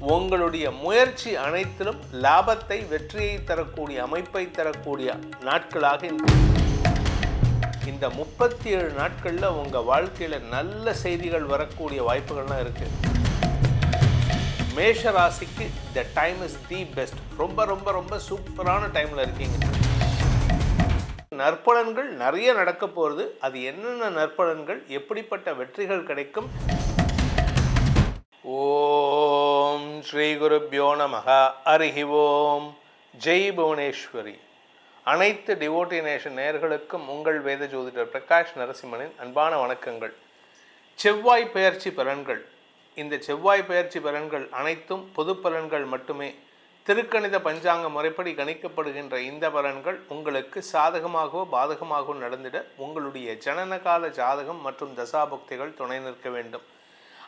உங்களுடைய முயற்சி அனைத்திலும் லாபத்தை, வெற்றியை தரக்கூடிய அமைப்பை தரக்கூடிய நாட்களாக இந்த 37 நாட்களில் உங்கள் வாழ்க்கையில் நல்ல செய்திகள் வரக்கூடிய வாய்ப்புகள்லாம் இருக்குது. மேஷ ராசிக்கு the time is the best. ரொம்ப ரொம்ப ரொம்ப சூப்பரான டைமில் இருக்கீங்க. நற்பலன்கள் நிறைய நடக்க போகிறது. அது என்னென்ன நற்பலன்கள், எப்படிப்பட்ட வெற்றிகள் கிடைக்கும்? ஓம் ஸ்ரீ குருப்யோ நமஹ. ஹரிஹி ஓம். ஜெய் புவனேஸ்வரி. அனைத்து டிவோட்டி நேஷன் நேயர்களுக்கும் உங்கள் வேத ஜோதிடர் பிரகாஷ் நரசிம்மனின் அன்பான வணக்கங்கள். செவ்வாய் பெயர்ச்சி பலன்கள். இந்த செவ்வாய் பெயர்ச்சி பலன்கள் அனைத்தும் பொது பலன்கள் மட்டுமே. திருக்கணித பஞ்சாங்க முறைப்படி கணிக்கப்படுகின்ற இந்த பலன்கள் உங்களுக்கு சாதகமாகவோ பாதகமாகவோ நடந்திட உங்களுடைய ஜனனகால ஜாதகம் மற்றும் தசாபக்திகள் துணை நிற்க வேண்டும்.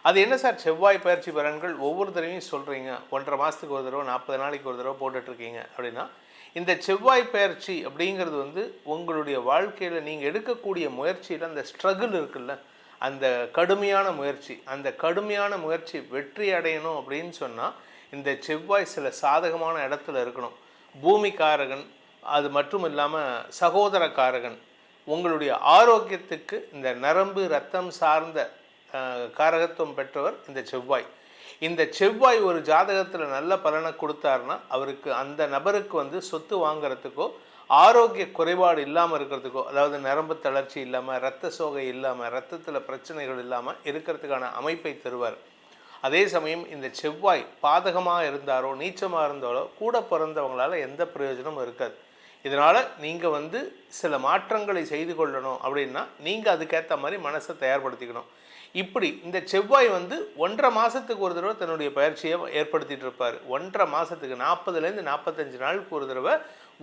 அது என்ன சார் செவ்வாய் பயிற்சி பலன்கள் ஒவ்வொரு தடவையும் சொல்கிறீங்க, 1.5 மாதத்துக்கு ஒரு தடவை 40 நாளைக்கு ஒரு தடவை போட்டுட்ருக்கீங்க அப்படின்னா, இந்த செவ்வாய் பயிற்சி அப்படிங்கிறது உங்களுடைய வாழ்க்கையில் நீங்கள் எடுக்கக்கூடிய முயற்சியில் அந்த ஸ்ட்ரகிள் இருக்குல்ல, அந்த கடுமையான முயற்சி, அந்த கடுமையான முயற்சி வெற்றி அடையணும் அப்படின்னு சொன்னால் இந்த செவ்வாய் சில சாதகமான இடத்துல இருக்கணும். பூமிக்காரகன், அது மட்டும் இல்லாமல் சகோதரக்காரகன், உங்களுடைய ஆரோக்கியத்துக்கு இந்த நரம்பு ரத்தம் சார்ந்த காரகத்துவம் பெற்றவர் இந்த செவ்வாய். இந்த செவ்வாய் ஒரு ஜாதகத்தில் நல்ல பலனை கொடுத்தாருன்னா அவருக்கு, அந்த நபருக்கு சொத்து வாங்கிறதுக்கோ ஆரோக்கிய குறைபாடு இல்லாமல் இருக்கிறதுக்கோ, அதாவது நரம்பு தளர்ச்சி இல்லாமல், இரத்த சோகை இல்லாமல், இரத்தத்தில் பிரச்சனைகள் இல்லாமல் இருக்கிறதுக்கான அமைப்பை தருவார். அதே சமயம் இந்த செவ்வாய் பாதகமாக இருந்தாரோ நீச்சமாக இருந்தாலோ கூட பிறந்தவங்களால் எந்த பிரயோஜனமும் இருக்காது. இதனால் நீங்கள் சில மாற்றங்களை செய்து கொள்ளணும் அப்படின்னா நீங்கள் அதுக்கேற்ற மாதிரி மனசை தயார்படுத்திக்கணும். இப்படி இந்த செவ்வாய் 1.5 மாதத்துக்கு ஒரு தடவை தன்னுடைய பயிற்சியை ஏற்படுத்திகிட்டு இருப்பார். 1.5 மாதத்துக்கு 40லேருந்து 45 நாளுக்கு ஒரு தடவை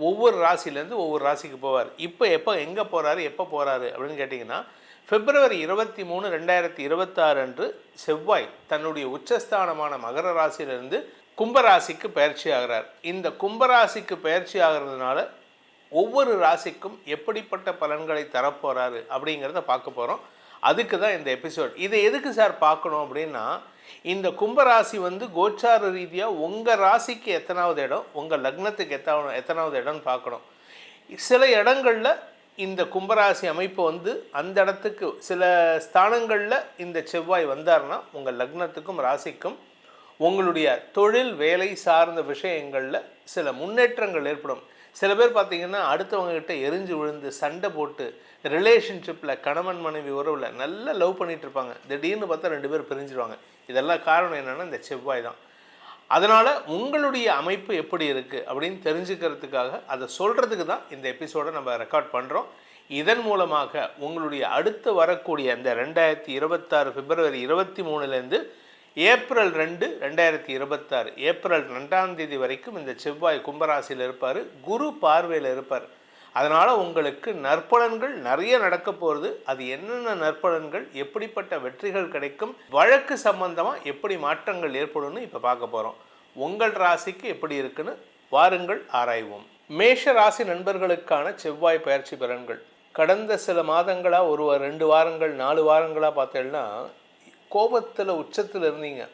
ஒவ்வொரு ராசியிலேருந்து ஒவ்வொரு ராசிக்கு போவார். இப்போ எங்கே போகிறாரு, எப்போ போகிறாரு அப்படின்னு கேட்டிங்கன்னா, February 23, 2026 அன்று செவ்வாய் தன்னுடைய உச்சஸ்தானமான மகர ராசியிலிருந்து கும்பராசிக்கு பயிற்சி ஆகிறார். இந்த கும்பராசிக்கு பயிற்சி ஆகிறதுனால ஒவ்வொரு ராசிக்கும் எப்படிப்பட்ட பலன்களை தரப்போகிறாரு அப்படிங்கிறத பார்க்க போகிறோம். அதுக்கு தான் இந்த எபிசோட். இதை எதுக்கு சார் பார்க்கணும் அப்படின்னா, இந்த கும்பராசி கோச்சார ரீதியாக உங்கள் ராசிக்கு எத்தனாவது இடம், உங்கள் லக்னத்துக்கு எத்தனாவது இடம்னு பார்க்கணும். சில இடங்களில் இந்த கும்பராசி அமைப்பு அந்த இடத்துக்கு சில ஸ்தானங்களில் இந்த செவ்வாய் வந்தார்னா உங்கள் லக்னத்துக்கும் ராசிக்கும் உங்களுடைய தொழில் வேலை சார்ந்த விஷயங்களில் சில முன்னேற்றங்கள் ஏற்படும். சில பேர் பார்த்திங்கன்னா அடுத்தவங்ககிட்ட எரிஞ்சு விழுந்து சண்டை போட்டு ரிலேஷன்ஷிப்பில் கணவன் மனைவி உறவில் நல்லா லவ் பண்ணிகிட்டு இருப்பாங்க. திடீர்னு பார்த்தா 2 பேர் பிரிஞ்சிடுவாங்க. இதெல்லாம் காரணம் என்னென்னா இந்த செவ்வாய் தான். அதனால் உங்களுடைய அமைப்பு எப்படி இருக்குது அப்படின்னு தெரிஞ்சுக்கிறதுக்காக அதை சொல்கிறதுக்கு தான் இந்த எபிசோடை நம்ம ரெக்கார்ட் பண்ணுறோம். இதன் மூலமாக உங்களுடைய அடுத்து வரக்கூடிய இந்த 2026 February 23 ஏப்ரல் 2, 2026 ஏப்ரல் 2ஆம் தேதி வரைக்கும் இந்த செவ்வாய் கும்பராசியில் இருப்பார். குரு பார்வையில் இருப்பார். அதனால் உங்களுக்கு நற்பலன்கள் நிறைய நடக்க போகிறது. அது என்னென்ன நற்பலன்கள், எப்படிப்பட்ட வெற்றிகள் கிடைக்கும், வழக்கு சம்பந்தமாக எப்படி மாற்றங்கள் ஏற்படும்னு இப்போ பார்க்க போகிறோம். உங்கள் ராசிக்கு எப்படி இருக்குன்னு வாருங்கள் ஆராய்வோம். மேஷ ராசி நண்பர்களுக்கான செவ்வாய் பயிற்சி பலன்கள். கடந்த சில மாதங்களாக 2 வாரங்கள் 4 வாரங்களாக பார்த்தீங்கன்னா கோபத்தில் உச்சத்தில் இருந்தீங்க.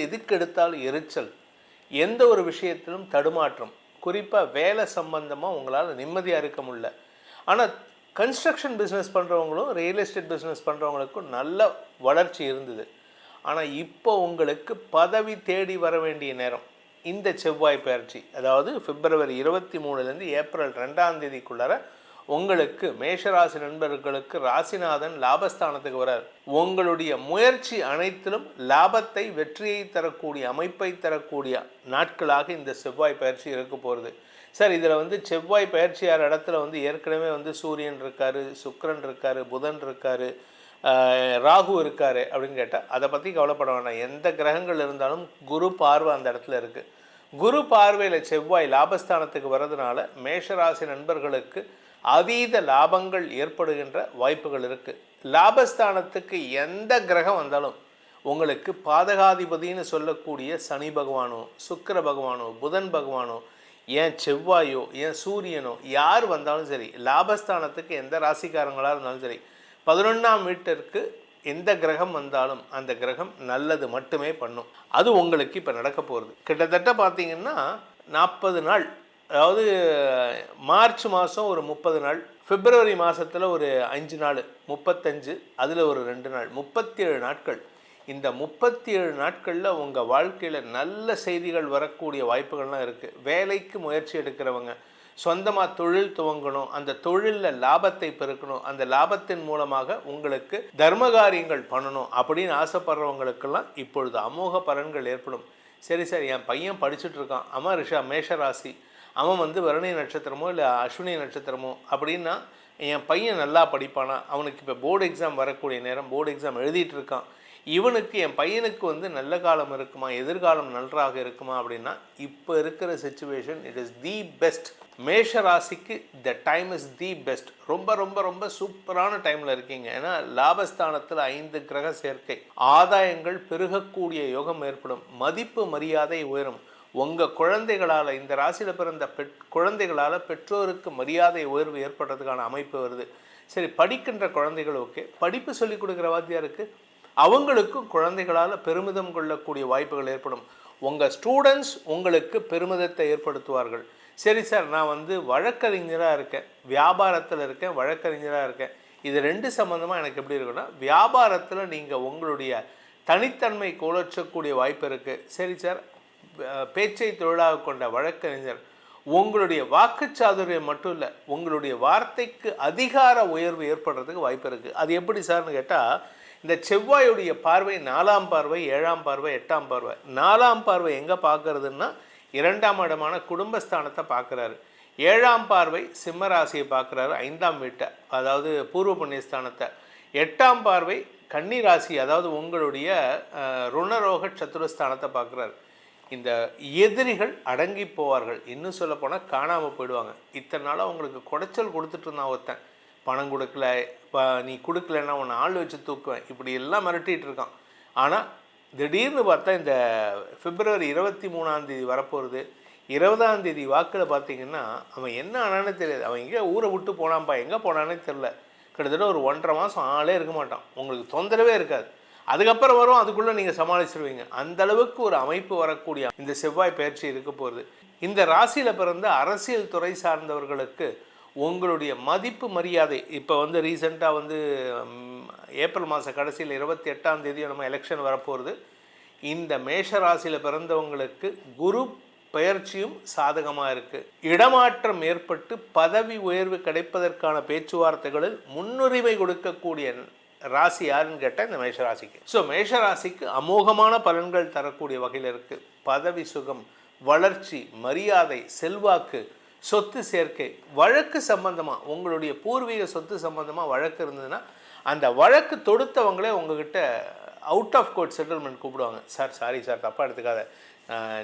எதுக்கு எடுத்தாலும் எரிச்சல், எந்த ஒரு விஷயத்திலும் தடுமாற்றம், குறிப்பாக வேலை சம்பந்தமாக உங்களால் நிம்மதியாக இருக்க முடியல. ஆனால் கன்ஸ்ட்ரக்ஷன் பிஸ்னஸ் பண்ணுறவங்களும் ரியல் எஸ்டேட் பிஸ்னஸ் பண்ணுறவங்களுக்கும் நல்ல வளர்ச்சி இருந்தது. ஆனால் இப்போ உங்களுக்கு பதவி தேடி வர வேண்டிய நேரம். இந்த செவ்வாய் பயிற்சி, அதாவது February 23 ஏப்ரல் 2ஆம் தேதிக்குள்ளார உங்களுக்கு மேஷராசி நண்பர்களுக்கு ராசிநாதன் லாபஸ்தானத்துக்கு வரார். உங்களுடைய முயற்சி அனைத்திலும் லாபத்தை, வெற்றியை தரக்கூடிய அமைப்பை தரக்கூடிய நாட்களாக இந்த செவ்வாய் பயிற்சி இருக்க போகிறது. சார், இதில் செவ்வாய் பயிற்சியார் இடத்துல ஏற்கனவே சூரியன் இருக்கார், சுக்கிரன் இருக்கார், புதன் இருக்கார், ராகு இருக்கார் அப்படின்னு கேட்டால் அதை பற்றி கவலைப்பட வேண்டாம். எந்த கிரகங்கள் இருந்தாலும் குரு பார்வை அந்த இடத்துல இருக்குது. குரு பார்வையில் செவ்வாய் லாபஸ்தானத்துக்கு வர்றதுனால மேஷராசி நண்பர்களுக்கு அதீத லாபங்கள் ஏற்படுகின்ற வாய்ப்புகள் இருக்குது. லாபஸ்தானத்துக்கு எந்த கிரகம் வந்தாலும் உங்களுக்கு பாதகாதிபதினு சொல்லக்கூடிய சனி பகவானோ, சுக்கிர பகவானோ, புதன் பகவானோ, ஏன் செவ்வாயோ, ஏன் சூரியனோ, யார் வந்தாலும் சரி, லாபஸ்தானத்துக்கு எந்த ராசிக்காரங்களாக இருந்தாலும் சரி, 11ஆம் வீட்டிற்கு எந்த கிரகம் வந்தாலும் அந்த கிரகம் நல்லது மட்டுமே பண்ணும். அது உங்களுக்கு இப்போ நடக்க போகிறது. கிட்டத்தட்ட பார்த்தீங்கன்னா 40 நாள், அதாவது மார்ச் மாதம் ஒரு 30 நாள், பிப்ரவரி மாதத்தில் ஒரு 5 நாள், 35, அதில் ஒரு 2 நாள், 37 நாட்கள். இந்த 37 நாட்களில் உங்கள் வாழ்க்கையில் நல்ல செய்திகள் வரக்கூடிய வாய்ப்புகள்லாம் இருக்குது. வேலைக்கு முயற்சி எடுக்கிறவங்க, சொந்தமாக தொழில் துவங்கணும், அந்த தொழிலில் லாபத்தை பெருக்கணும், அந்த லாபத்தின் மூலமாக உங்களுக்கு தர்மகாரியங்கள் பண்ணணும் அப்படின்னு ஆசைப்படுறவங்களுக்கெல்லாம் இப்பொழுது அமோக பலன்கள் ஏற்படும். சரி சார், என் பையன் படிச்சுட்டு இருக்கான், அவன் மேஷராசி, அவன் பரணி நட்சத்திரமோ இல்லை அஸ்வினி நட்சத்திரமோ அப்படின்னா என் பையன் நல்லா படிப்பானா, அவனுக்கு இப்போ போர்டு எக்ஸாம் வரக்கூடிய நேரம், போர்டு எக்ஸாம் எழுதிட்டு இருக்கான், இவனுக்கு என் பையனுக்கு நல்ல காலம் இருக்குமா, எதிர்காலம் நன்றாக இருக்குமா அப்படின்னா இப்போ இருக்கிற situation it is the best. மேஷ ராசிக்கு the time is the best. ரொம்ப ரொம்ப ரொம்ப சூப்பரான டைமில் இருக்கீங்க. ஏன்னா லாபஸ்தானத்தில் 5 கிரக சேர்க்கை, ஆதாயங்கள் பெருகக்கூடிய யோகம் ஏற்படும், மதிப்பு மரியாதை உயரும். உங்கள் குழந்தைகளால், இந்த ராசியில் பிறந்த குழந்தைகளால் பெற்றோருக்கு மரியாதை உயர்வு ஏற்படுறதுக்கான அமைப்பு வருது. சரி, படிக்கின்ற குழந்தைகள் ஓகே, படிப்பு சொல்லிக் கொடுக்குற வாத்தியாருக்கு அவங்களுக்கும் குழந்தைகளால் பெருமிதம் கொள்ளக்கூடிய வாய்ப்புகள் ஏற்படும். உங்கள் ஸ்டூடெண்ட்ஸ் உங்களுக்கு பெருமிதத்தை ஏற்படுத்துவார்கள். சரி சார், நான் வழக்கறிஞராக இருக்கேன், வியாபாரத்தில் இருக்கேன், வழக்கறிஞராக இருக்கேன், இது 2 சம்மந்தமாக எனக்கு எப்படி இருக்குன்னா, வியாபாரத்தில் நீங்கள் உங்களுடைய தனித்தன்மை கோலற்றக்கூடிய வாய்ப்பு இருக்குது. சரி சார், பேச்சை தொழிலாக கொண்ட வழக்கறிஞர், உங்களுடைய வாக்குச்சாதுரியம் மட்டும் இல்லை, உங்களுடைய வார்த்தைக்கு அதிகார உயர்வு ஏற்படுறதுக்கு வாய்ப்பு இருக்குது. அது எப்படி சார்னு கேட்டால், இந்த செவ்வாயுடைய பார்வை 4ஆம் பார்வை, 7ஆம் பார்வை, 8ஆம் பார்வை. 4ஆம் பார்வை எங்கே பார்க்கறதுன்னா 2ஆம் இடமான குடும்பஸ்தானத்தை பார்க்குறாரு. 7ஆம் பார்வை சிம்ம ராசியை பார்க்குறாரு, 5ஆம் வீட்டை, அதாவது பூர்வ புண்ணியஸ்தானத்தை. 8ஆம் பார்வை கன்னி ராசி, அதாவது உங்களுடைய ருணரோக சத்துருஸ்தானத்தை பார்க்குறாரு. இந்த எதிரிகள் அடங்கி போவார்கள், இன்னும் சொல்ல போனால் காணாமல் போயிடுவாங்க. இத்தனை நாளாக உங்களுக்கு குடைச்சல் கொடுத்துட்டு இருந்தான் ஒருத்தன், பணம் கொடுக்கல, நீ கொடுக்கலன்னா உன்னை ஆள் வச்சு தூக்குவேன், இப்படி எல்லாம் மிரட்டிகிட்டு இருக்கான். ஆனால் திடீர்னு பார்த்தா இந்த பிப்ரவரி 23ஆம் தேதி வரப்போகிறது, 20ஆம் தேதி வாக்கில் பார்த்தீங்கன்னா அவன் என்ன ஆனானே தெரியாது. அவன் எங்கே ஊரை விட்டு போனான்ப்பா, எங்கே போனானே தெரில. கிட்டத்தட்ட ஒரு 1.5 மாதம் ஆளே இருக்க மாட்டான், உங்களுக்கு தொந்தரவே இருக்காது. அதுக்கப்புறம் வரும், அதுக்குள்ளே நீங்கள் சமாளிச்சிருவீங்க. அந்தளவுக்கு ஒரு அமைப்பு வரக்கூடிய இந்த செவ்வாய் பயிற்சி இருக்க போகிறது. இந்த ராசியில் பிறந்த அரசியல் துறை சார்ந்தவர்களுக்கு உங்களுடைய மதிப்பு மரியாதை, இப்போ ரீசெண்டாக ஏப்ரல் மாத கடைசியில் 28ஆம் தேதி நம்ம எலெக்ஷன் வரப்போகிறது. இந்த மேஷ ராசியில் பிறந்தவங்களுக்கு குரு பயிற்சியும் சாதகமாக இருக்குது. இடமாற்றம் ஏற்பட்டு பதவி உயர்வு கிடைப்பதற்கான பேச்சுவார்த்தைகளில் முன்னுரிமை கொடுக்கக்கூடிய ராசி யாருன்னு கேட்டால் இந்த மேஷராசிக்கு. ஸோ மேஷராசிக்கு அமோகமான பலன்கள் தரக்கூடிய வகையில் இருக்குது. பதவி சுகம், வளர்ச்சி, மரியாதை, செல்வாக்கு, சொத்து சேர்க்கை, வழக்கு சம்பந்தமாக, உங்களுடைய பூர்வீக சொத்து சம்பந்தமாக வழக்கு இருந்ததுன்னா அந்த வழக்கு தொடுத்தவங்களே உங்ககிட்ட அவுட் ஆஃப் கோர்ட் செட்டில்மெண்ட் கூப்பிடுவாங்க. சார் சாரி சார், தப்பாக எடுத்துக்காத,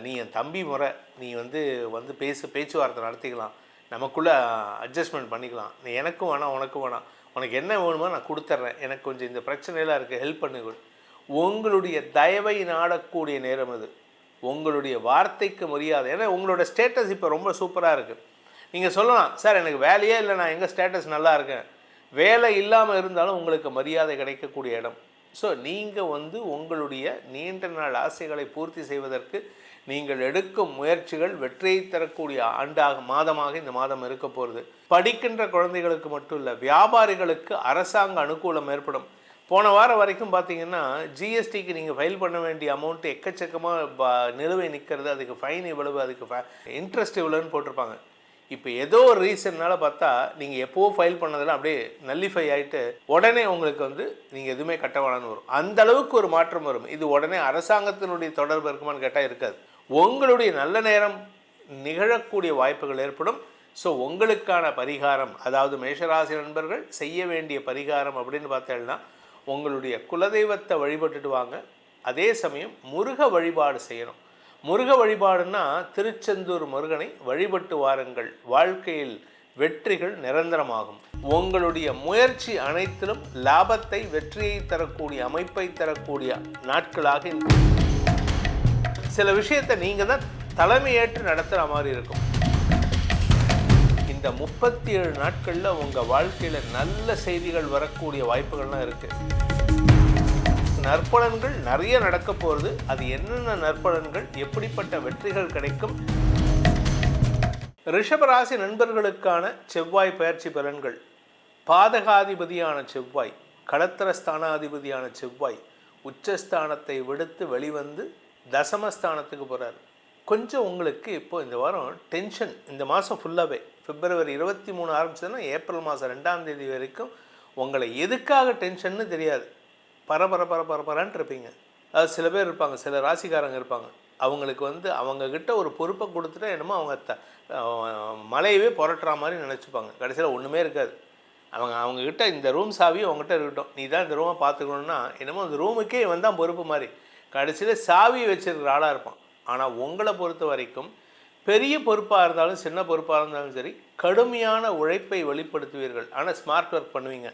நீ என் தம்பி முறை, நீ பேச்சுவார்த்தை நடத்திக்கலாம், நமக்குள்ளே அட்ஜஸ்ட்மெண்ட் பண்ணிக்கலாம், நீ எனக்கும் வேணாம் உனக்கும் வேணாம், உனக்கு என்ன வேணுமோ நான் கொடுத்துட்றேன், எனக்கு கொஞ்சம் இந்த பிரச்சனையெல்லாம் இருக்குது, ஹெல்ப் பண்ணுங்க. உங்களுடைய தயவை நாடக்கூடிய நேரம் அது. உங்களுடைய வார்த்தைக்கு மரியாதை, ஏன்னா உங்களோட ஸ்டேட்டஸ் இப்போ ரொம்ப சூப்பராக இருக்குது. நீங்கள் சொல்லலாம், சார் எனக்கு வேலையே இல்லை, நான் எங்கள் ஸ்டேட்டஸ் நல்லா இருக்கேன். வேலை இல்லாமல் இருந்தாலும் உங்களுக்கு மரியாதை கிடைக்கக்கூடிய இடம். ஸோ நீங்கள் உங்களுடைய நீண்ட நாள் ஆசைகளை பூர்த்தி செய்வதற்கு நீங்கள் எடுக்கும் முயற்சிகள் வெற்றியை தரக்கூடிய மாதமாக இந்த மாதம் இருக்க போகிறது. படிக்கின்ற குழந்தைகளுக்கு மட்டும் இல்லை, வியாபாரிகளுக்கு அரசாங்க அனுகூலம் ஏற்படும். போன வாரம் வரைக்கும் பார்த்தீங்கன்னா ஜிஎஸ்டிக்கு நீங்கள் ஃபைல் பண்ண வேண்டிய அமௌண்ட்டு எக்கச்சக்கமாக நிலுவை நிற்கிறது, அதுக்கு ஃபைன் இவ்வளவு, அதுக்கு இன்ட்ரெஸ்ட் இவ்வளோன்னு போட்டிருப்பாங்க. இப்போ ஏதோ ஒரு ரீசன்னால் பார்த்தா நீங்கள் எப்போவோ ஃபைல் பண்ணதெல்லாம் அப்படியே நல்லிஃபை ஆகிட்டு உடனே உங்களுக்கு நீங்கள் எதுவுமே கட்ட வேணான்னு வரும். அந்த அளவுக்கு ஒரு மாற்றம் வரும். இது உடனே அரசாங்கத்தினுடைய தொடர்பு இருக்குமான்னு கேட்டால் இருக்காது. உங்களுடைய நல்ல நேரம் நிகழக்கூடிய வாய்ப்புகள் ஏற்படும். ஸோ உங்களுக்கான பரிகாரம், அதாவது மேஷராசி நண்பர்கள் செய்ய வேண்டிய பரிகாரம் அப்படின்னு பார்த்தேன்னா, உங்களுடைய குலதெய்வத்தை வழிபட்டுட்டு வாங்க. அதே சமயம் முருக வழிபாடு செய்யணும். முருக வழிபாடுன்னா திருச்செந்தூர் முருகனை வழிபட்டு வாருங்கள். வாழ்க்கையில் வெற்றிகள் நிரந்தரமாகும். உங்களுடைய முயற்சி அனைத்திலும் லாபத்தை, வெற்றியை தரக்கூடிய அமைப்பை தரக்கூடிய நாட்களாக சில விஷயத்தை நீங்கள் தான் தலைமையேற்று நடத்துகிற மாதிரி இருக்கும். இந்த 37 நாட்களில் உங்கள் வாழ்க்கையில் நல்ல செய்திகள் வரக்கூடிய வாய்ப்புகள்லாம் இருக்குது. நற்பலன்கள் நிறைய நடக்க போகிறது. அது என்னென்ன நற்பலன்கள், எப்படிப்பட்ட வெற்றிகள் கிடைக்கும், ரிஷபராசி நண்பர்களுக்கான செவ்வாய் பயிற்சி பலன்கள். பாதகாதிபதியான செவ்வாய், களத்திரஸ்தானாதிபதியான செவ்வாய் உச்சஸ்தானத்தை விடுத்து வெளிவந்து தசமஸ்தானத்துக்கு போகிறார். கொஞ்சம் உங்களுக்கு இப்போது இந்த வாரம் டென்ஷன், இந்த மாதம் ஃபுல்லாகவே பிப்ரவரி 23 ஆரம்பிச்சதுன்னா ஏப்ரல் மாதம் 2ஆம் தேதி வரைக்கும் உங்களை எதுக்காக டென்ஷன்னு தெரியாது. பரபரன்னு இருப்பீங்க. அது சில பேர் இருப்பாங்க, சில ராசிக்காரங்க இருப்பாங்க, அவங்களுக்கு அவங்கக்கிட்ட ஒரு பொறுப்பை கொடுத்துட்டா என்னமோ அவங்க மலையவே புரட்டுற மாதிரி நினச்சிப்பாங்க. கடைசியில் ஒன்றுமே இருக்காது. அவங்கக்கிட்ட இந்த ரூம் சாவி அவங்ககிட்ட இருக்கட்டும், நீ தான் இந்த ரூமை பார்த்துக்கணுன்னா என்னமோ அந்த ரூமுக்கே இவன் தான் பொறுப்பு மாதிரி கடைசியில் சாவியை வச்சுருக்கிற ஆளாக இருப்பான். ஆனால் உங்களை பொறுத்த வரைக்கும் பெரிய பொறுப்பாக இருந்தாலும் சின்ன பொறுப்பாக இருந்தாலும் சரி, கடுமையான உழைப்பை வெளிப்படுத்துவீர்கள். ஆனால் ஸ்மார்ட் ஒர்க் பண்ணுவீங்க.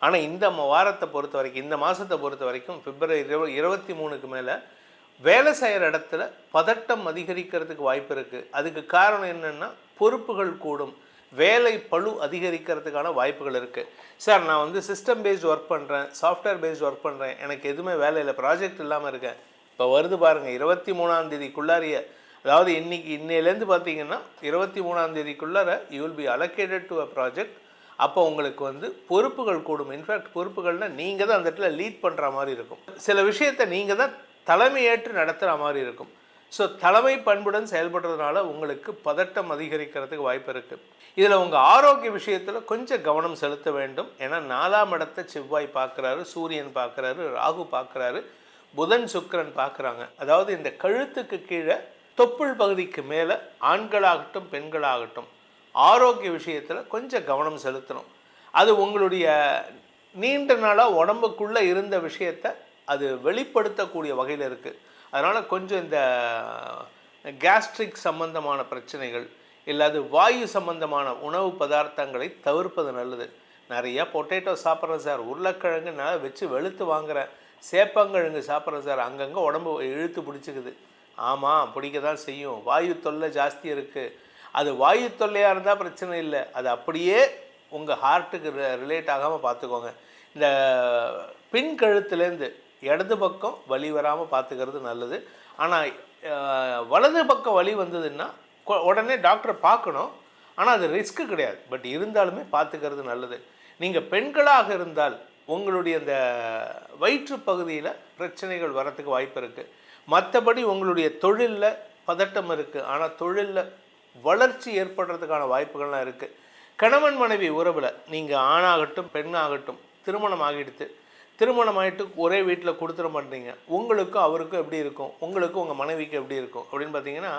ஆனால் இந்த வாரத்தை பொறுத்த வரைக்கும், இந்த மாதத்தை பொறுத்த வரைக்கும் பிப்ரவரி 23க்கு மேலே வேலை செய்கிற இடத்துல பதட்டம் அதிகரிக்கிறதுக்கு வாய்ப்பு இருக்குது. அதுக்கு காரணம் என்னென்னா பொறுப்புகள் கூடும், வேலை பளு அதிகரிக்கிறதுக்கான வாய்ப்புகள் இருக்குது. சார் நான் சிஸ்டம் பேஸ்ட் ஒர்க் பண்ணுறேன், சாஃப்ட்வேர் பேஸ்ட் ஒர்க் பண்ணுறேன், எனக்கு எதுவுமே வேலை இல்லை, ப்ராஜெக்ட் இல்லாமல் இருக்கேன். இப்போ வருது பாருங்கள் 23ஆம் தேதிக்குள்ளாரிய, அதாவது இன்னையிலேருந்து பார்த்தீங்கன்னா 23ஆம் தேதிக்குள்ளார you will be allocated to a project. அப்போ உங்களுக்கு பொறுப்புகள் கூடும். இன்ஃபேக்ட் பொறுப்புகள்னால் நீங்கள் தான் அந்த இடத்துல லீட் பண்ணுற மாதிரி இருக்கும். சில விஷயத்தை நீங்கள் தான் தலைமையேற்று நடத்துகிற மாதிரி இருக்கும். ஸோ தலைமை பண்புடன் செயல்படுறதுனால உங்களுக்கு பதட்டம் அதிகரிக்கிறதுக்கு வாய்ப்பு இருக்குது. இதில் உங்கள் ஆரோக்கிய விஷயத்தில் கொஞ்சம் கவனம் செலுத்த வேண்டும். ஏன்னா 4ஆம் இடத்தை செவ்வாய் பார்க்குறாரு, சூரியன் பார்க்குறாரு, ராகு பார்க்குறாரு, புதன் சுக்கிரன் பார்க்குறாங்க. அதாவது இந்த கழுத்துக்கு கீழே தொப்புள் பகுதிக்கு மேலே ஆண்களாகட்டும் பெண்களாகட்டும் ஆரோக்கிய விஷயத்தில் கொஞ்சம் கவனம் செலுத்தணும். அது உங்களுடைய நீண்ட நாளாக உடம்புக்குள்ளே இருந்த விஷயத்தை அது வெளிப்படுத்தக்கூடிய வகையில் இருக்குது. அதனால் கொஞ்சம் இந்த கேஸ்ட்ரிக் சம்பந்தமான பிரச்சனைகள், இல்லாது வாயு சம்பந்தமான உணவு பதார்த்தங்களை தவிர்ப்பது நல்லது. நிறையா பொட்டேட்டோ சாப்பிட்றேன் சார், உருளைக்கிழங்கு நான் வச்சு வெளுத்து வாங்குகிறேன், சேப்பங்கிழங்கு சாப்பிட்றேன் சார், அங்கங்கே உடம்பு இழுத்து பிடிச்சிக்குது. ஆமாம், பிடிக்க தான் செய்யும். வாயு தொல்லை ஜாஸ்தி இருக்குது. அது வாயு தொல்லையாக இருந்தால் பிரச்சனை இல்லை, அது அப்படியே உங்கள் ஹார்ட்டுக்கு ரிலேட் ஆகாமல் பார்த்துக்கோங்க. இந்த பின் கழுத்துலேருந்து இடது பக்கம் வலி வராமல் பார்த்துக்கிறது நல்லது. ஆனால் வலது பக்கம் வலி வந்ததுன்னா உடனே டாக்டரை பார்க்கணும். ஆனால் அது ரிஸ்க்கு கிடையாது, பட் இருந்தாலுமே பார்த்துக்கிறது நல்லது. நீங்கள் பெண்களாக இருந்தால் உங்களுடைய அந்த வயிற்று பகுதியில் பிரச்சனைகள் வரத்துக்கு வாய்ப்பு இருக்குது. மற்றபடி உங்களுடைய தொழிலில் பதட்டம் இருக்குது, ஆனால் தொழிலில் வளர்ச்சி ஏற்படுறதுக்கான வாய்ப்புகள்லாம் இருக்குது. கணவன் மனைவி உறவில் நீங்கள் ஆணாகட்டும் பெண்ணாகட்டும் திருமணம் ஆகிடுத்து, திருமணம் ஆகிட்டு ஒரே வீட்டில் கொடுத்துட மாட்டீங்க. உங்களுக்கும் அவருக்கும் எப்படி இருக்கும், உங்களுக்கும் உங்கள் மனைவிக்கு எப்படி இருக்கும் அப்படின்னு பார்த்தீங்கன்னா,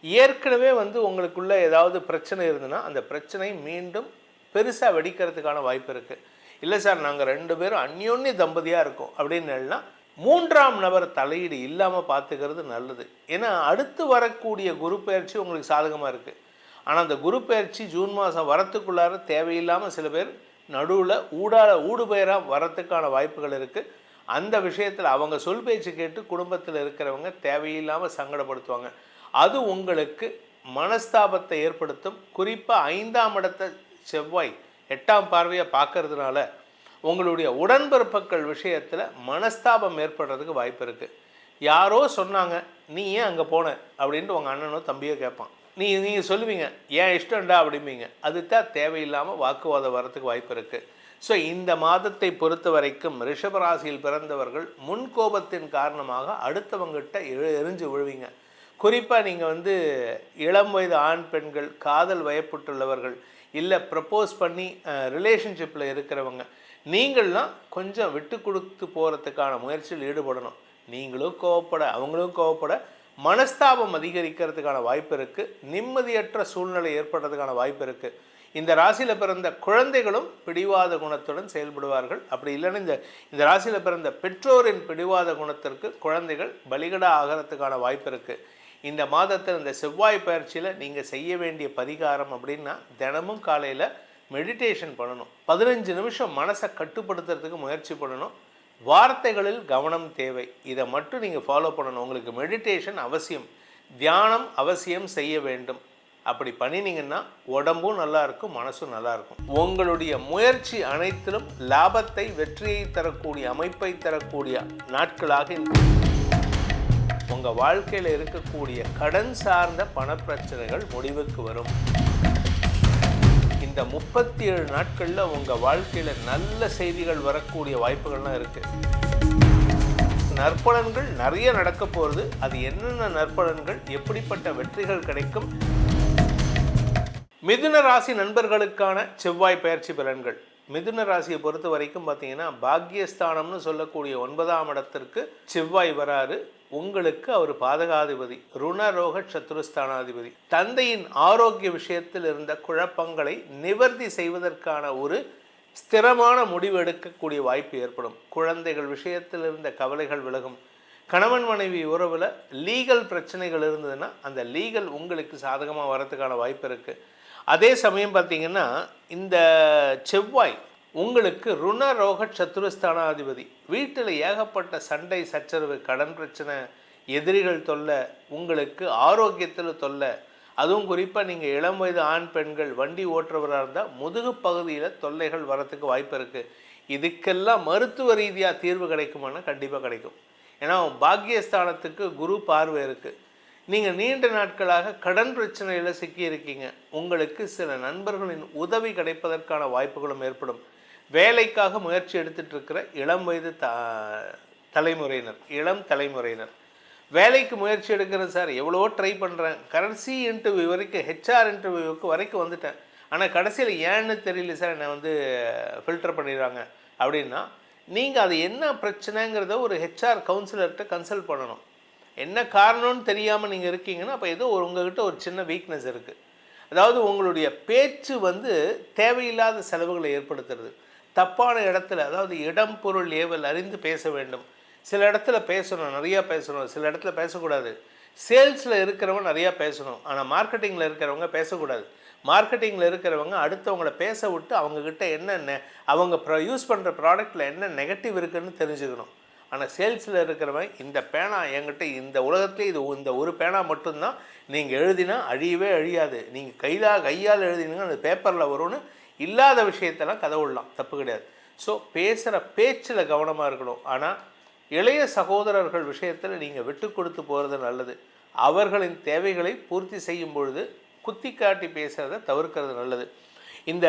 ஏற்கனவே உங்களுக்குள்ளே ஏதாவது பிரச்சனை இருந்ததுன்னா அந்த பிரச்சனை மீண்டும் பெருசாக வெடிக்கிறதுக்கான வாய்ப்பு இருக்குது. இல்லை சார் நாங்கள் 2 பேரும் அந்யோன்ய தம்பதியாக இருக்கோம் அப்படின்னா 3ஆம் நபர் தலையீடு இல்லாமல் பார்த்துக்கிறது நல்லது. ஏன்னா அடுத்து வரக்கூடிய குரு பயிற்சி உங்களுக்கு சாதகமாக இருக்குது. ஆனால் அந்த குரு பயிற்சி ஜூன் மாதம் வரத்துக்குள்ளார தேவையில்லாமல் சில பேர் நடுவில் ஊடு பெயராக வரத்துக்கான வாய்ப்புகள் இருக்குது. அந்த விஷயத்தில் அவங்க சொல் பேச்சு கேட்டு குடும்பத்தில் இருக்கிறவங்க தேவையில்லாமல் சங்கடப்படுத்துவாங்க. அது உங்களுக்கு மனஸ்தாபத்தை ஏற்படுத்தும். குறிப்பாக 5ஆம் இடத்தை செவ்வாய் 8ஆம் பார்வையாக பார்க்கறதுனால உங்களுடைய உடன்பிறப்புகள் விஷயத்தில் மனஸ்தாபம் ஏற்படுறதுக்கு வாய்ப்பு இருக்குது. யாரோ சொன்னாங்க, நீ ஏன் அங்கே போன அப்படின்ட்டு உங்கள் அண்ணனோ தம்பியோ கேட்பான். நீங்கள் சொல்லுவீங்க ஏன் இஷ்டம்டா அப்படிம்பீங்க. அதுதான் தேவையில்லாமல் வாக்குவாதம் வரத்துக்கு வாய்ப்பு இருக்குது. ஸோ இந்த மாதத்தை பொறுத்த வரைக்கும் ரிஷபராசியில் பிறந்தவர்கள் முன்கோபத்தின் காரணமாக அடுத்தவங்கிட்ட எரிஞ்சு விழுவீங்க. குறிப்பாக நீங்கள் இளம் வயது ஆண் பெண்கள், காதல் வயப்பட்டுள்ளவர்கள், இல்லை ப்ரப்போஸ் பண்ணி ரிலேஷன்ஷிப்பில் இருக்கிறவங்க, நீங்கள்லாம் கொஞ்சம் விட்டு கொடுத்து போகிறதுக்கான முயற்சியில் ஈடுபடணும். நீங்களும் கோவப்பட அவங்களும் கோவப்பட மனஸ்தாபம் அதிகரிக்கிறதுக்கான வாய்ப்பு இருக்குது. நிம்மதியற்ற சூழ்நிலை ஏற்படுறதுக்கான வாய்ப்பு இருக்குது. இந்த ராசியில் பிறந்த குழந்தைகளும் பிடிவாத குணத்துடன் செயல்படுவார்கள். அப்படி இல்லைன்னா இந்த ராசியில் பிறந்த பெற்றோரின் பிடிவாத குணத்திற்கு குழந்தைகள் பலிகடா ஆகிறதுக்கான வாய்ப்பு இருக்குது. இந்த மாதத்தில் இந்த செவ்வாய் பயிற்சியில் நீங்கள் செய்ய வேண்டிய பரிகாரம் அப்படின்னா, தினமும் காலையில் மெடிடேஷன் பண்ணணும். 15 நிமிஷம் மனசை கட்டுப்படுத்துறதுக்கு முயற்சி பண்ணணும். வார்த்தைகளில் கவனம் தேவை. இதை மட்டும் நீங்கள் ஃபாலோ பண்ணணும். உங்களுக்கு மெடிடேஷன் அவசியம், தியானம் அவசியம் செய்ய வேண்டும். அப்படி பண்ணினீங்கன்னா உடம்பும் நல்லா இருக்கும், மனசும் நல்லா இருக்கும். உங்களுடைய முயற்சி அனைத்திலும் லாபத்தை, வெற்றியை தரக்கூடிய அமைப்பை தரக்கூடிய நாட்களாக உங்கள் வாழ்க்கையில் இருக்கக்கூடிய கடன் சார்ந்த பணப்பிரச்சனைகள் முடிவுக்கு வரும். இந்த 37 நாட்களில் உங்கள் வாழ்க்கையில் நல்ல செய்திகள் வரக்கூடிய வாய்ப்புகள்லாம் இருக்குது. நற்பலன்கள் நிறைய நடக்க போகிறது. அது என்னென்ன நற்பலன்கள், எப்படிப்பட்ட வெற்றிகள் கிடைக்கும்? மிதுன ராசி நண்பர்களுக்கான செவ்வாய் பயிற்சி பலன்கள். மிதுன ராசியை பொறுத்த வரைக்கும் பார்த்தீங்கன்னா, பாக்யஸ்தானம்னு சொல்லக்கூடிய 9ஆம் இடத்திற்கு செவ்வாய் வராரு. உங்களுக்கு அவர் பாதகாதிபதி, ருணரோக சத்துருஸ்தானாதிபதி. தந்தையின் ஆரோக்கிய விஷயத்தில் இருந்த குழப்பங்களை நிவர்த்தி செய்வதற்கான ஒரு ஸ்திரமான முடிவு எடுக்கக்கூடிய வாய்ப்பு ஏற்படும். குழந்தைகள் விஷயத்தில் இருந்த கவலைகள் விலகும். கணவன் மனைவி உறவில் லீகல் பிரச்சனைகள் இருந்ததுன்னா அந்த லீகல் உங்களுக்கு சாதகமாக வரதுக்கான வாய்ப்பு இருக்குது. அதே சமயம் பார்த்திங்கன்னா, இந்த செவ்வாய் உங்களுக்கு ருணரோக சத்துருஸ்தானாதிபதி. வீட்டில் ஏகப்பட்ட சண்டை சச்சரவு, கடன் பிரச்சனை, எதிரிகள் தொல்லை, உங்களுக்கு ஆரோக்கியத்தில் தொல்லை. அதுவும் குறிப்பாக நீங்கள் இளம் வயது ஆண் பெண்கள் வண்டி ஓட்டுறவராக இருந்தால் முதுகு பகுதியில் தொல்லைகள் வரத்துக்கு வாய்ப்பு இருக்குது. இதுக்கெல்லாம் மருத்துவ ரீதியாக தீர்வு கிடைக்குமானா கண்டிப்பாக கிடைக்கும். ஏன்னா பாக்யஸ்தானத்துக்கு குரு பார்வை இருக்குது. நீங்கள் நீண்ட நாட்களாக கடன் பிரச்சனையில் சிக்கியிருக்கீங்க. உங்களுக்கு சில நண்பர்களின் உதவி கிடைப்பதற்கான வாய்ப்புகளும் ஏற்படும். வேலைக்காக முயற்சி எடுத்துகிட்டு இருக்கிற இளம் வயது இளம் தலைமுறையினர் வேலைக்கு முயற்சி எடுக்கிறேன் சார், எவ்வளோ ட்ரை பண்ணுறேன், கடைசி இன்டர்வியூ வரைக்கும், ஹெச்ஆர் இன்டர்வியூவுக்கு வரைக்கும் வந்துட்டேன், ஆனால் கடைசியில் ஏன்னு தெரியல சார், என்னை ஃபில்டர் பண்ணிடுறாங்க அப்படின்னா, நீங்கள் அது என்ன பிரச்சனைங்கிறத ஒரு ஹெச்ஆர் கவுன்சிலர்கிட்ட கன்சல்ட் பண்ணணும். என்ன காரணம்னு தெரியாமல் நீங்கள் இருக்கீங்கன்னா அப்போ ஏதோ உங்கள்கிட்ட ஒரு சின்ன வீக்னஸ் இருக்குது. அதாவது உங்களுடைய பேச்சு தேவையில்லாத செலவுகளை ஏற்படுத்துறது. தப்பான இடத்துல, அதாவது இடம் பொருள் ஏவல் அறிந்து பேச வேண்டும். சில இடத்துல பேசணும், நிறையா பேசணும், சில இடத்துல பேசக்கூடாது. சேல்ஸில் இருக்கிறவங்க நிறையா பேசணும், ஆனால் மார்க்கெட்டிங்கில் இருக்கிறவங்க பேசக்கூடாது. மார்க்கெட்டிங்கில் இருக்கிறவங்க அடுத்தவங்களை பேச விட்டு அவங்கக்கிட்ட என்னென்ன அவங்க யூஸ் பண்ணுற ப்ராடக்டில் என்ன நெகட்டிவ் இருக்குதுன்னு தெரிஞ்சுக்கணும். ஆனால் சேல்ஸில் இருக்கிறவன் இந்த பேனா என்கிட்ட இந்த உலகத்துலேயே இந்த ஒரு பேனா மட்டும்தான் நீங்கள் எழுதினா அழியவே அழியாது, நீங்கள் கையால் எழுதினீங்கன்னா அந்த பேப்பரில் வரும்னு இல்லாத விஷயத்தெல்லாம் கதை விடலாம், தப்பு கிடையாது. ஸோ பேசுகிற பேச்சில் கவனமாக இருக்கணும். ஆனால் இளைய சகோதரர்கள் விஷயத்தில் நீங்கள் விட்டு கொடுத்து போகிறது நல்லது. அவர்களின் தேவைகளை பூர்த்தி செய்யும் பொழுது குத்தி காட்டி பேசுகிறத தவிர்க்கிறது நல்லது. இந்த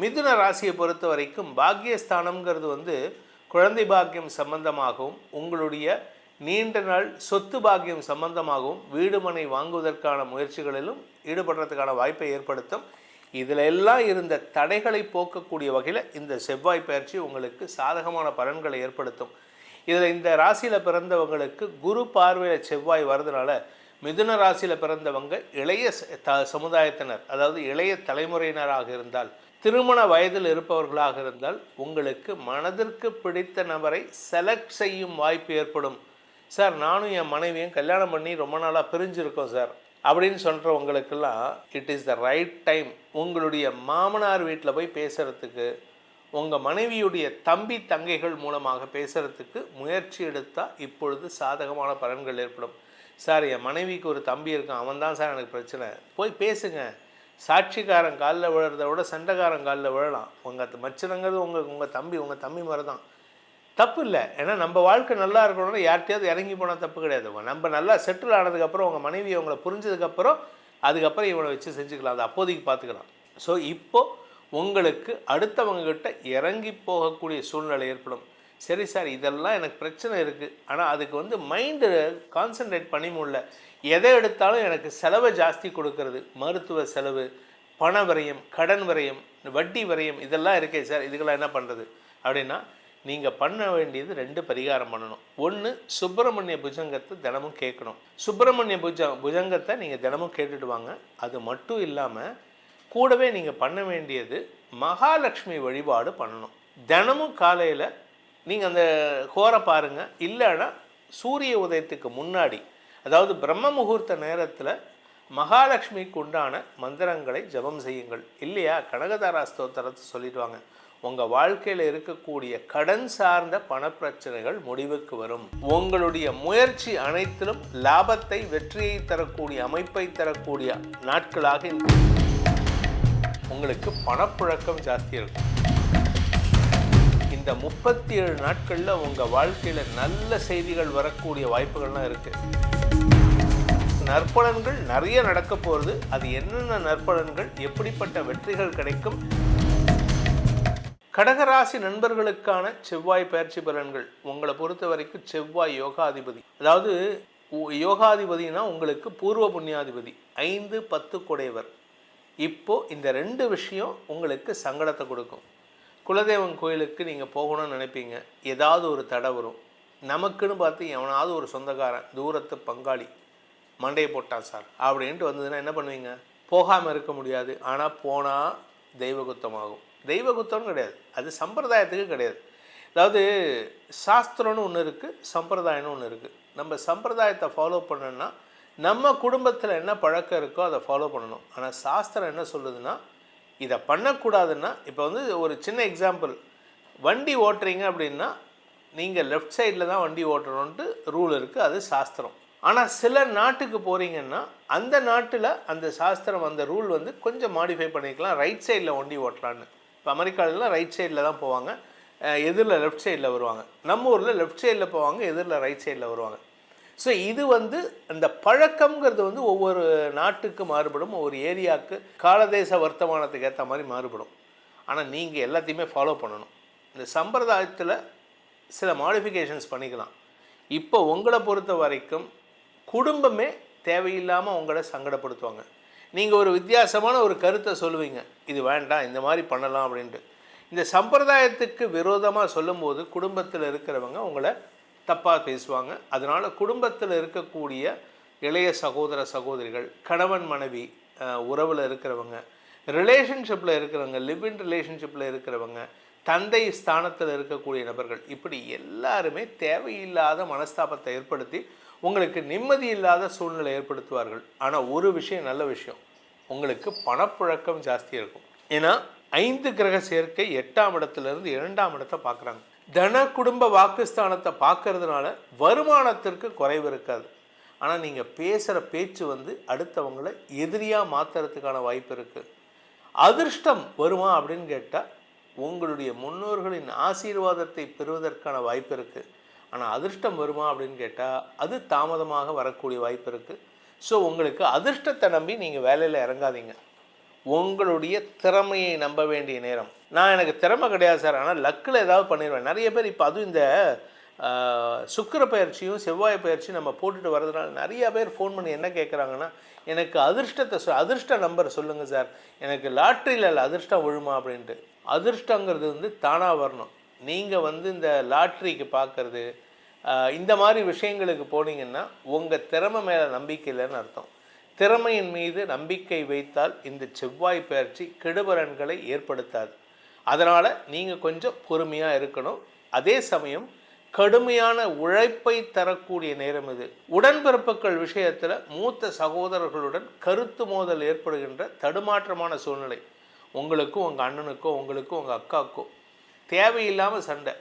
மிதுன ராசியை பொறுத்த வரைக்கும் பாக்யஸ்தானம்ங்கிறது குழந்தை பாக்கியம் சம்பந்தமாகவும், உங்களுடைய நீண்ட நாள் சொத்து பாக்கியம் சம்பந்தமாகவும், வீடு மனை வாங்குவதற்கான முயற்சிகளிலும் ஈடுபடுறதுக்கான வாய்ப்பை ஏற்படுத்தும். இதில் எல்லாம் இருந்த தடைகளை போக்கக்கூடிய வகையில் இந்த செவ்வாய் பயிற்சி உங்களுக்கு சாதகமான பலன்களை ஏற்படுத்தும். இதில் இந்த ராசியில் பிறந்தவங்களுக்கு குரு பார்வையில் செவ்வாய் வர்றதுனால மிதுன ராசியில் பிறந்தவங்க இளைய சமுதாயத்தினர், அதாவது இளைய தலைமுறையினராக இருந்தால், திருமண வயதில் இருப்பவர்களாக இருந்தால் உங்களுக்கு மனதிற்கு பிடித்த நபரை செலக்ட் செய்யும் வாய்ப்பு ஏற்படும். சார், நானும் என் மனைவியும் கல்யாணம் பண்ணி ரொம்ப நாளாக பிரிஞ்சிருக்கோம் சார் அப்படின்னு சொல்கிறவங்களுக்கெல்லாம் it is the right time. உங்களுடைய மாமனார் வீட்டில் போய் பேசுகிறதுக்கு, உங்கள் மனைவியுடைய தம்பி தங்கைகள் மூலமாக பேசுகிறதுக்கு முயற்சி எடுத்தால் இப்பொழுது சாதகமான பலன்கள் ஏற்படும். சார், என் மனைவிக்கு ஒரு தம்பி இருக்கான், அவன் தான் சார் எனக்கு பிரச்சனை, போய் பேசுங்க. சாட்சிக்காரன் காலில் விழுறத விட சண்டைக்காரன் காலில் விழலாம். உங்கள் மச்சனங்கிறது உங்கள் தம்பி மாதிரி தான், தப்பு இல்லை. ஏன்னா நம்ம வாழ்க்கை நல்லா இருக்கணும்னா யார்கிட்டையாவது இறங்கி போனால் தப்பு கிடையாது. நம்ம நல்லா செட்டில் ஆனதுக்கப்புறம், உங்கள் மனைவி அவங்கள புரிஞ்சதுக்கப்புறம், அதுக்கப்புறம் இவனை வச்சு செஞ்சுக்கலாம், அது அப்போதைக்கு பார்த்துக்கலாம். ஸோ இப்போது உங்களுக்கு அடுத்தவங்கக்கிட்ட இறங்கி போகக்கூடிய சூழ்நிலை ஏற்படும். சரி சார், இதெல்லாம் எனக்கு பிரச்சனை இருக்குது, ஆனால் அதுக்கு மைண்டு கான்சன்ட்ரேட் பண்ணி முடியல, எதை எடுத்தாலும் எனக்கு செலவை ஜாஸ்தி கொடுக்கறது, மருத்துவ செலவு, பண விரயம், கடன் விரயம், வட்டி விரயம், இதெல்லாம் இருக்கே சார், இதுக்கெல்லாம் என்ன பண்ணுறது அப்படின்னா, நீங்கள் பண்ண வேண்டியது 2 பரிகாரம் பண்ணணும். ஒன்று, சுப்பிரமணிய புஜங்கத்தை தினமும் கேட்கணும். சுப்பிரமணிய புஜங்கத்தை நீங்கள் தினமும் கேட்டுட்டு வாங்க. அது மட்டும் இல்லாமல் கூடவே நீங்கள் பண்ண வேண்டியது மகாலட்சுமி வழிபாடு பண்ணணும். தினமும் காலையில் நீங்கள் அந்த ஹோரை பாருங்கள், இல்லைன்னா சூரிய உதயத்துக்கு முன்னாடி, அதாவது பிரம்ம முகூர்த்த நேரத்தில் மகாலட்சுமிக்கு உண்டான மந்திரங்களை ஜபம் செய்யுங்கள். இல்லையா, கனகதாரா ஸ்தோத்திரத்தை சொல்லிடுவாங்க. உங்கள் வாழ்க்கையில் இருக்கக்கூடிய கடன் சார்ந்த பணப்பிரச்சனைகள் முடிவுக்கு வரும். உங்களுடைய முயற்சி அனைத்திலும் லாபத்தை, வெற்றியை தரக்கூடிய அமைப்பை தரக்கூடிய நாட்களாக உங்களுக்கு பணப்புழக்கம் ஜாஸ்தி இருக்கும். இந்த 37 நாட்களில் உங்கள் வாழ்க்கையில் நல்ல செய்திகள் வரக்கூடிய வாய்ப்புகள்லாம் இருக்குது. நற்பலன்கள் நிறைய நடக்க போகிறது. அது என்னென்ன நற்பலன்கள், எப்படிப்பட்ட வெற்றிகள் கிடைக்கும்? கடகராசி நண்பர்களுக்கான செவ்வாய் பயிற்சி பலன்கள். உங்களை பொறுத்த வரைக்கும் செவ்வாய் யோகாதிபதி. அதாவது யோகாதிபதினா உங்களுக்கு பூர்வ புண்ணியாதிபதி, 5, 10 குடையவர். இப்போது இந்த 2 விஷயம் உங்களுக்கு சங்கடத்தை கொடுக்கும். குலதெய்வம் கோயிலுக்கு நீங்கள் போகணும்னு நினைப்பீங்க, ஏதாவது ஒரு தடை வரும். நமக்குன்னு பார்த்து எவனாவது ஒரு சொந்தக்காரன், தூரத்து பங்காளி மண்டையை போட்டான் சார் அப்படின்ட்டு வந்ததுன்னா என்ன பண்ணுவீங்க? போகாமல் இருக்க முடியாது. ஆனால் போனால் தெய்வகுத்தமாகும். தெய்வகுத்தம்னு கிடையாது, அது சம்பிரதாயத்துக்கு கிடையாது. அதாவது சாஸ்திரம்னு ஒன்று இருக்குது, சம்பிரதாயம்னு ஒன்று இருக்குது. நம்ம சம்பிரதாயத்தை ஃபாலோ பண்ணோன்னா நம்ம குடும்பத்தில் என்ன பழக்கம் இருக்கோ அதை ஃபாலோ பண்ணணும். ஆனால் சாஸ்திரம் என்ன சொல்லுதுன்னா இதை பண்ணக்கூடாதுன்னா, இப்போ வந்து ஒரு சின்ன எக்ஸாம்பிள், வண்டி ஓட்டுறீங்க அப்படின்னா நீங்கள் லெஃப்ட் சைடில் தான் வண்டி ஓட்டணுன்ட்டு ரூல் இருக்குது, அது சாஸ்திரம். ஆனால் சில நாட்டுக்கு போகிறீங்கன்னா அந்த நாட்டில் அந்த சாஸ்திரம், அந்த ரூல் வந்து கொஞ்சம் மாடிஃபை பண்ணிக்கலாம், ரைட் சைடில் வண்டி ஓட்டலான்னு. இப்போ அமெரிக்காவிலலாம் ரைட் சைடில் தான் போவாங்க, எதிரில் லெஃப்ட் சைடில் வருவாங்க. நம்ம ஊரில் லெஃப்ட் சைடில் போவாங்க, எதிரில் ரைட் சைடில் வருவாங்க. ஸோ இது வந்து அந்த பழக்கங்கிறது வந்து ஒவ்வொரு நாட்டுக்கு மாறுபடும், ஒவ்வொரு ஏரியாவுக்கு காலதேச வர்த்தமானத்துக்கு ஏற்ற மாதிரி மாறுபடும். ஆனால் நீங்கள் எல்லாத்தையுமே ஃபாலோ பண்ணணும். இந்த சம்பிரதாயத்தில் சில மாடிஃபிகேஷன்ஸ் பண்ணிக்கலாம். இப்போ உங்களை பொறுத்த வரைக்கும் குடும்பமே தேவையில்லாமல் உங்களை சங்கடப்படுத்துவாங்க. நீங்கள் ஒரு வித்தியாசமான ஒரு கருத்தை சொல்லுவீங்க, இது வேண்டாம் இந்த மாதிரி பண்ணலாம் அப்படின்ட்டு. இந்த சம்பிரதாயத்துக்கு விரோதமாக சொல்லும்போது குடும்பத்தில் இருக்கிறவங்க உங்களை தப்பாக பேசுவாங்க. அதனால் குடும்பத்தில் இருக்கக்கூடிய இளைய சகோதர சகோதரிகள், கணவன் மனைவி உறவில் இருக்கிறவங்க, ரிலேஷன்ஷிப்பில் இருக்கிறவங்க, லிவ் இன் ரிலேஷன்ஷிப்பில் இருக்கிறவங்க, தந்தை ஸ்தானத்தில் இருக்கக்கூடிய நபர்கள், இப்படி எல்லாருமே தேவையில்லாத மனஸ்தாபத்தை ஏற்படுத்தி உங்களுக்கு நிம்மதி இல்லாத சூழ்நிலை ஏற்படுத்துவார்கள். ஆனால் ஒரு விஷயம், நல்ல விஷயம், உங்களுக்கு பணப்புழக்கம் ஜாஸ்தி இருக்கும். ஏன்னா 5 கிரக சேர்க்கை 8ஆம் இடத்துலேருந்து 2ஆம் இடத்தை பார்க்குறாங்க. தன குடும்ப வாக்குஸ்தானத்தை பார்க்கறதுனால வருமானத்திற்கு குறைவு இருக்காது. ஆனால் நீங்கள் பேசுகிற பேச்சு வந்து அடுத்தவங்களை எதிரியாக மாற்றுறதுக்கான வாய்ப்பு இருக்குது. அதிர்ஷ்டம் வருமா அப்படின்னு கேட்டால் உங்களுடைய முன்னோர்களின் ஆசீர்வாதத்தை பெறுவதற்கான வாய்ப்பு இருக்குது. ஆனால் அதிர்ஷ்டம் வருமா அப்படின்னு கேட்டால் அது தாமதமாக வரக்கூடிய வாய்ப்பு இருக்குது. ஸோ உங்களுக்கு அதிர்ஷ்டத்தை நம்பி நீங்கள் வேலையில் இறங்காதீங்க. உங்களுடைய திறமையை நம்ப வேண்டிய நேரம். நான் எனக்கு திறமை கிடையாது சார், ஆனால் லக்கில் ஏதாவது பண்ணிடுவேன். நிறைய பேர் இப்போ அதுவும் இந்த சுக்கிர பயிற்சியும் செவ்வாய் பயிற்சியும் நம்ம போட்டுட்டு வர்றதுனால நிறைய பேர் ஃபோன் பண்ணி என்ன கேட்குறாங்கன்னா, எனக்கு அதிர்ஷ்ட நம்பர் சொல்லுங்கள் சார், எனக்கு லாட்ரியில் அதிர்ஷ்டம் விழுமா அப்படின்ட்டு. அதிர்ஷ்டங்கிறது வந்து தானாக வரணும். நீங்கள் வந்து இந்த லாட்ரிக்கு பார்க்குறது இந்த மாதிரி விஷயங்களுக்கு போனீங்கன்னா உங்கள் திறமை மேலே நம்பிக்கை இல்லைன்னு அர்த்தம். திறமையின் மீது நம்பிக்கை வைத்தால் இந்த செவ்வாய் பயிற்சி கெடுபலன்களை ஏற்படுத்தாது. அதனால் நீங்கள் கொஞ்சம் பொறுமையாக இருக்கணும். அதே சமயம் கடுமையான உழைப்பை தரக்கூடிய நேரம் இது. உடன்பிறப்புகள் விஷயத்தில் மூத்த சகோதரர்களுடன் கருத்து மோதல் ஏற்படுகின்ற தடுமாற்றமான சூழ்நிலை. உங்களுக்கும் உங்கள் அண்ணனுக்கோ, உங்களுக்கும் உங்கள் அக்காவுக்கோ தேவையில்லாமல் சண்டை.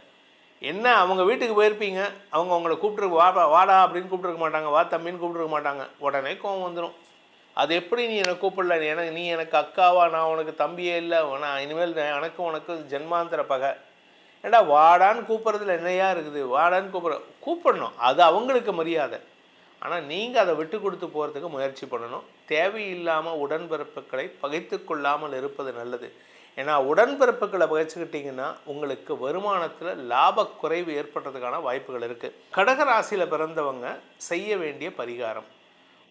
என்ன, அவங்க வீட்டுக்கு போயிருப்பீங்க, அவங்க உங்களை கூப்பிட்ருக்கு, வாடா அப்படின்னு கூப்பிட்ருக்க மாட்டாங்க, வா தம்பின்னு கூப்பிட்ருக்க மாட்டாங்க. உடனே கோவம் வந்துடும். அது எப்படி நீ என்னை கூப்பிடல, நீ எனக்கு அக்காவா, நான் உனக்கு தம்பியே இல்லை, நான் இனிமேல் உனக்கு ஜென்மாந்திர பகை. ஏண்டா வாடான்னு கூப்பிட்றதுல என்னையா இருக்குது, வாடான்னு கூப்பிடணும், அது அவங்களுக்கு மரியாதை. ஆனால் நீங்கள் அதை விட்டு கொடுத்து போகிறதுக்கு முயற்சி பண்ணணும். தேவையில்லாமல் உடன்பிறப்புகளை பகைத்து கொள்ளாமல் இருப்பது நல்லது. ஏன்னா உடன்பிறப்புகளை பகைச்சிக்கிட்டிங்கன்னா உங்களுக்கு வருமானத்தில் லாப குறைவு ஏற்படுறதுக்கான வாய்ப்புகள் இருக்குது. கடகராசியில் பிறந்தவங்க செய்ய வேண்டிய பரிகாரம்,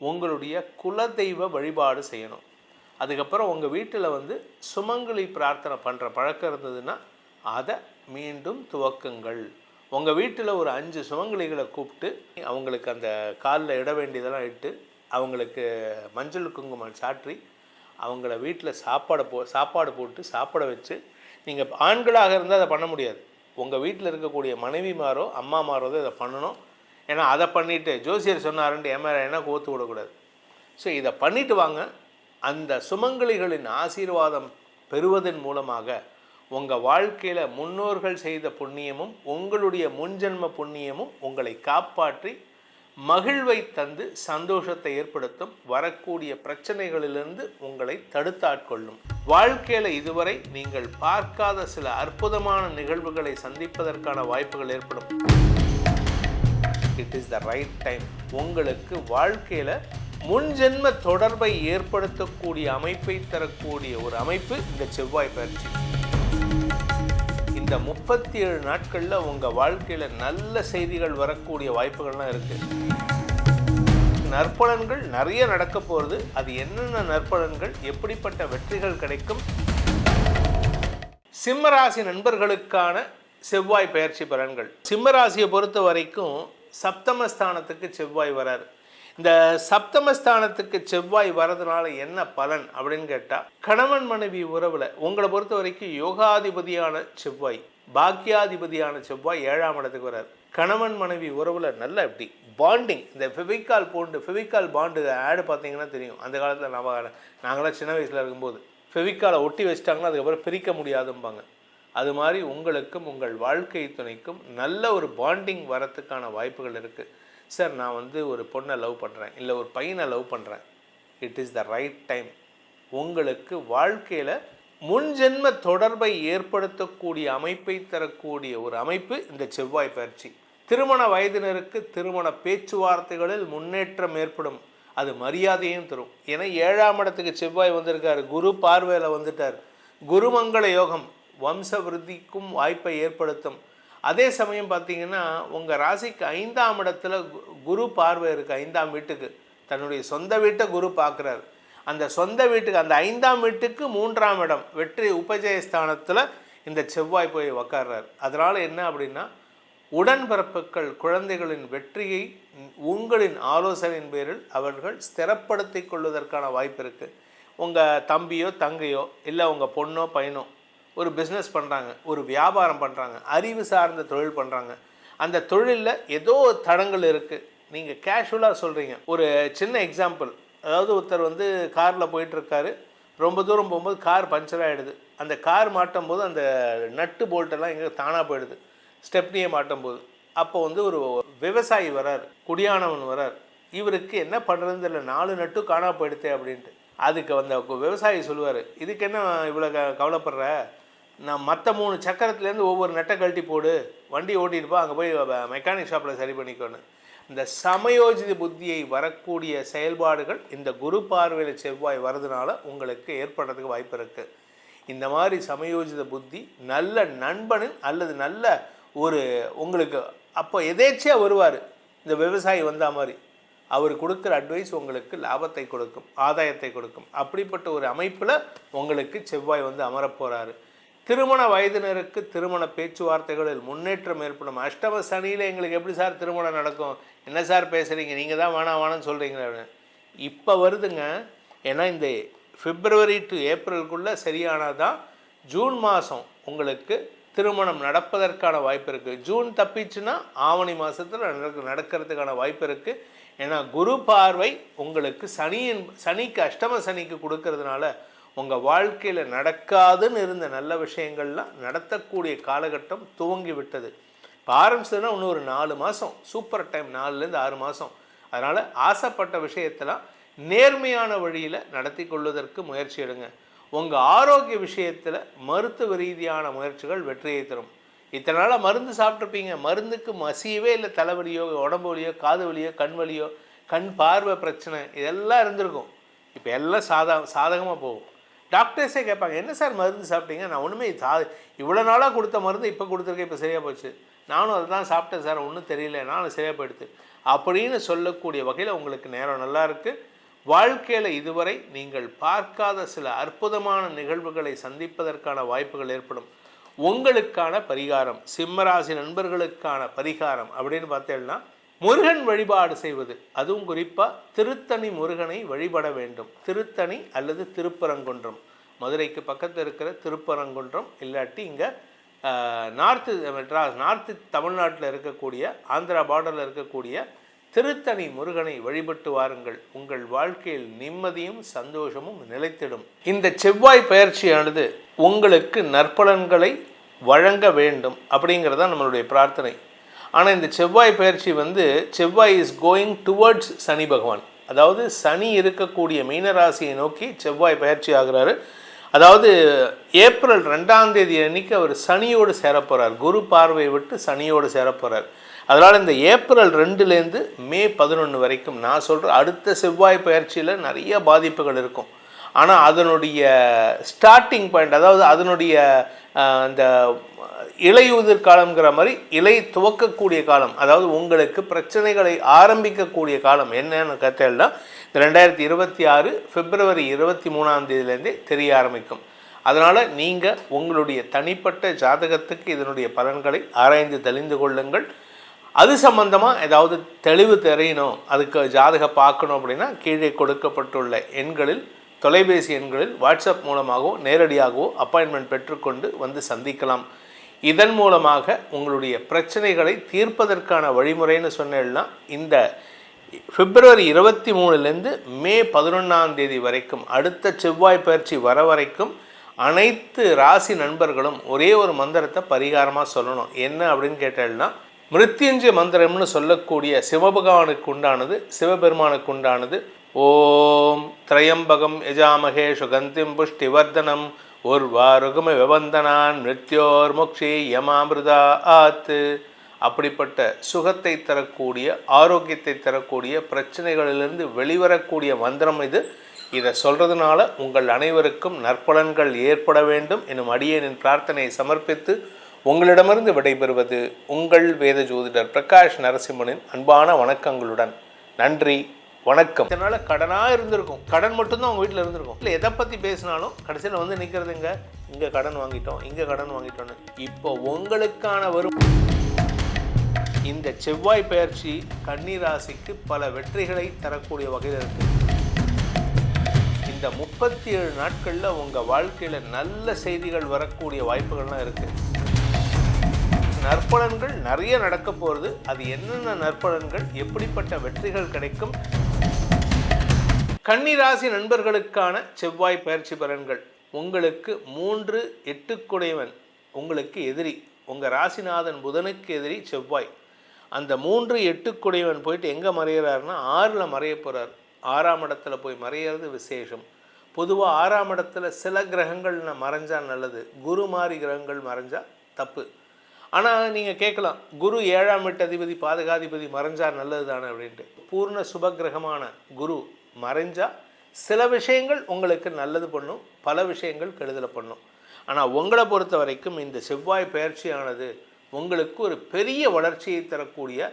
உங்களுடைய குலதெய்வ வழிபாடு செய்யணும். அதுக்கப்புறம் உங்கள் வீட்டில் வந்து சுமங்கலி பிரார்த்தனை பண்ணுற பழக்கம் இருந்ததுன்னா அதை மீண்டும் துவக்குங்கள். உங்கள் வீட்டில் ஒரு 5 சுமங்கலிகளை கூப்பிட்டு அவங்களுக்கு அந்த காலில் இட வேண்டியதெல்லாம் இட்டு அவங்களுக்கு மஞ்சள் குங்குமம் சாற்றி அவங்கள வீட்டில் சாப்பாடு போட்டு சாப்பிட வச்சு, நீங்கள் ஆண்களாக இருந்தால் அதை பண்ண முடியாது, உங்கள் வீட்டில் இருக்கக்கூடிய மனைவிமாரோ அம்மாமாரோ இதை பண்ணணும். ஏன்னா அதை பண்ணிவிட்டு ஜோசியர் சொன்னாருன்ட்டு என்ன கோத்து விடக்கூடாது. ஸோ இதை பண்ணிவிட்டு வாங்க. அந்த சுமங்கலிகளின் ஆசீர்வாதம் பெறுவதன் மூலமாக உங்கள் வாழ்க்கையில் முன்னோர்கள் செய்த புண்ணியமும் உங்களுடைய முன்ஜென்ம புண்ணியமும் உங்களை காப்பாற்றி மகிழ்வை தந்து சந்தோஷத்தை ஏற்படுத்தும், வரக்கூடிய பிரச்சனைகளிலிருந்து உங்களை தடுத்தாட்கொள்ளும். வாழ்க்கையில் இதுவரை நீங்கள் பார்க்காத சில அற்புதமான நிகழ்வுகளை சந்திப்பதற்கான வாய்ப்புகள் ஏற்படும். It is the right time. உங்களுக்கு வாழ்க்கையில் முன்ஜென்ம தொடர்பை ஏற்படுத்தக்கூடிய அமைப்பை தரக்கூடிய ஒரு அமைப்பு இந்த செவ்வாய் பயிற்சி. இந்த 37 நாட்களில் உங்கள் வாழ்க்கையில் நல்ல செய்திகள் வரக்கூடிய வாய்ப்புகள்லாம் இருக்குது. நற்பலன்கள் நிறைய நடக்க போகிறது. அது என்னென்ன நற்பலன்கள், எப்படிப்பட்ட வெற்றிகள் கிடைக்கும்? சிம்மராசி நண்பர்களுக்கான செவ்வாய் பயிற்சி பலன்கள். சிம்மராசியை பொறுத்த வரைக்கும் சப்தமஸ்தானத்துக்கு செவ்வாய் வராரு. இந்த சப்தமஸ்தானத்துக்கு செவ்வாய் வரதுனால என்ன பலன் அப்படின்னு கேட்டால், கணவன் மனைவி உறவில் உங்களை பொறுத்த வரைக்கும் யோகாதிபதியான செவ்வாய், பாக்கியாதிபதியான செவ்வாய் 7ஆம் இடத்துக்கு வராரு. கணவன் மனைவி உறவில் நல்ல எப்படி பாண்டிங், இந்த ஃபெவிகால் பாண்டு ஆடு பார்த்தீங்கன்னா தெரியும். அந்த காலத்தில் நாங்களாம் சின்ன வயசில் இருக்கும்போது ஃபெவிகாலை ஒட்டி வச்சிட்டாங்கன்னா அதுக்கப்புறம் பிரிக்க முடியாதும்பாங்க. அது மாதிரி உங்களுக்கும் உங்கள் வாழ்க்கை துணைக்கும் நல்ல ஒரு பாண்டிங் வரத்துக்கான வாய்ப்புகள் இருக்குது. சார், நான் ஒரு பொண்ணை லவ் பண்ணுறேன், இல்லை ஒரு பையனை லவ் பண்ணுறேன். It is the right time. உங்களுக்கு வாழ்க்கையில் முன்ஜென்ம தொடர்பை ஏற்படுத்தக்கூடிய அமைப்பை தரக்கூடிய ஒரு அமைப்பு இந்த செவ்வாய் பயிற்சி. திருமண வயதினருக்கு திருமண பேச்சுவார்த்தைகளில் முன்னேற்றம் ஏற்படும். அது மரியாதையும் தரும். ஏன்னா 7ஆம் இடத்துக்கு செவ்வாய் வந்திருக்காரு, குரு பார்வையில் வந்துட்டார். குருமங்கள யோகம் வம்ச விருத்திக்கும் வாய்ப்பை ஏற்படுத்தும். அதே சமயம் பார்த்தீங்கன்னா உங்கள் ராசிக்கு 5ஆம் இடத்துல குரு பார்வை இருக்குது. 5ஆம் வீட்டுக்கு, தன்னுடைய சொந்த வீட்டை குரு பார்க்குறாரு. அந்த சொந்த வீட்டுக்கு, அந்த 5ஆம் வீட்டுக்கு 3ஆம் இடம் வெற்றி உபஜயஸ்தானத்தில் இந்த செவ்வாய் போய் உக்கார்றார். அதனால் என்ன அப்படின்னா, உடன்பிறப்புகள் குழந்தைகளின் வெற்றியை உங்களின் ஆலோசனையின் பேரில் அவர்கள் ஸ்திரப்படுத்தி கொள்வதற்கான வாய்ப்பு இருக்குது. உங்கள் தம்பியோ தங்கையோ இல்லை உங்கள் பொண்ணோ பையனோ ஒரு பிஸ்னஸ் பண்ணுறாங்க, ஒரு வியாபாரம் பண்ணுறாங்க, அறிவு சார்ந்த தொழில் பண்ணுறாங்க. அந்த தொழிலில் ஏதோ தடங்கள் இருக்குது. நீங்கள் கேஷுவலாக சொல்கிறீங்க. ஒரு சின்ன எக்ஸாம்பிள், அதாவது ஒருத்தர் காரில் போயிட்டுருக்காரு, ரொம்ப தூரம் போகும்போது கார் பஞ்சர் ஆகிடுது. அந்த கார் மாட்டும் போது அந்த நட்டு போல்ட்டெல்லாம் எங்கே தானாக போயிடுது, ஸ்டெப்னியை மாட்டும் போது. அப்போ ஒரு விவசாயி வரார், குடியானவன் வரார். இவருக்கு என்ன பண்ணுறதுன்னு தெரியல, 4 நட்டு காணா போயிடுத்தே அப்படின்ட்டு. அதுக்கு அந்த விவசாயி சொல்லுவார், இதுக்கு என்ன இவ்வளோ கவலைப்படுற, நான் மற்ற 3 சக்கரத்துலேருந்து ஒவ்வொரு நெட்டை கழட்டி போடு, வண்டி ஓட்டிட்டு போ, அங்கே போய் மெக்கானிக் ஷாப்பில் சரி பண்ணிக்கோன்னு. இந்த சமயோஜித புத்தியை வரக்கூடிய செயல்பாடுகள் இந்த குரு பார்வையில் செவ்வாய் வரதுனால உங்களுக்கு ஏற்படுறதுக்கு வாய்ப்பு இருக்குது. இந்த மாதிரி சமயோஜித புத்தி நல்ல நண்பனின் அல்லது நல்ல ஒரு உங்களுக்கு அப்போ எதேச்சியாக வருவார். இந்த விவசாயி வந்த மாதிரி அவர் கொடுக்குற அட்வைஸ் உங்களுக்கு லாபத்தை கொடுக்கும், ஆதாயத்தை கொடுக்கும். அப்படிப்பட்ட ஒரு அமைப்பில் உங்களுக்கு செவ்வாய் அமரப்போகிறாரு. திருமண வயதினருக்கு திருமண பேச்சுவார்த்தைகளில் முன்னேற்றம் ஏற்படும். அஷ்டம சனியில் எங்களுக்கு எப்படி சார் திருமணம் நடக்கும், என்ன சார் பேசுகிறீங்க, நீங்கள் தான் வேணான்னு சொல்கிறீங்களே. இப்போ வருதுங்க. ஏன்னா இந்த பிப்ரவரி டு ஏப்ரலுக்குள்ளே சரியானதான் ஜூன் மாதம் உங்களுக்கு திருமணம் நடப்பதற்கான வாய்ப்பு இருக்குது. ஜூன் தப்பிச்சுன்னா ஆவணி மாதத்தில் நடக்கிறதுக்கான வாய்ப்பு இருக்குது. ஏன்னா குரு பார்வை உங்களுக்கு சனிக்கு அஷ்டம சனிக்கு கொடுக்கறதுனால உங்கள் வாழ்க்கையில் நடக்காதுன்னு இருந்த நல்ல விஷயங்கள்லாம் நடத்தக்கூடிய காலகட்டம் துவங்கி விட்டது. இப்போ ஆரம்பிச்சதுன்னா இன்னும் ஒரு 4 மாதம் சூப்பர் டைம், 4லேருந்து 6 மாதம். அதனால் ஆசைப்பட்ட விஷயத்தெல்லாம் நேர்மையான வழியில் நடத்தி கொள்வதற்கு முயற்சி எடுங்க. உங்கள் ஆரோக்கிய விஷயத்தில் மருத்துவ ரீதியான முயற்சிகள் வெற்றியை தரும். இத்தனை நாளாக மருந்து சாப்பிட்ருப்பீங்க, மருந்துக்கு மசியவே இல்லை. தலைவலியோ, உடம்பு வலியோ, காது வலியோ, கண் வலியோ, கண் பார்வை பிரச்சனை இதெல்லாம் இருந்திருக்கும். இப்போ எல்லாம் சாதகமாக போகும். டாக்டர்ஸே கேட்பாங்க, என்ன சார் மருந்து சாப்பிட்டீங்க? நான் ஒன்றுமே இவ்வளோ நாளாக கொடுத்த மருந்து இப்போ கொடுத்துருக்கேன், இப்போ சரியாக போச்சு, நானும் அதை தான் சாப்பிட்டேன் சார், ஒன்றும் தெரியல, நானும் சரியாக போயிடுது அப்படின்னு சொல்லக்கூடிய வகையில் உங்களுக்கு நேரம் நல்லா இருக்குது. வாழ்க்கையில் இதுவரை நீங்கள் பார்க்காத சில அற்புதமான நிகழ்வுகளை சந்திப்பதற்கான வாய்ப்புகள் ஏற்படும். உங்களுக்கான பரிகாரம், சிம்மராசி நண்பர்களுக்கான பரிகாரம் அப்படின்னு பார்த்தேன்னா, முருகன் வழிபாடு செய்வது. அதுவும் குறிப்பாக திருத்தணி முருகனை வழிபட வேண்டும். திருத்தணி அல்லது திருப்பரங்குன்றம், மதுரைக்கு பக்கத்தில் இருக்கிற திருப்பரங்குன்றம், இல்லாட்டி இங்கே நார்த்து தமிழ்நாட்டில் இருக்கக்கூடிய, ஆந்திரா பார்டரில் இருக்கக்கூடிய திருத்தணி முருகனை வழிபட்டு வாருங்கள். உங்கள் வாழ்க்கையில் நிம்மதியும் சந்தோஷமும் நிலைத்திடும். இந்த செவ்வாய் பயிற்சியானது உங்களுக்கு நற்பலன்களை வழங்க வேண்டும் அப்படிங்கிறதான் நம்மளுடைய பிரார்த்தனை. ஆனால் இந்த செவ்வாய் பயிற்சி செவ்வாய் இஸ் கோயிங் டுவர்ட்ஸ் சனி பகவான். அதாவது சனி இருக்கக்கூடிய மீனராசியை நோக்கி செவ்வாய் பயிற்சி ஆகிறாரு. அதாவது ஏப்ரல் 2ஆம் தேதி அன்னைக்கு அவர் சனியோடு சேரப்போகிறார். குரு பார்வையை விட்டு சனியோடு சேரப்போகிறார். அதனால் இந்த ஏப்ரல் 2லேருந்து மே 11 வரைக்கும் நான் சொல்கிற அடுத்த செவ்வாய் பயிற்சியில் நிறைய பாதிப்புகள் இருக்கும். ஆனால் அதனுடைய ஸ்டார்டிங் பாயிண்ட், அதாவது அதனுடைய அந்த இலையுதிர் காலங்கிற மாதிரி இலை துவக்கக்கூடிய காலம், அதாவது உங்களுக்கு பிரச்சனைகளை ஆரம்பிக்கக்கூடிய காலம் என்னன்னு கத்தேன்னா 2026 பிப்ரவரி 23ஆம் தேதியிலேருந்தே தெரிய ஆரம்பிக்கும். அதனால் நீங்கள் உங்களுடைய தனிப்பட்ட ஜாதகத்துக்கு இதனுடைய பலன்களை ஆராய்ந்து தெளிந்து கொள்ளுங்கள். அது சம்பந்தமாக ஏதாவது தெளிவு தெரியணும், அதுக்கு ஜாதகம் பார்க்கணும் அப்படின்னா கீழே கொடுக்கப்பட்டுள்ள எண்களில், தொலைபேசி எண்களில் வாட்ஸ்அப் மூலமாகவோ நேரடியாகவோ அப்பாயின்மெண்ட் பெற்றுக்கொண்டு வந்து சந்திக்கலாம். இதன் மூலமாக உங்களுடைய பிரச்சனைகளை தீர்ப்பதற்கான வழிமுறைன்னு சொன்னேன்னா இந்த பிப்ரவரி 23லேருந்து மே 11ஆம் தேதி வரைக்கும் அடுத்த செவ்வாய் பயிற்சி வர வரைக்கும் அனைத்து ராசி நண்பர்களும் ஒரே ஒரு மந்திரத்தை பரிகாரமாக சொல்லணும். என்ன அப்படின்னு கேட்டேன்னா, மிருத்யுஞ்சய மந்திரம்னு சொல்லக்கூடிய சிவபகவானுக்கு உண்டானது, சிவபெருமானுக்கு உண்டானது. ஓம் திரையம்பகம் யஜாமகே சுகந்திம் புஷ்டிவர்தனம் உர்வாருகும விவந்தனான் மிருத்யோர் முக்ஷி யமாமிருதா ஆத்து. அப்படிப்பட்ட சுகத்தை தரக்கூடிய, ஆரோக்கியத்தை தரக்கூடிய, பிரச்சனைகளிலிருந்து வெளிவரக்கூடிய மந்திரம் இது. இதை சொல்கிறதுனால உங்கள் அனைவருக்கும் நற்பலன்கள் ஏற்பட வேண்டும் எனும் அடியேனின் பிரார்த்தனையை சமர்ப்பித்து உங்களிடமிருந்து விடைபெறுவது உங்கள் வேத ஜோதிடர் பிரகாஷ் நரசிம்மனின் அன்பான வணக்கங்களுடன். நன்றி, வணக்கம். இதனால் கடனாக இருந்திருக்கும், கடன் மட்டும்தான் உங்கள் வீட்டில் இருந்திருக்கும். இல்லை எதை பற்றி பேசினாலும் கடைசியில் நிற்கிறதுங்க இங்கே கடன் வாங்கிட்டோம், இங்கே கடன் வாங்கிட்டோன்னு. இப்போ உங்களுக்கான வரும் இந்த செவ்வாய் பயிற்சி கன்னி ராசிக்கு பல வெற்றிகளை தரக்கூடிய வகையில் இருக்குது. இந்த 37 நாட்களில் உங்கள் வாழ்க்கையில் நல்ல செய்திகள் வரக்கூடிய வாய்ப்புகள்லாம் இருக்குது. நற்பலன்கள் நிறைய நடக்க போகிறது. அது என்னென்ன நற்பலன்கள், எப்படிப்பட்ட வெற்றிகள் கிடைக்கும், கன்னிராசி நண்பர்களுக்கான செவ்வாய் பயிற்சி பலன்கள். உங்களுக்கு 3 8 உங்களுக்கு எதிரி, உங்கள் ராசிநாதன் புதனுக்கு எதிரி செவ்வாய். அந்த 3 8 போயிட்டு எங்கே மறையிறாருன்னா 6ல் மறைய போகிறார். 6ஆம் இடத்துல போய் மறையிறது விசேஷம். பொதுவாக 6ஆம் இடத்துல சில கிரகங்கள் மறைஞ்சால் நல்லது, குரு மாதிரி கிரகங்கள் மறைஞ்சால் தப்பு. ஆனால் நீங்கள் கேட்கலாம், குரு 7ஆம் வீட்டு அதிபதி பாதகாதிபதி மறைஞ்சால் நல்லது தானே அப்படின்ட்டு. பூர்ண சுபகிரகமான குரு மறைஞ்சால் சில விஷயங்கள் உங்களுக்கு நல்லது பண்ணும், பல விஷயங்கள் கெடுதலை பண்ணும். ஆனால் உங்களை பொறுத்த வரைக்கும் இந்த செவ்வாய் பயிற்சியானது உங்களுக்கு ஒரு பெரிய வளர்ச்சியை தரக்கூடிய,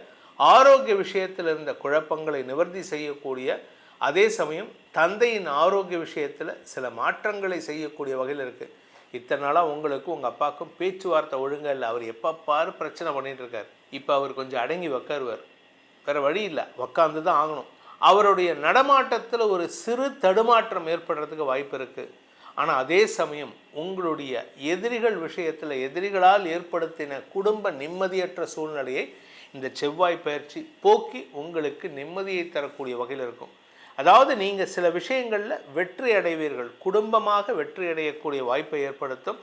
ஆரோக்கிய விஷயத்தில் இருந்த குழப்பங்களை நிவர்த்தி செய்யக்கூடிய, அதே சமயம் தந்தையின் ஆரோக்கிய விஷயத்தில் சில மாற்றங்களை செய்யக்கூடிய வகையில் இருக்குது. இத்தனை நாளாக உங்களுக்கு உங்கள் அப்பாவுக்கும் பேச்சுவார்த்தை ஒழுங்காக இல்லை. அவர் எப்போ பாரு பிரச்சனை பண்ணிகிட்டு இருக்கார். இப்போ அவர் கொஞ்சம் அடங்கி உக்காருவார், வேறு வழி இல்லை, உக்காந்து தான் ஆகணும். அவருடைய நடமாட்டத்தில் ஒரு சிறு தடுமாற்றம் ஏற்படுறதுக்கு வாய்ப்பு இருக்குது. ஆனால் அதே சமயம் உங்களுடைய எதிரிகள் விஷயத்தில், எதிரிகளால் ஏற்படுத்தின குடும்ப நிம்மதியற்ற சூழ்நிலையை இந்த செவ்வாய் பயிற்சி போக்கி உங்களுக்கு நிம்மதியை தரக்கூடிய வகையில் இருக்கும். அதாவது நீங்கள் சில விஷயங்களில் வெற்றி அடைவீர்கள், குடும்பமாக வெற்றி அடையக்கூடிய வாய்ப்பை ஏற்படுத்தும்.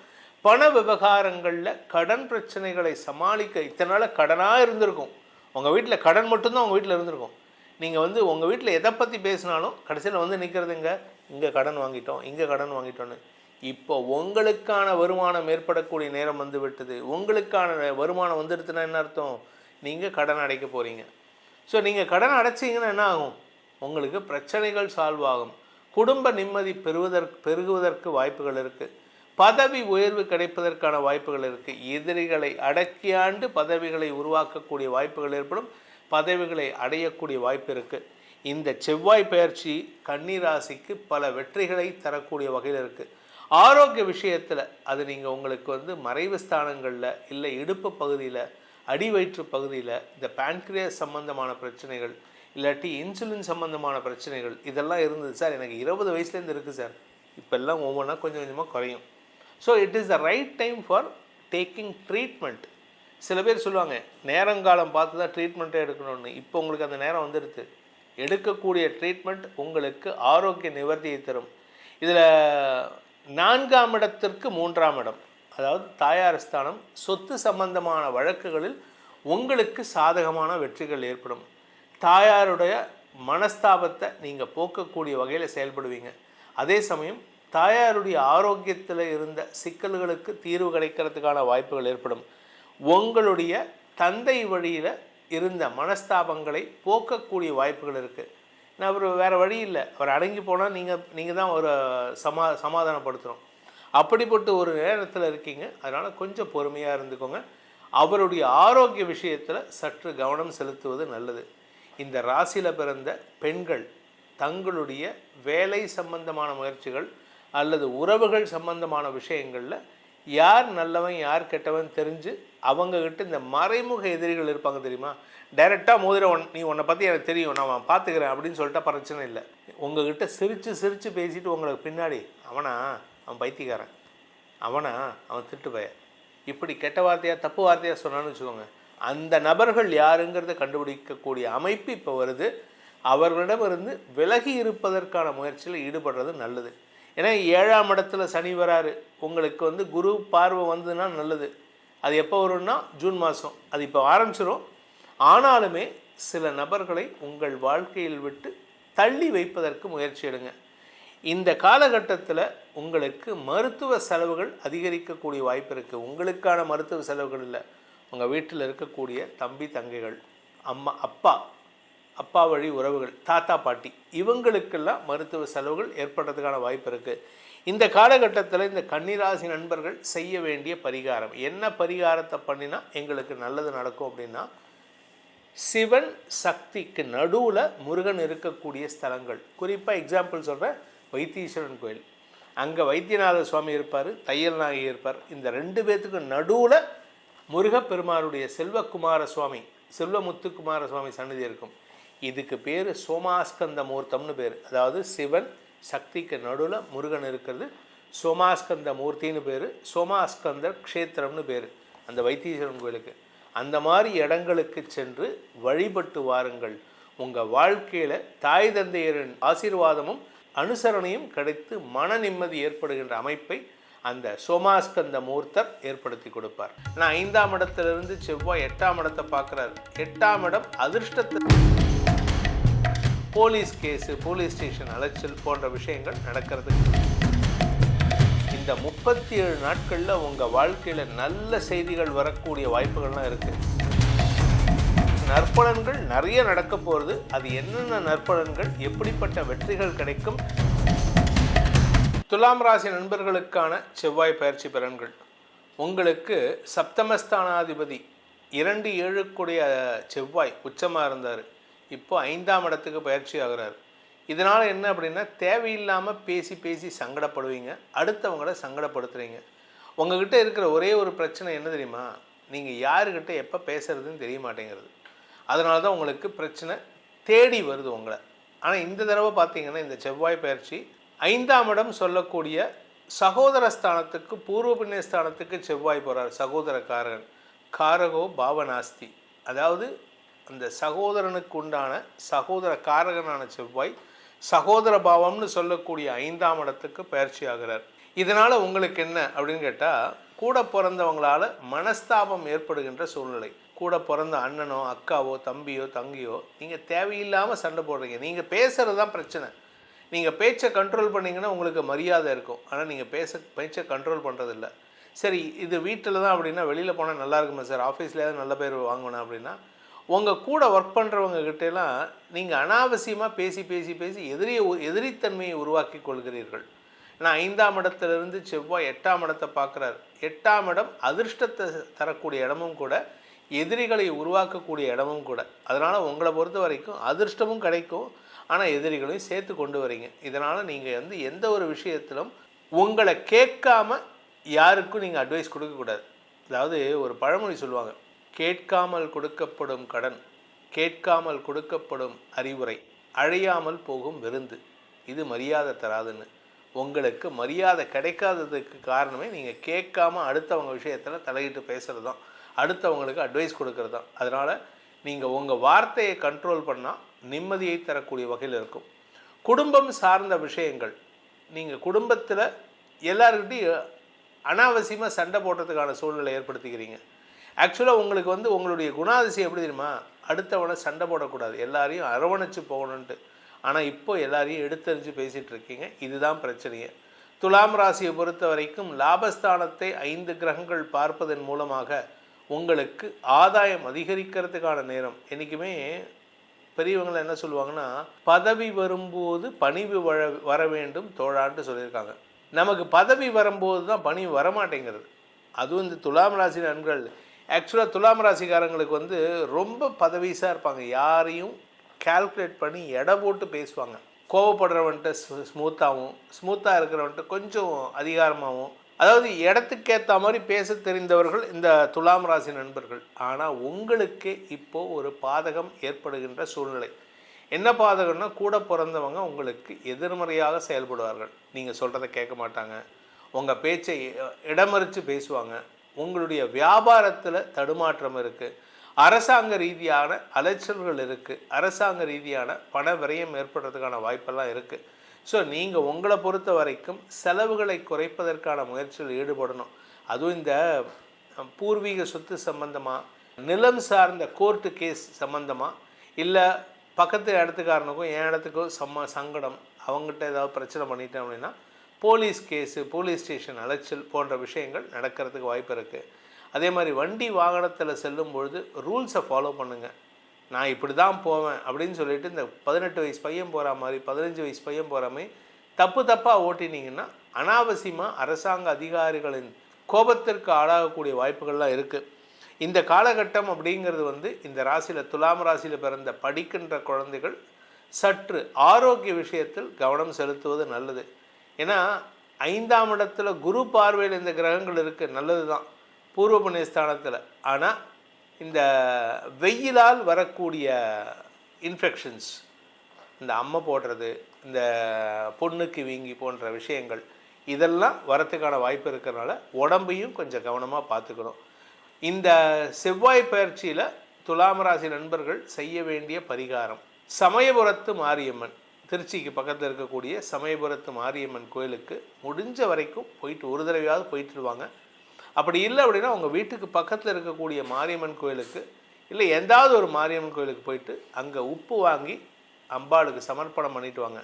பண விவகாரங்களில் கடன் பிரச்சனைகளை சமாளிக்க இத்தனால கடனாக இருந்திருக்கும். உங்கள் வீட்டில் கடன் மட்டும்தான் உங்கள் வீட்டில் இருந்திருக்கும். நீங்கள் உங்கள் வீட்டில் எதை பற்றி பேசினாலும் கடைசியில் நிற்கிறதுங்க இங்கே கடன் வாங்கிட்டோம், இங்கே கடன் வாங்கிட்டோன்னு. இப்போ உங்களுக்கான வருமானம் ஏற்படக்கூடிய நேரம் விட்டது. உங்களுக்கான வருமானம் வந்துடுதுன்னா என்ன அர்த்தம்? நீங்கள் கடன் அடைக்க போகிறீங்க. ஸோ நீங்கள் கடன் அடைச்சிங்கன்னா என்ன ஆகும்? உங்களுக்கு பிரச்சனைகள் சால்வ் ஆகும். குடும்ப நிம்மதி பெருகுவதற்கு வாய்ப்புகள் இருக்குது. பதவி உயர்வு கிடைப்பதற்கான வாய்ப்புகள் இருக்குது. எதிரிகளை அடக்கியாண்டு பதவிகளை உருவாக்கக்கூடிய வாய்ப்புகள் ஏற்படும். பதவிகளை அடையக்கூடிய வாய்ப்பு இருக்குது. இந்த செவ்வாய் பயிற்சி கன்னிராசிக்கு பல வெற்றிகளை தரக்கூடிய வகையில் இருக்குது. ஆரோக்கிய விஷயத்தில் அது நீங்கள் உங்களுக்கு மறைவு ஸ்தானங்களில், இல்லை இடுப்பு பகுதியில், அடி வயிற்று பகுதியில் இந்த பேன்க்ரியாஸ் சம்பந்தமான பிரச்சனைகள், இல்லாட்டி இன்சுலின் சம்பந்தமான பிரச்சனைகள் இதெல்லாம் இருந்தது சார். எனக்கு 20 வயசுலேருந்து இருக்குது சார். இப்போல்லாம் ஒவ்வொன்றா கொஞ்சம் கொஞ்சமாக குறையும். So it is the right time for taking treatment. சில பேர் சொல்லுவாங்க நேரங்காலம் பார்த்து தான் ட்ரீட்மெண்ட்டே எடுக்கணும்னு. இப்போ உங்களுக்கு அந்த நேரம் வந்துடுது. எடுக்கக்கூடிய ட்ரீட்மெண்ட் உங்களுக்கு ஆரோக்கிய நிவர்த்தியை தரும். இதில் 4ஆம் இடத்திற்கு 3ஆம் இடம், அதாவது தாயார் ஸ்தானம், சொத்து சம்பந்தமான வழக்குகளில் உங்களுக்கு சாதகமான வெற்றிகள் ஏற்படும். தாயாருடைய மனஸ்தாபத்தை நீங்கள் போக்கக்கூடிய வகையில் செயல்படுவீங்க. அதே சமயம் தாயாருடைய ஆரோக்கியத்தில் இருந்த சிக்கல்களுக்கு தீர்வு கிடைக்கிறதுக்கான வாய்ப்புகள் ஏற்படும். உங்களுடைய தந்தை வழியில் இருந்த மனஸ்தாபங்களை போக்கக்கூடிய வாய்ப்புகள் இருக்குது. நான் அவர் வேறு வழி இல்லை, அவர் அடங்கி போனால் நீங்கள் தான் ஒரு சமாதானப்படுத்தணும். அப்படிப்பட்ட ஒரு நேரத்தில் இருக்கீங்க. அதனால் கொஞ்சம் பொறுமையாக இருந்துக்கோங்க. அவருடைய ஆரோக்கிய விஷயத்தில் சற்று கவனம் செலுத்துவது நல்லது. இந்த ராசியில் பிறந்த பெண்கள் தங்களுடைய வேலை சம்பந்தமான முயற்சிகள் அல்லது உறவுகள் சம்பந்தமான விஷயங்களில் யார் நல்லவன் யார் கெட்டவன் தெரிஞ்சு அவங்கக்கிட்ட இந்த மறைமுக எதிரிகள் இருப்பாங்க தெரியுமா, டைரெக்டாக மோதிர நீ உன்னை பற்றி எனக்கு தெரியும், நான் பார்த்துக்கிறேன் அப்படின்னு சொல்லிட்டா பிரச்சனை இல்லை. உங்ககிட்ட சிரித்து பேசிட்டு உங்களுக்கு பின்னாடி அவன் பைத்தியக்காரன், அவன் திட்டு பய, இப்படி கெட்ட வார்த்தையாக தப்பு வார்த்தையாக சொன்னான்னு வச்சுக்கோங்க. அந்த நபர்கள் யாருங்கிறத கண்டுபிடிக்கக்கூடிய அமைப்பு இப்போ வருது. அவர்களிடமிருந்து விலகி இருப்பதற்கான முயற்சியில் ஈடுபடுறது நல்லது. ஏன்னா 7ஆம் இடத்துல சனி வராரு. உங்களுக்கு குரு பார்வை வந்ததுன்னா நல்லது. அது எப்போ வரும்னா ஜூன் மாதம், அது இப்போ ஆரம்பிச்சிடும். ஆனாலுமே சில நபர்களை உங்கள் வாழ்க்கையில் விட்டு தள்ளி வைப்பதற்கு முயற்சி எடுங்க. இந்த காலகட்டத்தில் உங்களுக்கு மருத்துவ செலவுகள் அதிகரிக்கக்கூடிய வாய்ப்பு இருக்குது. உங்களுக்கான மருத்துவ செலவுகள் இல்லை, உங்கள் வீட்டில் இருக்கக்கூடிய தம்பி தங்கைகள், அப்பா வழி உறவுகள், தாத்தா பாட்டி, இவங்களுக்கெல்லாம் மருத்துவ செலவுகள் ஏற்படுறதுக்கான வாய்ப்பு இருக்குது. இந்த காலகட்டத்தில் இந்த கன்னிராசி நண்பர்கள் செய்ய வேண்டிய பரிகாரம் என்ன, பரிகாரத்தை பண்ணினா எங்களுக்கு நல்லது நடக்கும் அப்படின்னா, சிவன் சக்திக்கு நடுவில் முருகன் இருக்கக்கூடிய ஸ்தலங்கள், குறிப்பாக எக்ஸாம்பிள் சொல்கிறேன், வைத்தீஸ்வரன் கோயில், அங்கே வைத்தியநாத சுவாமி இருப்பார், தையல் நாயகி இருப்பார். இந்த 2 பேர்த்துக்கும் நடுவில் முருகப்பெருமானுடைய செல்வமுத்துக்குமார சுவாமி சன்னதி இருக்கும். இதுக்கு பேர் சோமாஸ்கந்த மூர்த்தம்னு பேர். அதாவது சிவன் சக்திக்கு நடுவில் முருகன் இருக்கிறது சோமாஸ்கந்த மூர்த்தின்னு பேர். சோமாஸ்கந்தர் க்ஷேத்திரம்னு பேர் அந்த வைத்தீஸ்வரன் கோயிலுக்கு. அந்த மாதிரி இடங்களுக்கு சென்று வழிபட்டு வாருங்கள். உங்கள் வாழ்க்கையில் தாய் தந்தையரின் ஆசீர்வாதமும் அனுசரணையும் கிடைத்து மன நிம்மதி ஏற்படுகின்ற அமைப்பை அந்த சோமாஸ்கந்த மூர்த்தர் ஏற்படுத்தி கொடுப்பார். நான் 5ஆம் இடத்திலிருந்து செவ்வாய் 8ஆம் இடத்தை பார்க்குறாரு. 8ஆம் இடம் அதிர்ஷ்டத்தை, போலீஸ் கேஸு, போலீஸ் ஸ்டேஷன் அலைச்சல் போன்ற விஷயங்கள் நடக்கிறதுக்கு இந்த 37 நாட்களில் உங்கள் வாழ்க்கையில் நல்ல செய்திகள் வரக்கூடிய வாய்ப்புகள்லாம் இருக்குது. நற்பலன்கள் நிறைய நடக்க போகிறது. அது என்னென்ன நற்பலன்கள், எப்படிப்பட்ட வெற்றிகள் கிடைக்கும்? துலாம் ராசி நண்பர்களுக்கான செவ்வாய் பயிற்சி பலன்கள். உங்களுக்கு சப்தமஸ்தானாதிபதி 2-7 செவ்வாய் உச்சமாக இருந்தார். இப்போ 5ஆம் இடத்துக்கு பயிற்சி ஆகிறார். இதனால் என்ன அப்படின்னா, தேவையில்லாமல் பேசி சங்கடப்படுவீங்க, அடுத்தவங்களை சங்கடப்படுத்துகிறீங்க. உங்ககிட்ட இருக்கிற ஒரே ஒரு பிரச்சனை என்ன தெரியுமா, நீங்கள் யாருக்கிட்ட எப்போ பேசுகிறதுன்னு தெரிய மாட்டேங்கிறது. அதனால தான் உங்களுக்கு பிரச்சனை தேடி வருது உங்களை. ஆனால் இந்த தடவை பார்த்தீங்கன்னா, இந்த செவ்வாய் பயிற்சி 5ஆம் இடம் சொல்லக்கூடிய சகோதர ஸ்தானத்துக்கு, பூர்வ புண்ணிய ஸ்தானத்துக்கு செவ்வாய் போகிறார். சகோதர காரகன், காரகோ பாவநாஸ்தி, அதாவது அந்த சகோதரனுக்கு உண்டான சகோதர காரகனான செவ்வாய் சகோதர பாவம்னு சொல்லக்கூடிய 5ஆம் இடத்துக்கு பயிற்சி ஆகிறார். இதனால் உங்களுக்கு என்ன அப்படின்னு கேட்டால், கூட பிறந்தவங்களால் மனஸ்தாபம் ஏற்படுகின்ற சூழ்நிலை. கூட பிறந்த அண்ணனோ அக்காவோ தம்பியோ தங்கியோ நீங்கள் தேவையில்லாமல் சண்டை போடுறீங்க. நீங்கள் பேசுகிறது தான் பிரச்சனை. நீங்கள் பேச்சை கண்ட்ரோல் பண்ணிங்கன்னா உங்களுக்கு மரியாதை இருக்கும். ஆனால் நீங்கள் பேச்சை கண்ட்ரோல் பண்ணுறதில்ல. சரி, இது வீட்டில் தான் அப்படின்னா, வெளியில் போனால் நல்லா இருக்குமா சார், ஆஃபீஸ்லேயாவது நல்ல பேர் வாங்கணும் அப்படின்னா, உங்கள் கூட ஒர்க் பண்ணுறவங்க கிட்டேலாம் நீங்கள் அனாவசியமாக பேசி எதிரித்தன்மையை உருவாக்கி கொள்கிறீர்கள். நான் 5ஆம் இடத்துலேருந்து செவ்வாய் 8ஆம் இடத்தை பார்க்குறாரு. 8ஆம் இடம் அதிர்ஷ்டத்தை தரக்கூடிய இடமும் கூட, எதிரிகளை உருவாக்கக்கூடிய இடமும் கூட. அதனால் உங்களை பொறுத்த வரைக்கும் அதிர்ஷ்டமும் கிடைக்கும், ஆனால் எதிரிகளையும் சேர்த்து கொண்டு வரீங்க. இதனால் நீங்கள் எந்த ஒரு விஷயத்திலும் உங்களை கேட்காம யாருக்கும் நீங்கள் அட்வைஸ் கொடுக்கக்கூடாது. அதாவது ஒரு பழமொழி சொல்லுவாங்க, கேட்காமல் கொடுக்கப்படும் கடன், கேட்காமல் கொடுக்கப்படும் அறிவுரை, அழியாமல் போகும் விருந்து, இது மரியாதை தராதுன்னு. உங்களுக்கு மரியாதை கிடைக்காததுக்கு காரணமே நீங்கள் கேட்காம அடுத்தவங்க விஷயத்தில் தலையிட்டு பேசுகிறது தான். அடுத்தவங்களுக்கு அட்வைஸ் கொடுக்கறது தான். அதனால் நீங்கள் உங்கள் வார்த்தையை கண்ட்ரோல் பண்ணால் நிம்மதியை தரக்கூடிய வகையில் இருக்கும். குடும்பம் சார்ந்த விஷயங்கள், நீங்கள் குடும்பத்தில் எல்லாருக்கிட்டையும் அனாவசியமாக சண்டை போடுறதுக்கான சூழ்நிலை ஏற்படுத்திக்கிறீங்க. ஆக்சுவலாக உங்களுக்கு உங்களுடைய குணாதிசயம் எப்படி தெரியுமா? அடுத்தவனை சண்டை போடக்கூடாது, எல்லாரையும் அரவணைச்சு போகணுன்ட்டு. ஆனால் இப்போ எல்லாரையும் எடுத்தறிஞ்சு பேசிகிட்டு இருக்கீங்க. இதுதான் பிரச்சனையே. துலாம் ராசியை பொறுத்த வரைக்கும் லாபஸ்தானத்தை 5 கிரகங்கள் பார்ப்பதன் மூலமாக உங்களுக்கு ஆதாயம் அதிகரிக்கிறதுக்கான நேரம். என்றைக்குமே பெரியவங்களை என்ன சொல்லுவாங்கன்னா, பதவி வரும்போது பணிவு வர வேண்டும் தோழான்ட்டு சொல்லியிருக்காங்க. நமக்கு பதவி வரும்போது தான் பணிவு வரமாட்டேங்கிறது. அதுவும் இந்த துலாம் ராசி நண்பர்கள், ஆக்சுவலாக துலாம் ராசிக்காரங்களுக்கு ரொம்ப பதவிசாக இருப்பாங்க. யாரையும் கால்குலேட் பண்ணி எடை போட்டு பேசுவாங்க. கோவப்படுறவன்ட்டு ஸ்மூத்தாக இருக்கிறவன்ட்டு கொஞ்சம் அதிகாரமாகவும், அதாவது இடத்துக்கேற்ற மாதிரி பேச தெரிந்தவர்கள் இந்த துலாம் ராசி நண்பர்கள். ஆனால் உங்களுக்கு இப்போது ஒரு பாதகம் ஏற்படுகின்ற சூழ்நிலை. என்ன பாதகம்னா, கூட பிறந்தவங்க உங்களுக்கு எதிர்மறையாக செயல்படுவார்கள். நீங்கள் சொல்கிறத கேட்க மாட்டாங்க, உங்கள் பேச்சை இடமறித்து பேசுவாங்க. உங்களுடைய வியாபாரத்தில் தடுமாற்றம் இருக்குது. அரசாங்க ரீதியான அலைச்சல்கள் இருக்குது. அரசாங்க ரீதியான பண விரயம் ஏற்படுறதுக்கான வாய்ப்பெல்லாம் இருக்குது. ஸோ நீங்கள் உங்களை பொறுத்த வரைக்கும் செலவுகளை குறைப்பதற்கான முயற்சியில் ஈடுபடணும். அதுவும் இந்த பூர்வீக சொத்து சம்பந்தமாக, நிலம் சார்ந்த கோர்ட்டு கேஸ் சம்பந்தமாக, இல்லை பக்கத்து இடத்துக்காரனுக்கும் என் இடத்துக்கும் சங்கடம், அவங்ககிட்ட ஏதாவது பிரச்சனை பண்ணிட்டேன் அப்படின்னா போலீஸ் கேஸு, போலீஸ் ஸ்டேஷன் அலைச்சல் போன்ற விஷயங்கள் நடக்கிறதுக்கு வாய்ப்பு இருக்குது. அதே மாதிரி வண்டி வாகனத்தில் செல்லும் பொழுது ரூல்ஸை ஃபாலோ பண்ணுங்கள். நான் இப்படி தான் போவேன் அப்படின்னு சொல்லிட்டு இந்த 18 வயசு பையன் போகிற மாதிரி, 15 வயசு பையன் போகிற மாதிரி தப்பாக ஓட்டினீங்கன்னா அனாவசியமாக அரசாங்க அதிகாரிகளின் கோபத்திற்கு ஆளாகக்கூடிய வாய்ப்புகள்லாம் இருக்குது. இந்த காலகட்டம் அப்படிங்கிறது இந்த ராசியில், துலாம் ராசியில் பிறந்த படிக்கின்ற குழந்தைகள் சற்று ஆரோக்கிய விஷயத்தில் கவனம் செலுத்துவது நல்லது. ஏன்னா 5ஆம் இடத்துல குரு பார்வையில் இந்த கிரகங்கள் இருக்குது, நல்லது தான், பூர்வ புண்ணியஸ்தானத்தில். ஆனால் இந்த வெயிலால் வரக்கூடிய இன்ஃபெக்ஷன்ஸ், இந்த அம்மை போடுறது, இந்த பொண்ணுக்கு வீங்கி போன்ற விஷயங்கள், இதெல்லாம் வரத்துக்கான வாய்ப்பு இருக்கிறனால உடம்பையும் கொஞ்சம் கவனமாக பார்த்துக்கணும். இந்த செவ்வாய் பயிற்சியில் துலாம் ராசி நண்பர்கள் செய்ய வேண்டிய பரிகாரம், சமயபுரத்து மாரியம்மன், திருச்சிக்கு பக்கத்தில் இருக்கக்கூடிய சமயபுரத்து மாரியம்மன் கோயிலுக்கு முடிஞ்ச வரைக்கும் போயிட்டு ஒரு தடவையாவது போயிட்டுருவாங்க. அப்படி இல்லை அப்படின்னா உங்கள் வீட்டுக்கு பக்கத்தில் இருக்கக்கூடிய மாரியம்மன் கோயிலுக்கு, இல்லை எந்தாவது ஒரு மாரியம்மன் கோயிலுக்கு போயிட்டு அங்கே உப்பு வாங்கி அம்பாளுக்கு சமர்ப்பணம் பண்ணிட்டு வாங்க.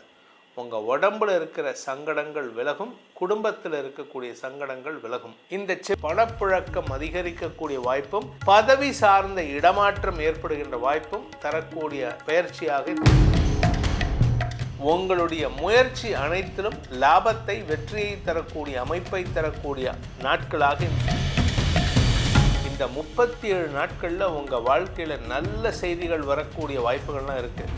உங்கள் உடம்புல இருக்கிற சங்கடங்கள் விலகும், குடும்பத்தில் இருக்கக்கூடிய சங்கடங்கள் விலகும். இந்த பணப்புழக்கம் அதிகரிக்கக்கூடிய வாய்ப்பும், பதவி சார்ந்த இடமாற்றம் ஏற்படுகின்ற வாய்ப்பும் தரக்கூடிய பயிற்சியாக உங்களுடைய முயற்சி அனைத்திலும் லாபத்தை, வெற்றியை தரக்கூடிய அமைப்பை தரக்கூடிய நாட்களாக இந்த 37 நாட்களில் உங்கள் வாழ்க்கையில் நல்ல செய்திகள் வரக்கூடிய வாய்ப்புகள்லாம் இருக்குது.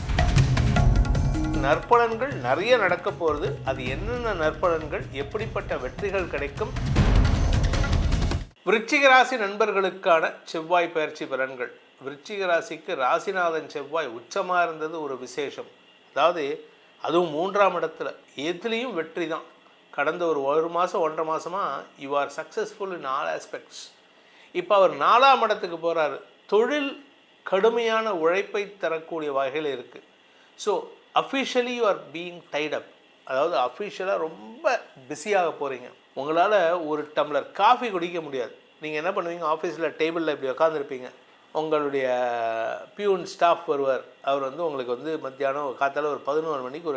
நற்பலன்கள் நிறைய நடக்க போகிறது. அது என்னென்ன நற்பலன்கள், எப்படிப்பட்ட வெற்றிகள் கிடைக்கும்? விருச்சிக ராசி நண்பர்களுக்கான செவ்வாய் பயிற்சி பலன்கள். விருச்சிக ராசிக்கு ராசிநாதன் செவ்வாய் உச்சமாக இருந்தது ஒரு விசேஷம். அதாவது அதுவும் 3ஆம் இடத்துல, எதுலேயும் வெற்றி தான். கடந்த ஒரு மாதம் 1.5 மாதமாக you are successful in all aspects. இப்போ அவர் 4ஆம் இடத்துக்கு போகிறாரு. தொழில் கடுமையான உழைப்பை தரக்கூடிய வகையில் இருக்குது. So officially you are being tied up, அதாவது அஃபிஷியலாக ரொம்ப பிஸியாக போகிறீங்க. உங்களால் ஒரு டம்ளர் காஃபி குடிக்க முடியாது. நீங்கள் என்ன பண்ணுவீங்க, ஆஃபீஸில் டேபிளில் இப்படி உட்காந்துருப்பீங்க. உங்களுடைய பியூன் ஸ்டாஃப் வருவார். அவர் உங்களுக்கு மத்தியானம் காத்தால ஒரு 11 மணிக்கு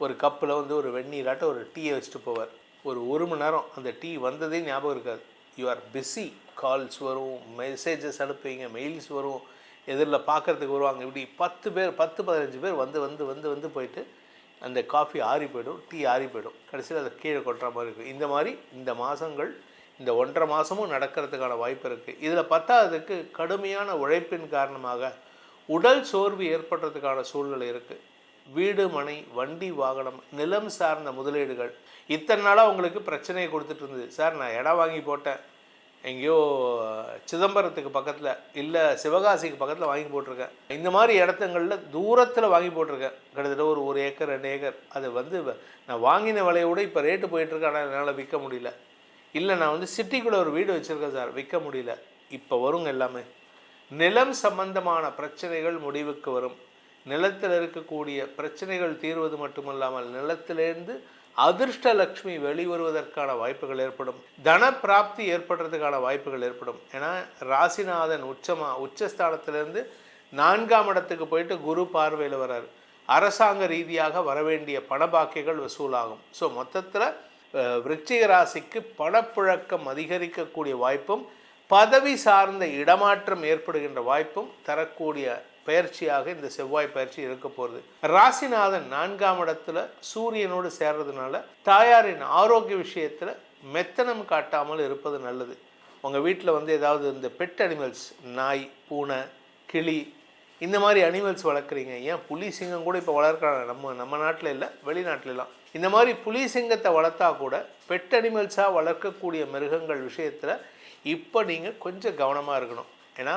ஒரு கப்பில் ஒரு வெந்நீராட்ட ஒரு டீயை வச்சுட்டு போவார். ஒரு மணி நேரம் அந்த டீ வந்ததே ஞாபகம் இருக்காது. You are busy. கால்ஸ் வரும், மெசேஜஸ் அனுப்புவீங்க, மெயில்ஸ் வரும், எதிரில் பார்க்குறதுக்கு வருவாங்க. இப்படி 10 பேர் 10-15 பேர் வந்து போயிட்டு அந்த காஃபி ஆறி போய்டும், டீ ஆறி போய்டும். கடைசியில் அதை கீழே கொட்டுற மாதிரி இருக்கும். இந்த மாதிரி இந்த மாதங்கள், இந்த 1.5 மாதமும் நடக்கிறதுக்கான வாய்ப்பு இருக்குது. இதில் 10ஆவதுக்கு கடுமையான உழைப்பின் காரணமாக உடல் சோர்வு ஏற்படுறதுக்கான சூழ்நிலை இருக்குது. வீடு, மனை, வண்டி, வாகனம், நிலம் சார்ந்த முதலீடுகள் இத்தனை நாளாக உங்களுக்கு பிரச்சனையை கொடுத்துட்டு இருந்தது. சார் நான் இடம் வாங்கி போட்டேன், எங்கேயோ சிதம்பரத்துக்கு பக்கத்தில், இல்லை சிவகாசிக்கு பக்கத்தில் வாங்கி போட்டிருக்கேன். இந்த மாதிரி இடத்துங்களில் தூரத்தில் வாங்கி போட்டிருக்கேன். கிட்டத்தட்ட ஒரு 1 ஏக்கர் 2 ஏக்கர். அது நான் வாங்கின விலையை விட இப்போ ரேட்டு போயிட்டுருக்கு, ஆனால் என்னால் விற்க முடியல. இல்லை நான் சிட்டிக்குள்ளே ஒரு வீடு வச்சுருக்கேன் சார், விற்க முடியல. இப்போ வருங்க எல்லாமே. நிலம் சம்பந்தமான பிரச்சனைகள் முடிவுக்கு வரும். நிலத்தில் இருக்கக்கூடிய பிரச்சனைகள் தீர்வது மட்டுமல்லாமல் நிலத்திலேருந்து அதிர்ஷ்டலக்ஷ்மி வெளிவருவதற்கான வாய்ப்புகள் ஏற்படும். தன பிராப்தி ஏற்படுறதுக்கான வாய்ப்புகள் ஏற்படும். ஏன்னா ராசிநாதன் உச்சஸ்தானத்திலேருந்து 4ஆம் இடத்துக்கு போயிட்டு குரு பார்வையில் வர்றார். அரசாங்க ரீதியாக வரவேண்டிய பணபாக்கிகள் வசூலாகும். ஸோ மொத்தத்தில் விருச்சிக ராசிக்கு பணப்புழக்கம் அதிகரிக்கக்கூடிய வாய்ப்பும் பதவி சார்ந்த இடமாற்றம் ஏற்படுகின்ற வாய்ப்பும் தரக்கூடிய பயிற்சியாக இந்த செவ்வாய் பயிற்சி இருக்க போகிறது. ராசிநாதன் 4ஆம் இடத்துல சூரியனோடு சேர்றதுனால தாயாரின் ஆரோக்கிய விஷயத்தில் மெத்தனம் காட்டாமல் இருப்பது நல்லது. உங்கள் வீட்டில் ஏதாவது இந்த பெட் அனிமல்ஸ், நாய், பூனை, கிளி, இந்த மாதிரி அனிமல்ஸ் வளர்க்குறீங்க. ஏன் புலி சிங்கம் கூட இப்போ வளர்க்குறாங்க. நம்ம நாட்டில் இல்லை, வெளிநாட்டிலலாம். இந்த மாதிரி புலி சிங்கத்தை வளர்த்தா கூட பெட் அனிமல்ஸாக வளர்க்கக்கூடிய மிருகங்கள் விஷயத்தில் இப்போ நீங்கள் கொஞ்சம் கவனமாக இருக்கணும். ஏன்னா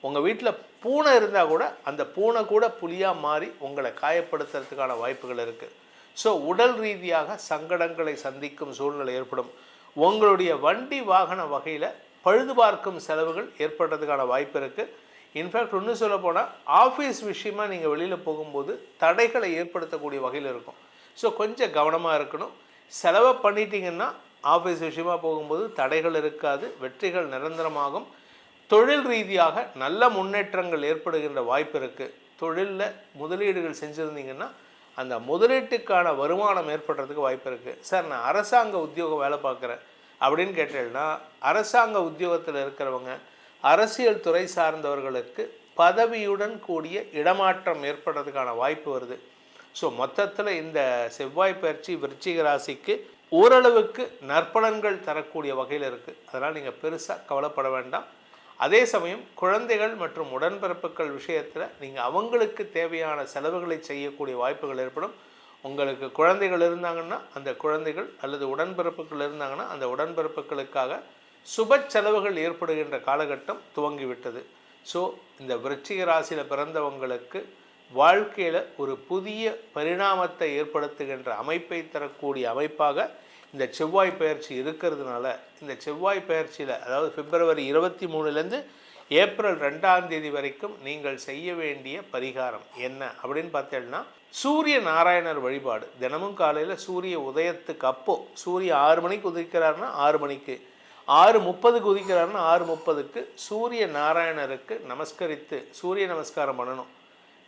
உங்கள் வீட்டில் பூனை இருந்தால் கூட அந்த பூனை கூட புலியாக மாறி உங்களை காயப்படுத்துறதுக்கான வாய்ப்புகள் இருக்குது. ஸோ உடல் ரீதியாக சங்கடங்களை சந்திக்கும் சூழ்நிலை ஏற்படும். உங்களுடைய வண்டி வாகன வகையில் பழுது பார்க்கும் செலவுகள் ஏற்படுறதுக்கான வாய்ப்பு இருக்குது. இன்ஃபேக்ட் இன்னும் சொல்ல போனால் ஆஃபீஸ் விஷயமாக நீங்கள் வெளியில் போகும்போது தடைகளை ஏற்படுத்தக்கூடிய வகையில் இருக்கும். ஸோ கொஞ்சம் கவனமாக இருக்கணும். செலவை பண்ணிட்டீங்கன்னா ஆஃபீஸ் விஷயமாக போகும்போது தடைகள் இருக்காது, வெற்றிகள் நிரந்தரமாகும். தொழில் ரீதியாக நல்ல முன்னேற்றங்கள் ஏற்படுகின்ற வாய்ப்பு இருக்குது. தொழிலில் முதலீடுகள் செஞ்சுருந்தீங்கன்னா அந்த முதலீட்டுக்கான வருமானம் ஏற்படுறதுக்கு வாய்ப்பு இருக்குது. சார் நான் அரசாங்க உத்தியோகம் வேலை பார்க்குறேன் அப்படின்னு கேட்டேன்னா, அரசாங்க உத்தியோகத்தில் இருக்கிறவங்க, அரசியல் துறை சார்ந்தவர்களுக்கு பதவியுடன் கூடிய இடமாற்றம் ஏற்படுறதுக்கான வாய்ப்பு வருது. ஸோ மொத்தத்தில் இந்த செவ்வாய் பயிற்சி விருச்சிக ராசிக்கு ஓரளவுக்கு நற்பலன்கள் தரக்கூடிய வகையில் இருக்குது. அதனால் நீங்கள் பெருசாக கவலைப்பட வேண்டாம். அதே சமயம் குழந்தைகள் மற்றும் உடன்பிறப்புகள் விஷயத்தில் நீங்கள் அவங்களுக்கு தேவையான செலவுகளை செய்யக்கூடிய வாய்ப்புகள் ஏற்படும். உங்களுக்கு குழந்தைகள் இருந்தாங்கன்னா அந்த குழந்தைகள் அல்லது உடன்பிறப்புகள் இருந்தாங்கன்னா அந்த உடன்பிறப்புகளுக்காக சுப செலவுகள் ஏற்படுகின்ற காலகட்டம் துவங்கிவிட்டது. ஸோ இந்த விருச்சிக ராசியில் பிறந்தவங்களுக்கு வாழ்க்கையில் ஒரு புதிய பரிணாமத்தை ஏற்படுத்துகின்ற அமைப்பை தரக்கூடிய அமைப்பாக இந்த செவ்வாய் பயிற்சி இருக்கிறதுனால இந்த செவ்வாய் பயிற்சியில், அதாவது பிப்ரவரி 23 ஏப்ரல் 2 வரைக்கும் நீங்கள் செய்ய வேண்டிய பரிகாரம் என்ன அப்படின்னு பார்த்தீங்கன்னா, சூரிய நாராயணர் வழிபாடு. தினமும் காலையில் சூரிய உதயத்துக்கு அப்போது சூரிய 6 மணிக்கு உதிக்கிறாருன்னா 6 மணிக்கு, 6:30க்கு உதிக்கிறாருன்னா 6:30க்கு சூரிய நாராயணருக்கு நமஸ்கரித்து சூரிய நமஸ்காரம் பண்ணணும்.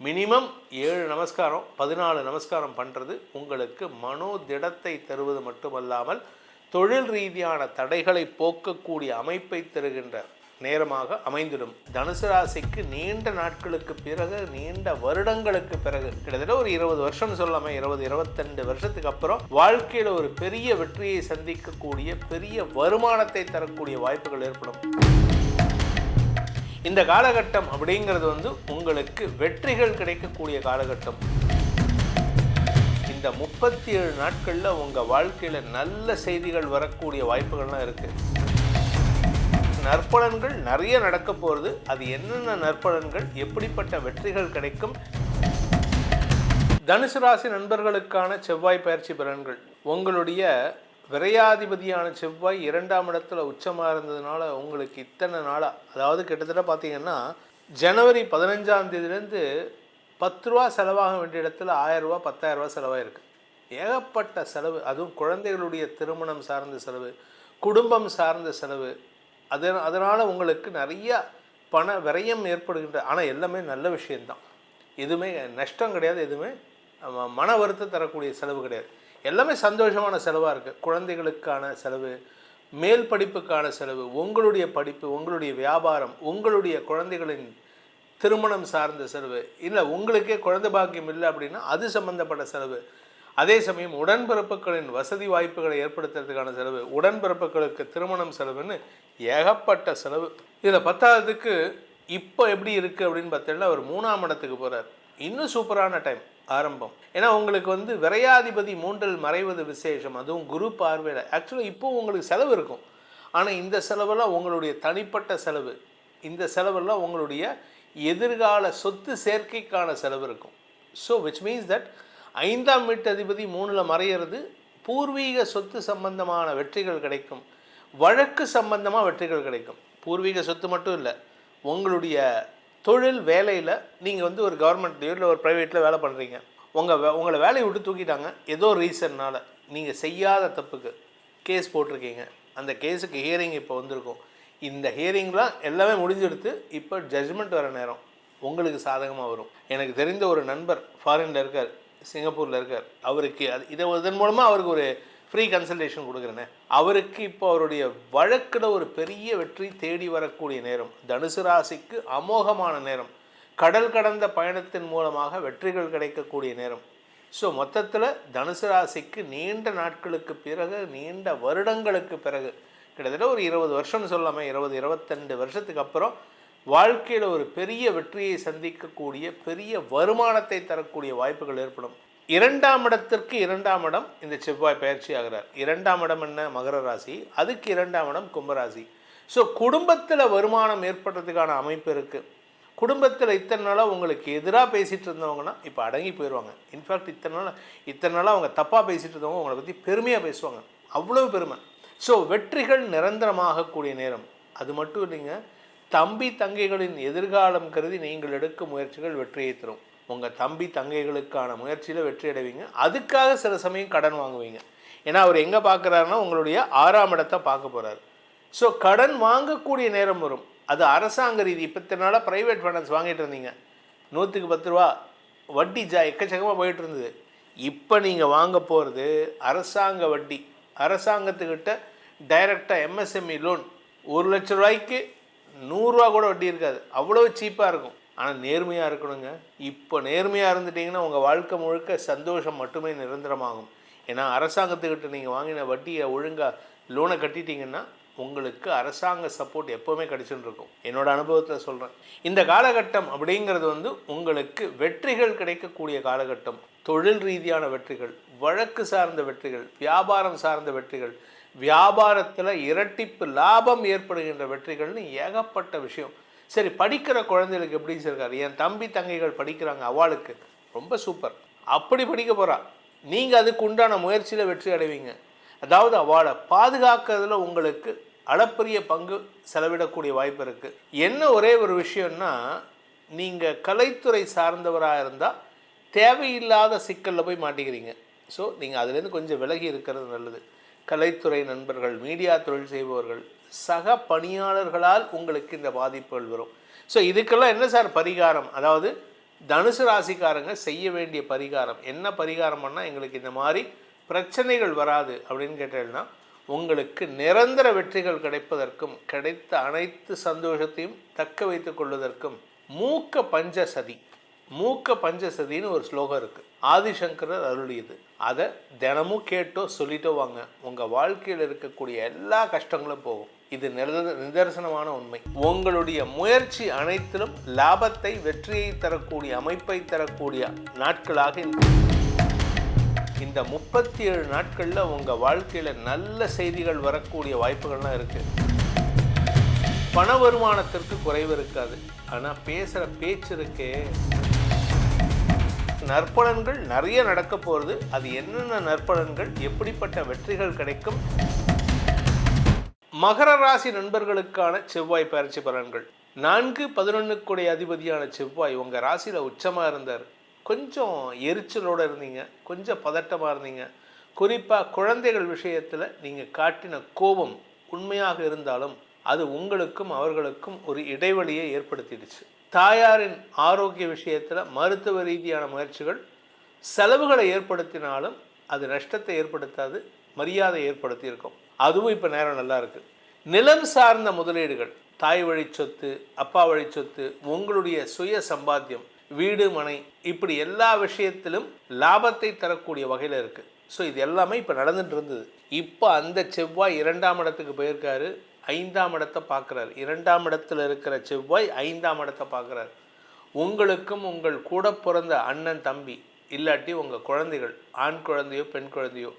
மினிமம் 7 நமஸ்காரம் 14 நமஸ்காரம் பண்ணுறது உங்களுக்கு மனோதிடத்தை தருவது மட்டுமல்லாமல் தொழில் ரீதியான தடைகளை போக்கக்கூடிய அமைப்பை தருகின்ற நேரமாக அமைந்திடும். தனுசு ராசிக்கு நீண்ட நாட்களுக்கு பிறகு, நீண்ட வருடங்களுக்கு பிறகு, கிட்டத்தட்ட ஒரு 20 வருஷம் சொல்லாமல் 20-22 வருஷத்துக்கு அப்புறம் வாழ்க்கையில் ஒரு பெரிய வெற்றியை சந்திக்கக்கூடிய, பெரிய வருமானத்தை தரக்கூடிய வாய்ப்புகள் ஏற்படும். இந்த காலகட்டம் அப்படிங்கிறது உங்களுக்கு வெற்றிகள் கிடைக்கக்கூடிய காலகட்டம். இந்த 37 நாட்களில் உங்கள் வாழ்க்கையில் நல்ல செய்திகள் வரக்கூடிய வாய்ப்புகள்லாம் இருக்குது. நற்பலன்கள் நிறைய நடக்க போகிறது. அது என்னென்ன நற்பலன்கள், எப்படிப்பட்ட வெற்றிகள் கிடைக்கும்? தனுசு ராசி நண்பர்களுக்கான செவ்வாய் பயிற்சி பலன்கள். உங்களுடைய விரையாதிபதியான செவ்வாய் 2ஆம் இடத்துல உச்சமாக இருந்ததுனால உங்களுக்கு இத்தனை நாளாக, அதாவது கிட்டத்தட்ட பார்த்தீங்கன்னா ஜனவரி 15 10 ரூபா செலவாக வேண்டிய இடத்துல 1000 ரூபா 10,000 ரூபா செலவாயிருக்கு. ஏகப்பட்ட செலவு. அதுவும் குழந்தைகளுடைய திருமணம் சார்ந்த செலவு, குடும்பம் சார்ந்த செலவு. அதனால் உங்களுக்கு நிறைய பண விரயம் ஏற்படுகின்ற, ஆனால் எல்லாமே நல்ல விஷயந்தான். எதுவுமே நஷ்டம் கிடையாது, எதுவுமே மன வருத்தம் தரக்கூடிய செலவு கிடையாது. எல்லாமே சந்தோஷமான செலவாக இருக்குது. குழந்தைகளுக்கான செலவு, மேல் படிப்புக்கான செலவு, உங்களுடைய படிப்பு, உங்களுடைய வியாபாரம், உங்களுடைய குழந்தைகளின் திருமணம் சார்ந்த செலவு, இல்லை உங்களுக்கே குழந்தை பாக்கியம் இல்லை அப்படின்னா அது சம்மந்தப்பட்ட செலவு. அதே சமயம் உடன்பிறப்புகளின் வசதி வாய்ப்புகளை ஏற்படுத்துறதுக்கான செலவு, உடன்பிறப்புகளுக்கு திருமணம் செலவுன்னு ஏகப்பட்ட செலவு. இதில் 10ஆவதுக்கு இப்போ எப்படி இருக்குது அப்படின்னு பார்த்தீங்கன்னா, அவர் 3ஆம் இடத்துக்கு போகிறார். இன்னும் சூப்பரான டைம் ஆரம்பம். ஏன்னா உங்களுக்கு விரையாதிபதி 3இல் மறைவது விசேஷம், அதுவும் குரு பார்வையில். ஆக்சுவலாக இப்போது உங்களுக்கு செலவு இருக்கும், ஆனால் இந்த செலவெல்லாம் உங்களுடைய தனிப்பட்ட செலவு. இந்த செலவெல்லாம் உங்களுடைய எதிர்கால சொத்து சேர்க்கைக்கான செலவு இருக்கும். ஸோ விச் மீன்ஸ் தட் 5ஆம் வீட்டு அதிபதி 3இல் மறையிறது பூர்வீக சொத்து சம்பந்தமான வெற்றிகள் கிடைக்கும், வழக்கு சம்பந்தமாக வெற்றிகள் கிடைக்கும். பூர்வீக சொத்து மட்டும் இல்லை, உங்களுடைய தொழில் வேலையில் நீங்கள் வந்து ஒரு கவர்மெண்ட்லேயோ இல்லை ஒரு ப்ரைவேட்டில் வேலை பண்ணுறீங்க, உங்களை வேலையை விட்டு தூக்கிட்டாங்க, ஏதோ ரீசன்னால் நீங்கள் செய்யாத தப்புக்கு கேஸ் போட்டிருக்கீங்க, அந்த கேஸுக்கு ஹியரிங் இப்போ வந்திருக்கும். இந்த ஹியரிங்லாம் எல்லாமே முடிஞ்செடுத்து இப்போ ஜட்ஜ்மெண்ட் வர நேரம் உங்களுக்கு சாதகமாக வரும். எனக்கு தெரிந்த ஒரு நண்பர் ஃபாரினில் இருக்கார், சிங்கப்பூரில் இருக்கார். அவருக்கு இதன் மூலமாக அவருக்கு ஒரு ஃப்ரீ கன்சல்டேஷன் கொடுக்குறேனே. அவருக்கு இப்போ அவருடைய வழக்கில் ஒரு பெரிய வெற்றி தேடி வரக்கூடிய நேரம். தனுசு ராசிக்கு அமோகமான நேரம். கடல் கடந்த பயணத்தின் மூலமாக வெற்றிகள் கிடைக்கக்கூடிய நேரம். ஸோ மொத்தத்தில் தனுசு ராசிக்கு நீண்ட நாட்களுக்கு பிறகு, நீண்ட வருடங்களுக்கு பிறகு, கிட்டத்தட்ட ஒரு 20 வருஷம்னு சொல்லாமல் 22 வருஷத்துக்கு அப்புறம் வாழ்க்கையில் ஒரு பெரிய வெற்றியை சந்திக்கக்கூடிய, பெரிய வருமானத்தை தரக்கூடிய வாய்ப்புகள் ஏற்படும். 2ஆம் இடத்திற்கு 2ஆம் இடம் இந்த செவ்வாய் பயிற்சி ஆகிறார். 2ஆம் இடம் என்ன? மகர ராசி. அதுக்கு 2ஆம் இடம் கும்பராசி. ஸோ குடும்பத்தில் வருமானம் ஏற்படுறதுக்கான அமைப்பு இருக்குது. குடும்பத்தில் இத்தனை நாளாக உங்களுக்கு எதிராக பேசிகிட்டு இருந்தவங்கன்னா இப்போ அடங்கி போயிடுவாங்க. இன்ஃபேக்ட் இத்தனை நாளாக அவங்க தப்பாக பேசிகிட்டு இருந்தவங்க உங்களை பற்றி பெருமையாக பேசுவாங்க. அவ்வளோ பெருமை. ஸோ வெற்றிகள் நிரந்தரமாகக்கூடிய நேரம். அது மட்டும் இல்லைங்க, தம்பி தங்கைகளின் எதிர்காலம் கருதி நீங்கள் எடுக்கும் முயற்சிகள் வெற்றியை தரும். உங்கள் தம்பி தங்கைகளுக்கான முயற்சியில் வெற்றி அடைவீங்க. அதுக்காக சில சமயம் கடன் வாங்குவீங்க. ஏன்னா அவர் எங்கே பார்க்குறாருன்னா உங்களுடைய 6ஆம் இடத்தை பார்க்க போகிறார். ஸோ கடன் வாங்கக்கூடிய நேரம் வரும். அது அரசாங்க ரீதி. இப்போ இத்தனை நாளாக ப்ரைவேட் ஃபைனான்ஸ் வாங்கிட்டு இருந்தீங்க, 100க்கு 10 ரூபா வட்டி எக்கச்சக்கமாக போயிட்டு இருந்தது. இப்போ நீங்கள் வாங்க போகிறது அரசாங்க வட்டி. அரசாங்கத்துக்கிட்ட டைரெக்டாக எம்எஸ்எம்இ லோன் 1 லட்ச ரூபாய்க்கு 100 ரூபா கூட வட்டி இருக்காது. அவ்வளோ சீப்பாக இருக்கும். ஆனால் நேர்மையாக இருக்கணுங்க. இப்போ நேர்மையாக இருந்துட்டிங்கன்னா உங்கள் வாழ்க்கை முழுக்க சந்தோஷம் மட்டுமே நிரந்தரமாகும். ஏன்னா அரசாங்கத்துக்கிட்ட நீங்கள் வாங்கின வட்டியை ஒழுங்காக லோனை கட்டிட்டீங்கன்னா உங்களுக்கு அரசாங்க சப்போர்ட் எப்போவுமே கிடச்சுன்னு இருக்கும். என்னோடய அனுபவத்தில் சொல்கிறேன். இந்த காலகட்டம் அப்படிங்கிறது வந்து உங்களுக்கு வெற்றிகள் கிடைக்கக்கூடிய காலகட்டம். தொழில் ரீதியான வெற்றிகள், வழக்கு சார்ந்த வெற்றிகள், வியாபாரம் சார்ந்த வெற்றிகள், வியாபாரத்தில் இரட்டிப்பு லாபம் ஏற்படுகின்ற வெற்றிகள்னு ஏகப்பட்ட விஷயம். சரி, படிக்கிற குழந்தைகளுக்கு எப்படி இருக்காரு? என் தம்பி தங்கைகள் படிக்கிறாங்க, அவளுக்கு ரொம்ப சூப்பர், அப்படி படிக்க போகிறா. நீங்கள் அதுக்கு உண்டான முயற்சியில் வெற்றி அடைவீங்க. அதாவது அவளை பாதுகாக்கிறதுல உங்களுக்கு அளப்பரிய பங்கு செலவிடக்கூடிய வாய்ப்பு இருக்குது. என்ன ஒரே ஒரு விஷயம்னா, நீங்கள் கலைத்துறை சார்ந்தவராக இருந்தால் தேவையில்லாத சிக்கலில் போய் மாட்டிக்கிறீங்க. ஸோ நீங்கள் அதுலேருந்து கொஞ்சம் விலகி இருக்கிறது நல்லது. கலைத்துறை நண்பர்கள், மீடியா தொழில் செய்பவர்கள், சக பணியாளர்களால் உங்களுக்கு இந்த பாதிப்புகள் வரும். ஸோ இதுக்கெல்லாம் என்ன சார் பரிகாரம்? அதாவது தனுசு ராசிக்காரங்க செய்ய வேண்டிய பரிகாரம் என்ன? பரிகாரம்னா, எங்களுக்கு இந்த மாதிரி பிரச்சனைகள் வராது அப்படின்னு கேட்டீங்கன்னா, உங்களுக்கு நிரந்தர வெற்றிகள் கிடைப்பதற்கும், கிடைத்த அனைத்து சந்தோஷத்தையும் தக்க வைத்து கொள்வதற்கும் மூக்க பஞ்சசதி. மூக்க பஞ்சசதின்னு ஒரு ஸ்லோகம் இருக்குது, ஆதிசங்கரர் அருளியது. அதை தினமும் கேட்டோ சொல்லிட்டோ வாங்க, உங்கள் வாழ்க்கையில் இருக்கக்கூடிய எல்லா கஷ்டங்களும் போகும். இது நிதர்சனமான உண்மை. உங்களுடைய முயற்சி அனைத்திலும் லாபத்தை, வெற்றியை தரக்கூடிய அமைப்பை தரக்கூடிய நாட்களாக இந்த 37 நாட்களில் உங்கள் வாழ்க்கையில் நல்ல செய்திகள் வரக்கூடிய வாய்ப்புகள்லாம் இருக்குது. பண வருமானத்திற்கு குறைவு இருக்காது. ஆனால் பேசுகிற பேச்சு இருக்கே, நற்பலன்கள் நிறைய நடக்க போகிறது. அது என்னென்ன நற்பலன்கள், எப்படிப்பட்ட வெற்றிகள் கிடைக்கும்? மகர ராசி நண்பர்களுக்கான செவ்வாய் பயிற்சி பலன்கள். 4-11 அதிபதியான செவ்வாய் உங்கள் ராசியில் உச்சமாக இருந்தார். கொஞ்சம் எரிச்சலோடு இருந்தீங்க, கொஞ்சம் பதட்டமாக இருந்தீங்க. குறிப்பாக குழந்தைகள் விஷயத்தில் நீங்கள் காட்டின கோபம் உண்மையாக இருந்தாலும் அது உங்களுக்கும் அவர்களுக்கும் ஒரு இடைவெளியை ஏற்படுத்திடுச்சு. தாயாரின் ஆரோக்கிய விஷயத்தில் மருத்துவ ரீதியான முயற்சிகள் செலவுகளை ஏற்படுத்தினாலும் அது நஷ்டத்தை ஏற்படுத்தாது, மரியாதை ஏற்படுத்தியிருக்கும். அதுவும் இப்போ நேரம் நல்லா இருக்குது. நிலம் சார்ந்த முதலீடுகள், தாய் வழி சொத்து, அப்பா வழி சொத்து, உங்களுடைய சுய சம்பாத்தியம், வீடு மனை, இப்படி எல்லா விஷயத்திலும் லாபத்தை தரக்கூடிய வகையில் இருக்குது. ஸோ இது எல்லாமே இப்போ நடந்துட்டு இருந்தது. இப்போ அந்த செவ்வாய் 2ஆம் இடத்துக்கு போயிருக்காரு, 5ஆம் இடத்தை பார்க்குறாரு. 2ஆம் இடத்துல இருக்கிற செவ்வாய் 5ஆம் இடத்தை பார்க்குறாரு. உங்களுக்கும் உங்கள் கூட பிறந்த அண்ணன் தம்பி, இல்லாட்டி உங்கள் குழந்தைகள், ஆண் குழந்தையோ பெண் குழந்தையோ,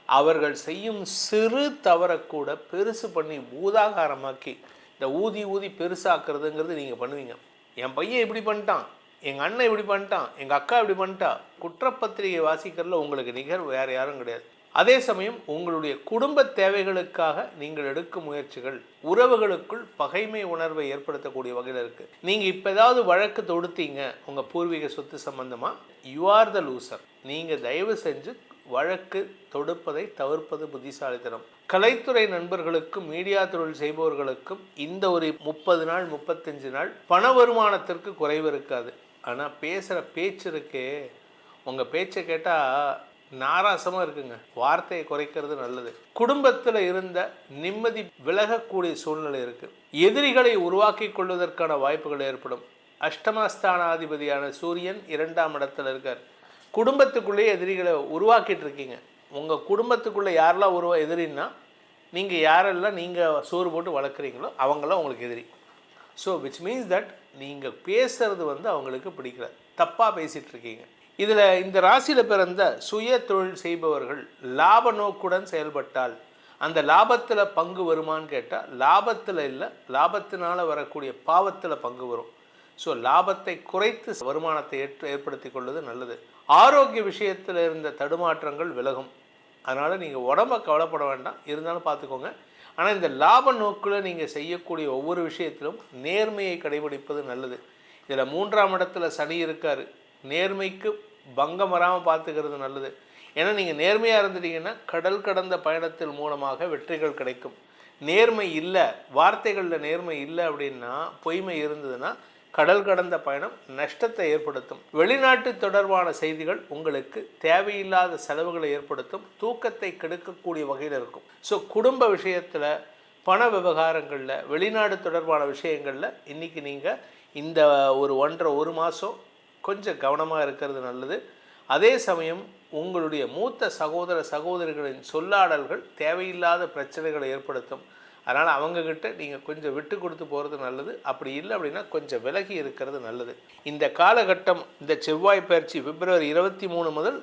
அவர்கள் செய்யும் சிறு தவறக்கூட பெருசு பண்ணி பூதாகாரமாக்கி இந்த ஊதி பெருசாக்குறதுங்கிறது நீங்கள் பண்ணுவீங்க. என் பையன் இப்படி பண்ணிட்டான், எங்கள் அண்ணன் இப்படி பண்ணிட்டான், எங்கள் அக்கா இப்படி பண்ணிட்டா. குற்றப்பத்திரிகை வாசிக்கிறதுல உங்களுக்கு நிகர் வேறு யாரும் கிடையாது. அதே சமயம் உங்களுடைய குடும்ப தேவைகளுக்காக நீங்கள் எடுக்கும் முயற்சிகள் உறவுகளுக்குள் பகைமை உணர்வை ஏற்படுத்தக்கூடிய வகையில் இருக்குது. நீங்கள் இப்போ ஏதாவது வழக்கு தொடுத்தீங்க உங்கள் பூர்வீக சொத்து சம்பந்தமாக, யூ ஆர் த லூசர். நீங்கள் தயவு செஞ்சு வழக்கு தொடுப்பதை தவிர்ப்பது புத்திசாலித்தனம். கலைத்துறை நண்பர்களுக்கும் மீடியா தொழில் செய்பவர்களுக்கும் இந்த ஒரு 30 நாள் 35 நாள் பண வருமானத்திற்கு குறைவு இருக்காது. ஆனால் பேசுகிற பேச்சு இருக்கே, உங்கள் பேச்சை கேட்டால் நாராசமாக இருக்குங்க. வார்த்தையை குறைக்கிறது நல்லது. குடும்பத்தில் இருந்த நிம்மதி விலகக்கூடிய சூழ்நிலை இருக்குது. எதிரிகளை உருவாக்கி கொள்வதற்கான வாய்ப்புகள் ஏற்படும். அஷ்டமஸ்தானாதிபதியான சூரியன் 2ஆம் இடத்துல இருக்கார். குடும்பத்துக்குள்ளேயே எதிரிகளை உருவாக்கிட்டு இருக்கீங்க. உங்கள் குடும்பத்துக்குள்ளே யாரெல்லாம் எதிரின்னா, நீங்கள் யாரெல்லாம் நீங்கள் சோறு போட்டு வளர்க்குறீங்களோ அவங்களாம் உங்களுக்கு எதிரி. ஸோ விச் மீன்ஸ் தட் நீங்கள் பேசுகிறது அவங்களுக்கு பிடிக்கல, தப்பாக பேசிகிட்டு இருக்கீங்க. இதில் இந்த ராசியில் பிறந்த சுய தொழில் செய்பவர்கள் லாப நோக்குடன் செயல்பட்டால் அந்த லாபத்தில் பங்கு வருமானு கேட்டால் லாபத்தில் இல்லை, லாபத்தினால் வரக்கூடிய பாவத்தில் பங்கு வரும். ஸோ லாபத்தை குறைத்து வருமானத்தை ஏற்படுத்தி கொள்வது நல்லது. ஆரோக்கிய விஷயத்தில் இருந்த தடுமாற்றங்கள் விலகும். அதனால் நீங்கள் உடம்பை கவலைப்பட வேண்டாம், இருந்தாலும் பார்த்துக்கோங்க. ஆனால் இந்த லாப நோக்கில் நீங்கள் செய்யக்கூடிய ஒவ்வொரு விஷயத்திலும் நேர்மையை கடைபிடிப்பது நல்லது. இதில் 3ஆம் இடத்துல சனி இருக்கார். நேர்மைக்கு பங்கம் வராமல் பார்த்துக்கிறது நல்லது. ஏன்னா நீங்கள் நேர்மையாக இருந்துட்டீங்கன்னா கடல் கடந்த பயணத்தின் மூலமாக வெற்றிகள் கிடைக்கும். நேர்மை இல்லை, வார்த்தைகளில் நேர்மை இல்லை அப்படின்னா, பொய்மை இருந்ததுன்னா கடல் கடந்த பயணம் நஷ்டத்தை ஏற்படுத்தும். வெளிநாட்டு தொடர்பான செய்திகள் உங்களுக்கு தேவையில்லாத செலவுகளை ஏற்படுத்தும், தூக்கத்தை கெடுக்கக்கூடிய வகையில் இருக்கும். ஸோ குடும்ப விஷயத்தில், பண விவகாரங்களில், வெளிநாடு தொடர்பான விஷயங்களில் இன்றைக்கி நீங்கள் இந்த ஒரு 1 மாதம் கொஞ்சம் கவனமாக இருக்கிறது நல்லது. அதே சமயம் உங்களுடைய மூத்த சகோதர சகோதரிகளின் சொல்லாடல்கள் தேவையில்லாத பிரச்சனைகளை ஏற்படுத்தும். அதனால் அவங்கக்கிட்ட நீங்கள் கொஞ்சம் விட்டு கொடுத்து போகிறது நல்லது. அப்படி இல்லை அப்படின்னா கொஞ்சம் விலகி இருக்கிறது நல்லது. இந்த காலகட்டம், இந்த செவ்வாய் பயிற்சி பிப்ரவரி 23 முதல்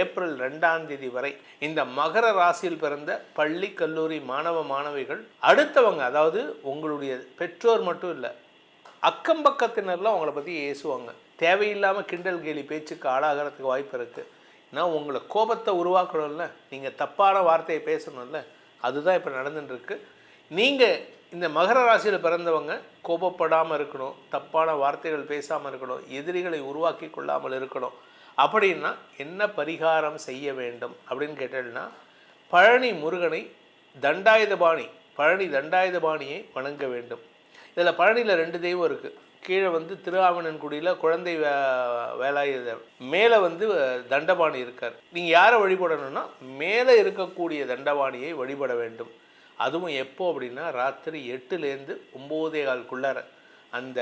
ஏப்ரல் 2ஆம் தேதி வரை இந்த மகர ராசியில் பிறந்த பள்ளி கல்லூரி மாணவ மாணவிகள் அடுத்தவங்க, அதாவது உங்களுடைய பெற்றோர் மட்டும் இல்லை, அக்கம் பக்கத்தினர்லாம் அவங்கள பற்றி ஏசுவாங்க. தேவையில்லாமல் கிண்டல் கேலி பேச்சுக்கு ஆளாகிறதுக்கு வாய்ப்பு இருக்குது. ஏன்னா உங்களை கோபத்தை உருவாக்கணும்ல, நீங்கள் தப்பான வார்த்தையை பேசணும்ல, அதுதான் இப்போ நடந்துட்டுருக்கு. நீங்கள் இந்த மகர ராசியில் பிறந்தவங்க கோபப்படாமல் இருக்கணும், தப்பான வார்த்தைகள் பேசாமல் இருக்கணும், எதிரிகளை உருவாக்கி கொள்ளாமல் இருக்கணும். அப்படின்னா என்ன பரிகாரம் செய்ய வேண்டும் அப்படின்னு கேட்டீங்கன்னா, பழனி முருகனை தண்டாயுதபாணி, பழனி தண்டாயுதபாணியை வணங்க வேண்டும். இதில் பழனியில் 2 தெய்வம் இருக்குது. கீழே திருஆவினன்குடியில் குழந்தை வேலாயுதர், மேலே தண்டபாணி இருக்கார். நீங்கள் யாரை வழிபடணும்னா மேலே இருக்கக்கூடிய தண்டபாணியை வழிபட வேண்டும். அதுவும் எப்போ அப்படின்னா ராத்திரி 8லேருந்து 9:15 அந்த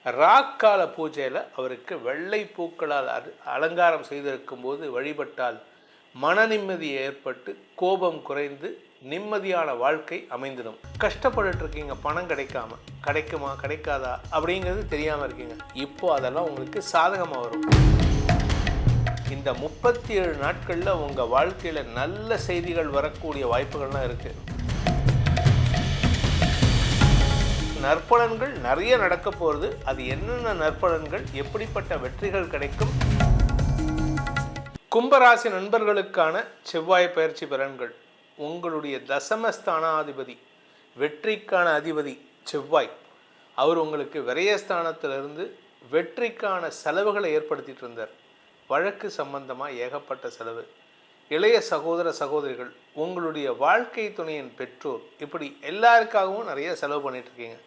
ராக்கால பூஜையில் அவருக்கு வெள்ளை பூக்களால் அலங்காரம் செய்திருக்கும் போது வழிபட்டால் மன நிம்மதி ஏற்பட்டு கோபம் குறைந்து நிம்மதியான வாழ்க்கை அமைந்திடும். கஷ்டப்பட்டு இருக்கீங்க, பணம் கிடைக்குமா கிடைக்காதா அப்படிங்கிறது தெரியாமல் இருக்கீங்க, இப்போ அதெல்லாம் உங்களுக்கு சாதகமாக வரும். இந்த 37 நாட்களில் உங்கள் வாழ்க்கையில் நல்ல செய்திகள் வரக்கூடிய வாய்ப்புகள்லாம் இருக்குது. நற்பலன்கள் நிறைய நடக்க போகிறது. அது என்னென்ன நற்பலன்கள், எப்படிப்பட்ட வெற்றிகள் கிடைக்கும்? கும்பராசி நண்பர்களுக்கான செவ்வாய் பயிற்சி பலன்கள். உங்களுடைய தசமஸ்தானாதிபதி, வெற்றிக்கான அதிபதி செவ்வாய், அவர் உங்களுக்கு விரயஸ்தானத்திலிருந்து வெற்றிக்கான செலவுகளை ஏற்படுத்திட்டு இருந்தார். வழக்கு சம்பந்தமாக ஏகப்பட்ட செலவு, இளைய சகோதர சகோதரிகள், உங்களுடைய வாழ்க்கை துணையின் பெற்றோர், இப்படி எல்லாருக்காகவும் நிறைய செலவு பண்ணிகிட்ருக்கீங்க.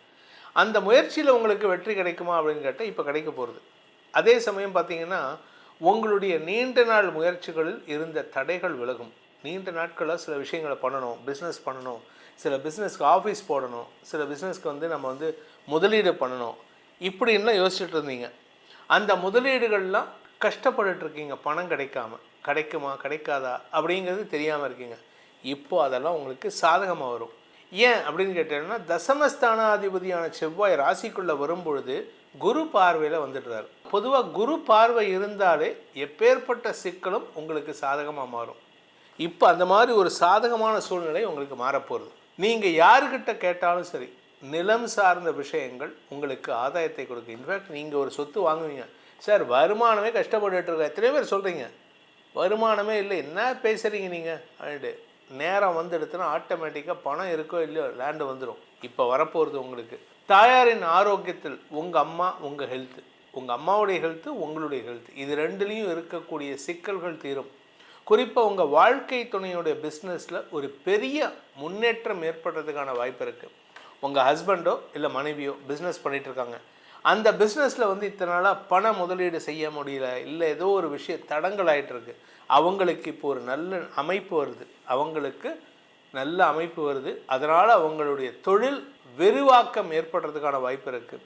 அந்த முயற்சியில் உங்களுக்கு வெற்றி கிடைக்குமா அப்படின்னு கேட்டால் இப்போ கிடைக்க போகிறது. அதே சமயம் பார்த்திங்கன்னா உங்களுடைய நீண்ட நாள் முயற்சிகளில் இருந்த தடைகள் விலகும். நீண்ட நாட்களில் சில விஷயங்களை பண்ணணும், பிஸ்னஸ் பண்ணணும், சில பிஸ்னஸ்க்கு ஆஃபீஸ் போடணும், சில பிஸ்னஸ்க்கு நம்ம முதலீடு பண்ணணும், இப்படின்லாம் யோசிச்சுட்டு இருந்தீங்க. அந்த முதலீடுகள்லாம் கஷ்டப்பட்டுருக்கீங்க, பணம் கிடைக்குமா கிடைக்காதா அப்படிங்கிறது தெரியாமல் இருக்கீங்க. இப்போ அதெல்லாம் உங்களுக்கு சாதகமாக வரும். ஏன் அப்படின்னு கேட்டீங்கன்னா, தசமஸ்தானாதிபதியான செவ்வாய் ராசிக்குள்ளே வரும்பொழுது குரு பார்வையில் வந்துடுறாரு. பொதுவாக குரு பார்வை இருந்தாலே எப்பேற்பட்ட சிக்கலும் உங்களுக்கு சாதகமாக மாறும். இப்போ அந்த மாதிரி ஒரு சாதகமான சூழ்நிலை உங்களுக்கு மாறப்போகுது. நீங்கள் யாருக்கிட்ட கேட்டாலும் சரி, நிலம் சார்ந்த விஷயங்கள் உங்களுக்கு ஆதாயத்தை கொடுக்கும். இன்ஃபேக்ட் நீங்கள் ஒரு சொத்து வாங்குவீங்க, சார் வருமானமே கஷ்டப்பட்டுருக்க, எத்தனை பேர் சொல்கிறீங்க, வருமானமே இல்லை, என்ன பேசுகிறீங்க நீங்கள் அப்படின்ட்டு நேரம் வந்து எடுத்துனா ஆட்டோமேட்டிக்காக பணம் இருக்கோ இல்லையோ லேண்டு வந்துடும். இப்போ வரப்போகிறது உங்களுக்கு தாயாரின் ஆரோக்கியத்தில் உங்கள் அம்மா, உங்கள் ஹெல்த்து, உங்கள் அம்மாவுடைய ஹெல்த்து, உங்களுடைய ஹெல்த், இது ரெண்டுலேயும் இருக்கக்கூடிய சிக்கல்கள் தீரும். குறிப்பாக உங்கள் வாழ்க்கை துணையுடைய பிஸ்னஸில் ஒரு பெரிய முன்னேற்றம் ஏற்படுறதுக்கான வாய்ப்பு இருக்குது. உங்கள் ஹஸ்பண்டோ இல்லை மனைவியோ பிஸ்னஸ் பண்ணிகிட்ருக்காங்க, அந்த பிஸ்னஸில் வந்து இத்தனை நாளாக பண முதலீடு செய்ய முடியல, இல்லை ஏதோ ஒரு விஷயம் தடங்கள் ஆகிட்டுருக்கு, அவங்களுக்கு இப்போ ஒரு நல்ல அமைப்பு வருது, அவங்களுக்கு நல்ல அமைப்பு வருது. அதனால் அவங்களுடைய தொழில் விரிவாக்கம் ஏற்படுறதுக்கான வாய்ப்பு இருக்குது.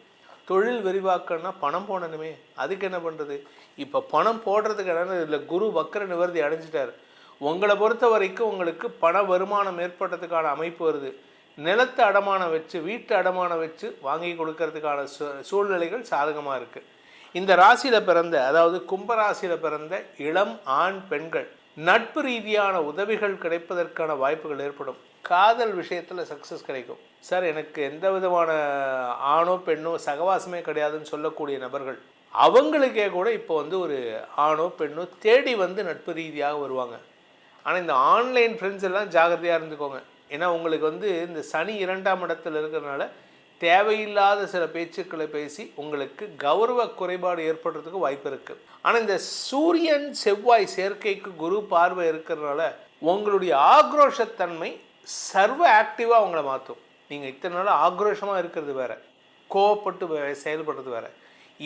தொழில் விரிவாக்கம்னா பணம் போடணுமே, அதுக்கு என்ன பண்ணுறது? இப்போ பணம் போடுறதுக்கு என்ன, இதில் குரு வக்கர நிவர்த்தி அடைஞ்சிட்டார். உங்களை பொறுத்த வரைக்கும் உங்களுக்கு பண வருமானம் ஏற்படுறதுக்கான அமைப்பு வருது. நிலத்தை அடமானம் வச்சு, வீட்டு அடமானம் வச்சு வாங்கி கொடுக்கறதுக்கான சூழ்நிலைகள் சாதகமாக இருக்குது. இந்த ராசியில் பிறந்த, அதாவது கும்பராசியில் பிறந்த இளம் ஆண் பெண்கள் நட்பு ரீதியான உதவிகள் கிடைப்பதற்கான வாய்ப்புகள் ஏற்படும். காதல் விஷயத்தில் சக்ஸஸ் கிடைக்கும். சார் எனக்கு எந்த விதமான ஆணோ பெண்ணோ சகவாசமே கிடையாதுன்னு சொல்லக்கூடிய நபர்கள், அவங்களுக்கே கூட இப்போ வந்து ஒரு ஆணோ பெண்ணோ தேடி வந்து நட்பு ரீதியாக வருவாங்க. ஆனால் இந்த ஆன்லைன் ஃப்ரெண்ட்ஸ் எல்லாம் ஜாகிரதையாக இருந்துக்கோங்க. ஏன்னா உங்களுக்கு வந்து இந்த சனி 2ஆம் இடத்துல இருக்கிறதுனால தேவையில்லாத சில பேச்சுக்களை பேசி உங்களுக்கு கௌரவ குறைபாடு ஏற்படுறதுக்கு வாய்ப்பு இருக்குது. ஆனால் இந்த சூரியன் செவ்வாய் சேர்க்கைக்கு குரு பார்வை இருக்கிறதுனால உங்களுடைய ஆக்ரோஷத்தன்மை சர்வ ஆக்டிவாக உங்களை மாற்றும். நீங்கள் இத்தனை நாள் ஆக்ரோஷமாக இருக்கிறது வேறு, கோவப்பட்டு செயல்படுறது வேறு.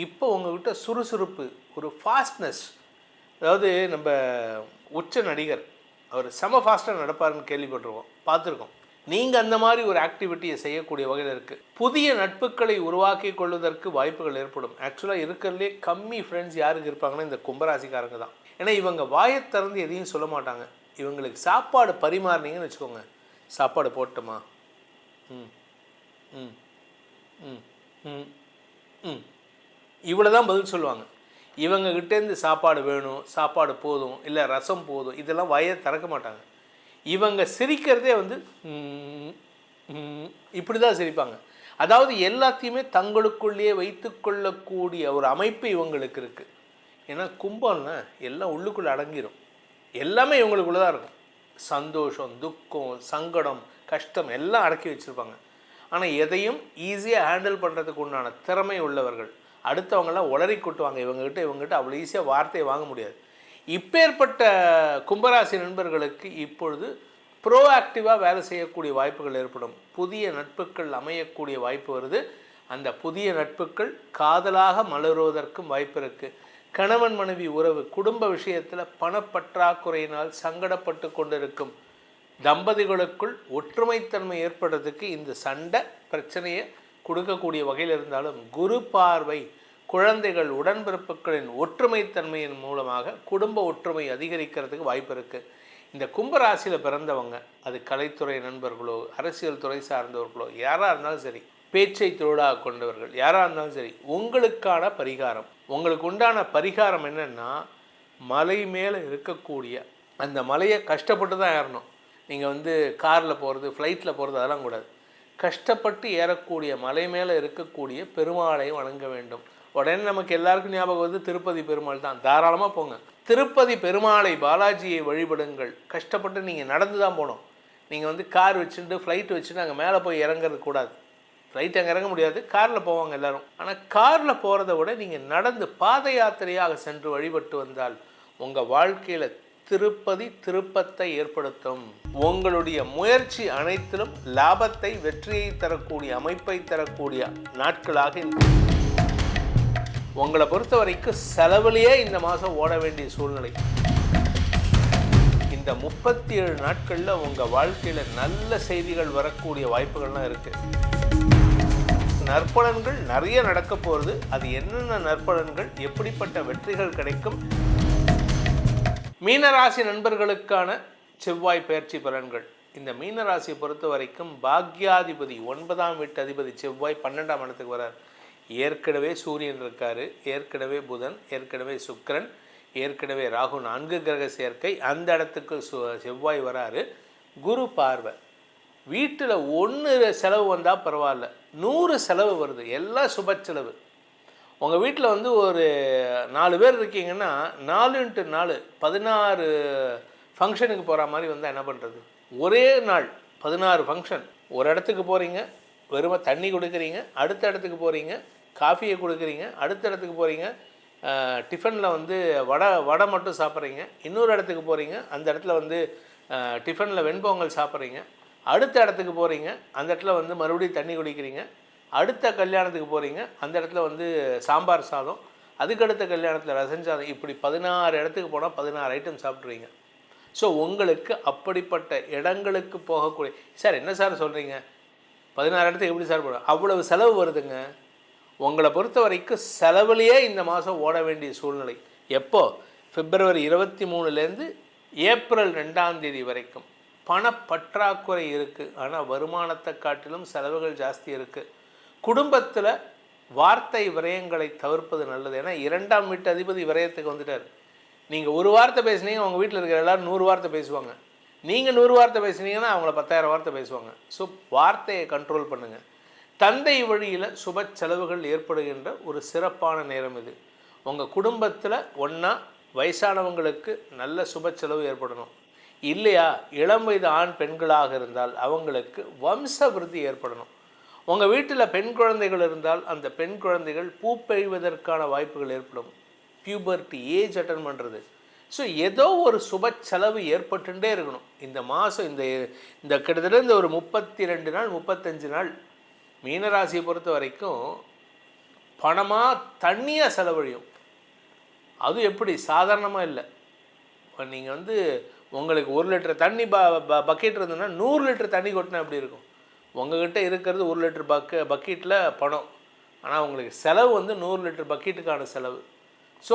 இப்போ உங்கள்கிட்ட சுறுசுறுப்பு, ஒரு ஃபாஸ்ட்னஸ், அதாவது நம்ம உச்ச நடிகர் அவர் செம ஃபாஸ்ட்டாக நடப்பாருன்னு கேள்விப்பட்டிருக்கோம், பார்த்துருக்கோம். நீங்கள் அந்த மாதிரி ஒரு ஆக்டிவிட்டியை செய்யக்கூடிய வகையில் இருக்குது. புதிய நட்புகளை உருவாக்கி கொள்வதற்கு வாய்ப்புகள் ஏற்படும். ஆக்சுவலாக இருக்கிறதுலே கம்மி ஃப்ரெண்ட்ஸ் யாருக்கு இருப்பாங்கன்னா இந்த கும்பராசிக்காரங்க தான். ஏன்னா இவங்க வாயை திறந்து எதையும் சொல்ல மாட்டாங்க. இவங்களுக்கு சாப்பாடு பரிமாறினீங்கன்னு வச்சுக்கோங்க, சாப்பாடு போட்டுமா, ம் ம் ம் ம் ம் இவ்வளோ தான் பதில் சொல்லுவாங்க. இவங்ககிட்டேருந்து சாப்பாடு வேணும், சாப்பாடு போதும், இல்லை ரசம் போதும், இதெல்லாம் வாயை திறக்க மாட்டாங்க. இவங்க சிரிக்கிறதே வந்து இப்படி தான் சிரிப்பாங்க. அதாவது எல்லாத்தையுமே தங்களுக்குள்ளேயே வைத்து கொள்ளக்கூடிய ஒரு அமைப்பு இவங்களுக்கு இருக்குது. ஏன்னா கும்பம்னா எல்லாம் உள்ளுக்குள்ளே அடங்கிடும், எல்லாமே இவங்களுக்குள்ளே தான் இருக்கும். சந்தோஷம், துக்கம், சங்கடம், கஷ்டம் எல்லாம் அடக்கி வச்சுருப்பாங்க. ஆனால் எதையும் ஈஸியாக ஹேண்டில் பண்ணுறதுக்கு உண்டான திறமை உள்ளவர்கள். அடுத்தவங்களாம் உளறி கொட்டுவாங்க இவங்ககிட்ட அவ்வளோ ஈஸியாக வார்த்தையை வாங்க முடியாது. இப்பேற்பட்ட கும்பராசி நண்பர்களுக்கு இப்பொழுது ப்ரோஆக்டிவாக வேலை செய்யக்கூடிய வாய்ப்புகள் ஏற்படும். புதிய நட்புகள் அமையக்கூடிய வாய்ப்பு வருது. அந்த புதிய நட்புகள் காதலாக மலருவதற்கும் வாய்ப்பு இருக்குது. கணவன் மனைவி உறவு, குடும்ப விஷயத்தில் பணப்பற்றாக்குறையினால் சங்கடப்பட்டு கொண்டிருக்கும் தம்பதிகளுக்குள் ஒற்றுமைத்தன்மை ஏற்படுறதுக்கு இந்த சண்டை பிரச்சனையை கொடுக்கக்கூடிய வகையில் இருந்தாலும் குரு பார்வை குழந்தைகள் உடன்பிறப்புகளின் ஒற்றுமைத்தன்மையின் மூலமாக குடும்ப ஒற்றுமை அதிகரிக்கிறதுக்கு வாய்ப்பு இருக்குது. இந்த கும்பராசியில் பிறந்தவங்க, அது கலைத்துறை நண்பர்களோ அரசியல் துறை சார்ந்தவர்களோ யாராக இருந்தாலும் சரி, பேச்சை தொழிலாக கொண்டவர்கள் யாராக இருந்தாலும் சரி, உங்களுக்கான பரிகாரம், உங்களுக்கு உண்டான பரிகாரம் என்னென்னா, மலை மேலே இருக்கக்கூடிய அந்த மலையை கஷ்டப்பட்டு தான் ஏறணும். நீங்கள் வந்து காரில் போகிறது, ஃப்ளைட்டில் போகிறது அதெல்லாம் கூடாது. கஷ்டப்பட்டு ஏறக்கூடிய மலை மேலே இருக்கக்கூடிய பெருமாளை வணங்க வேண்டும். உடனே நமக்கு எல்லாருக்கும் ஞாபகம் வந்து திருப்பதி பெருமாள் தான். தாராளமாக போங்க, திருப்பதி பெருமாளை பாலாஜியை வழிபடுங்கள். கஷ்டப்பட்டு நீங்கள் நடந்து தான் போகணும். நீங்கள் வந்து கார் வச்சுட்டு ஃப்ளைட் வச்சுட்டு அங்கே மேலே போய் இறங்குறது கூடாது. ஃப்ளைட் அங்கே இறங்க முடியாது, காரில் போவாங்க எல்லோரும். ஆனால் காரில் போகிறத விட நீங்கள் நடந்து பாத யாத்திரையாக சென்று வழிபட்டு வந்தால் உங்கள் வாழ்க்கையில் திருப்பத்தை ஏற்படுத்தும். உங்களுடைய முயற்சி அனைத்திலும் லாபத்தை, வெற்றியை தரக்கூடிய அமைப்பை தரக்கூடிய நாட்களாக உங்களை பொறுத்த வரைக்கும் செலவுலேயே இந்த மாதம் ஓட வேண்டிய சூழ்நிலை. இந்த 37 நாட்களில் உங்கள் வாழ்க்கையில் நல்ல செய்திகள் வரக்கூடிய வாய்ப்புகள்லாம் இருக்குது. நற்பலன்கள் நிறைய நடக்க போகிறது. அது என்னென்ன நற்பலன்கள், எப்படிப்பட்ட வெற்றிகள் கிடைக்கும்? மீனராசி நண்பர்களுக்கான செவ்வாய் பயிற்சி பலன்கள். இந்த மீனராசியை பொறுத்த வரைக்கும் பாக்யாதிபதி 9ஆம் வீட்டு அதிபதி செவ்வாய் 12ஆம் இடத்துக்கு வரார். ஏற்கனவே சூரியன் இருக்கார், ஏற்கனவே புதன், ஏற்கனவே சுக்கிரன், ஏற்கனவே ராகு, 4 கிரக சேர்க்கை. அந்த இடத்துக்கு செவ்வாய் வராரு. குரு பார்வை. வீட்டில் 1 செலவு வந்தால் பரவாயில்ல, 100 செலவு வருது, எல்லாம் சுப செலவு. உங்கள் வீட்டில் வந்து ஒரு 4 பேர் இருக்கீங்கன்னா 4x4 16 ஃபங்க்ஷனுக்கு போகிற மாதிரி வந்தால் என்ன பண்ணுறது? ஒரே நாள் 16 ஃபங்க்ஷன். ஒரு இடத்துக்கு போகிறீங்க, வெறும் தண்ணி கொடுக்குறீங்க, அடுத்த இடத்துக்கு போகிறீங்க, காஃபியை கொடுக்குறீங்க, அடுத்த இடத்துக்கு போகிறீங்க, டிஃபனில் வந்து வடை மட்டும் சாப்பிட்றீங்க, இன்னொரு இடத்துக்கு போகிறீங்க, அந்த இடத்துல வந்து டிஃபனில் வெண்பொங்கல் சாப்பிட்றீங்க, அடுத்த இடத்துக்கு போகிறீங்க, அந்த இடத்துல வந்து மறுபடியும் தண்ணி குடிக்கிறீங்க, அடுத்த கல்யாணத்துக்கு போகிறீங்க, அந்த இடத்துல வந்து சாம்பார் சாதம், அதுக்கடுத்த கல்யாணத்தில் ரசஞ்சாதம், இப்படி 16 இடத்துக்கு போனால் 16 ஐட்டம் சாப்பிட்றீங்க. ஸோ உங்களுக்கு அப்படிப்பட்ட இடங்களுக்கு போகக்கூடிய சார் என்ன சார் சொல்கிறீங்க, 16 இடத்துக்கு எப்படி சார் போகிறோம், அவ்வளவு செலவு வருதுங்க. உங்களை பொறுத்த வரைக்கும் செலவுலேயே இந்த மாதம் ஓட வேண்டிய சூழ்நிலை. எப்போ? பிப்ரவரி 23லேருந்து ஏப்ரல் 2 வரைக்கும் பணப்பற்றாக்குறை இருக்குது. ஆனால் வருமானத்தை காட்டிலும் செலவுகள் ஜாஸ்தி இருக்குது. குடும்பத்தில் வார்த்தை விரயங்களை தவிர்ப்பது நல்லது. ஏன்னா 2ஆம் வீட்டு அதிபதி விரயத்துக்கு வந்துட்டார். நீங்கள் ஒரு வார்த்தை பேசுனீங்க, அவங்க வீட்டில் இருக்கிற எல்லோரும் 100 வார்த்தை பேசுவாங்க. நீங்கள் 100 வார்த்தை பேசுனீங்கன்னா அவங்கள 10,000 வார்த்தை பேசுவாங்க. ஸோ வார்த்தையை கண்ட்ரோல் பண்ணுங்கள். தந்தை வழியில் சுப செலவுகள் ஏற்படுகின்ற ஒரு சிறப்பான நேரம் இது. உங்கள் குடும்பத்தில் ஒன்றா வயசானவங்களுக்கு நல்ல சுப செலவு ஏற்படணும். இல்லையா இளம் வயது ஆண் பெண்களாக இருந்தால் அவங்களுக்கு வம்ச விருத்தி ஏற்படணும். உங்கள் வீட்டில் பெண் குழந்தைகள் இருந்தால் அந்த பெண் குழந்தைகள் பூ பெய்வதற்கான வாய்ப்புகள் ஏற்படும். பியூபர்ட்டி ஏஜ் அட்டன் பண்ணுறது. ஸோ ஏதோ ஒரு சுப செலவு ஏற்பட்டுட்டே இருக்கணும் இந்த மாதம். இந்த கிட்டத்தட்ட இந்த ஒரு 32 நாள் 35 நாள் மீனராசியை பொறுத்த வரைக்கும் பணமாக தண்ணியாக செலவழியும். அது எப்படி சாதாரணமாக இல்லை. நீங்கள் வந்து உங்களுக்கு 1 லிட்டர் தண்ணி பக்கெட் இருந்ததுன்னா 100 லிட்டர் தண்ணி கொட்டினா எப்படி இருக்கும்? உங்கள்கிட்ட இருக்கிறது 1 லிட்டர் பக்கெட்டில் பணம். ஆனால் உங்களுக்கு செலவு வந்து 100 லிட்டர் பக்கெட்டுக்கான செலவு. ஸோ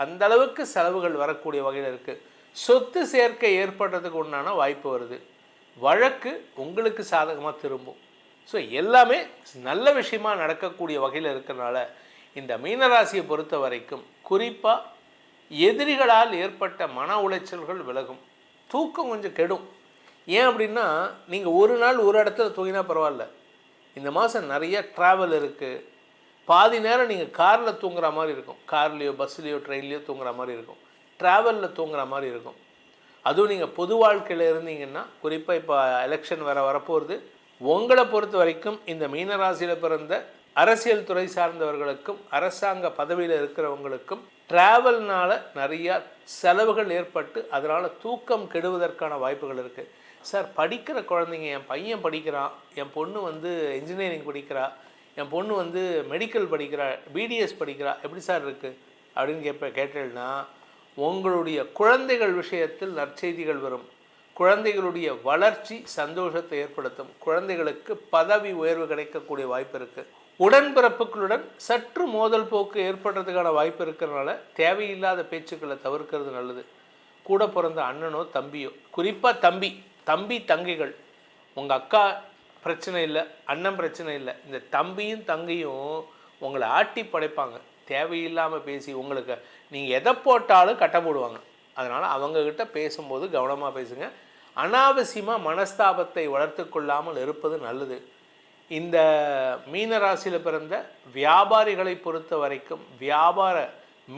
அந்த அளவுக்கு செலவுகள் வரக்கூடிய வகையில் இருக்குது. சொத்து சேர்க்கை ஏற்படுறதுக்கு உண்டான வாய்ப்பு வருது. வழக்கு உங்களுக்கு சாதகமாக திரும்பும். ஸோ எல்லாமே நல்ல விஷயமாக நடக்கக்கூடிய வகையில் இருக்கிறனால இந்த மீனராசியை பொறுத்த வரைக்கும் குறிப்பாக எதிரிகளால் ஏற்பட்ட மன உளைச்சல்கள் விலகும். தூக்கம் கொஞ்சம் கெடும். ஏன் அப்படின்னா நீங்கள் ஒரு நாள் ஒரு இடத்துல தூங்கினா பரவாயில்ல. இந்த மாதம் நிறைய ட்ராவல் இருக்குது. பாதி நேரம் நீங்கள் காரில் தூங்குற மாதிரி இருக்கும். கார்லேயோ பஸ்லேயோ ட்ரெயின்லேயோ தூங்குற மாதிரி இருக்கும். ட்ராவலில் தூங்குற மாதிரி இருக்கும். அதுவும் நீங்கள் பொது வாழ்க்கையில் இருந்தீங்கன்னா குறிப்பாக இப்போ எலெக்ஷன் வரப்போகிறது. உங்களை பொறுத்த வரைக்கும் இந்த மீனராசியில் பிறந்த அரசியல் துறை சார்ந்தவர்களுக்கும் அரசாங்க பதவியில் இருக்கிறவங்களுக்கும் ட்ராவல்னால் நிறையா செலவுகள் ஏற்பட்டு அதனால் தூக்கம் கெடுவதற்கான வாய்ப்புகள் இருக்குது. சார் படிக்கிற குழந்தைங்க, என் பையன் படிக்கிறான், என் பொண்ணு வந்து இன்ஜினியரிங் படிக்கிறா, என் பொண்ணு வந்து மெடிக்கல் படிக்கிறா, பிடிஎஸ் படிக்கிறா, எப்படி சார் இருக்குது அப்படின்னு கேட்டேன்னா உங்களுடைய குழந்தைகள் விஷயத்தில் நற்செய்திகள் வரும். குழந்தைகளுடைய வளர்ச்சி சந்தோஷத்தை ஏற்படுத்தும். குழந்தைகளுக்கு பதவி உயர்வு கிடைக்கக்கூடிய வாய்ப்பு இருக்குது. உடன்பிறப்புகளுடன் சற்று மோதல் போக்கு ஏற்படுறதுக்கான வாய்ப்பு இருக்கிறதுனால தேவையில்லாத பேச்சுக்களை தவிர்க்கிறது நல்லது. கூட பிறந்த அண்ணனோ தம்பியோ, குறிப்பாக தம்பி தங்கைகள், உங்கள் அக்கா பிரச்சனை இல்லை, அண்ணன் பிரச்சனை இல்லை, இந்த தம்பியும் தங்கையும் உங்களை ஆட்டி படைப்பாங்க. தேவையில்லாமல் பேசி உங்களுக்கு நீங்கள் எதை போட்டாலும் கட்ட போடுவாங்க. அதனால் அவங்கக்கிட்ட பேசும்போது கவனமாக பேசுங்க. அனாவசியமாக மனஸ்தாபத்தை வளர்த்து கொள்ளாமல் இருப்பது நல்லது. இந்த மீனராசியில் பிறந்த வியாபாரிகளை பொறுத்த வரைக்கும் வியாபார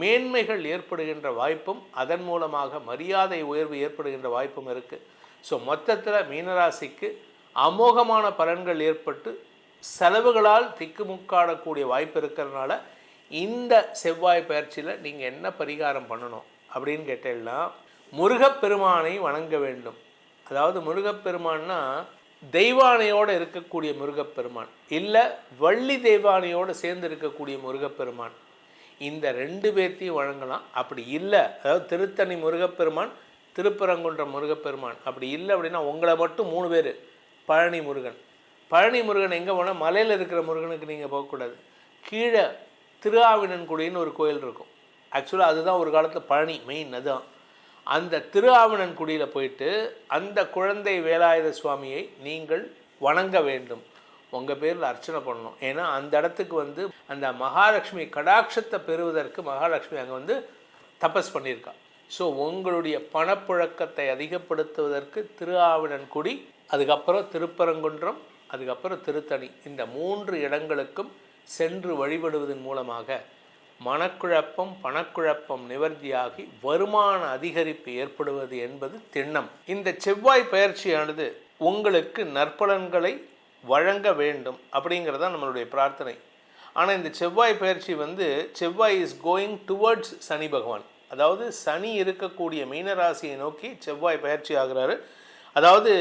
மேன்மைகள் ஏற்படுகின்ற வாய்ப்பும் அதன் மூலமாக மரியாதை உயர்வு ஏற்படுகின்ற வாய்ப்பும் இருக்குது. ஸோ மொத்தத்தில் மீனராசிக்கு அமோகமான பலன்கள் ஏற்பட்டு செலவுகளால் திக்குமுக்காடக்கூடிய வாய்ப்பு இருக்கிறதுனால இந்த செவ்வாய் பயிற்சியில் நீங்கள் என்ன பரிகாரம் பண்ணணும் அப்படின்னு கேட்டீங்கன்னா முருகப்பெருமானை வணங்க வேண்டும். அதாவது முருகப்பெருமான்னா தெய்வானையோடு இருக்கக்கூடிய முருகப்பெருமான், இல்லை வள்ளி தெய்வானையோடு சேர்ந்து இருக்கக்கூடிய முருகப்பெருமான், இந்த 2 பேர்த்தையும் வணங்கலாம். அப்படி இல்லை, அதாவது திருத்தணி முருகப்பெருமான், திருப்பரங்குன்றம் முருகப்பெருமான் அப்படி இல்லை அப்படின்னா உங்களை மட்டும் 3 பேர் பழனி முருகன் எங்கே போனால் மலையில் இருக்கிற முருகனுக்கு நீங்கள் போகக்கூடாது. கீழே திருஆவினன்குடின்னு ஒரு கோயில் இருக்கும். ஆக்சுவலாக அதுதான் ஒரு காலத்தில் பழனி மெயின். அதுதான் அந்த திருஆவினன்குடியில் போயிட்டு அந்த குழந்தை வேலாயுத சுவாமியை நீங்கள் வணங்க வேண்டும். உங்கள் பேரில் அர்ச்சனை பண்ணணும். ஏன்னா அந்த இடத்துக்கு வந்து அந்த மகாலட்சுமி கடாட்சத்தை பெறுவதற்கு மகாலட்சுமி அங்கே வந்து தபஸ் பண்ணியிருக்கா. ஸோ உங்களுடைய பணப்புழக்கத்தை அதிகப்படுத்துவதற்கு திருஆவினன்குடி, அதுக்கப்புறம் திருப்பரங்குன்றம், அதுக்கப்புறம் திருத்தணி, இந்த 3 இடங்களுக்கும் சென்று வழிபடுவதன் மூலமாக மனக்குழப்பம் பணக்குழப்பம் நிவர்த்தியாகி வருமான அதிகரிப்பு ஏற்படுவது என்பது திண்ணம். இந்த செவ்வாய் பயிற்சியானது உங்களுக்கு நற்பலன்களை வழங்க வேண்டும் அப்படிங்கிறது தான் நம்மளுடைய பிரார்த்தனை. ஆனால் இந்த செவ்வாய் பயிற்சி செவ்வாய் இஸ் கோயிங் டுவர்ட்ஸ் சனி பகவான். அதாவது சனி இருக்கக்கூடிய மீனராசியை நோக்கி செவ்வாய் பயிற்சி ஆகிறாரு. அதாவது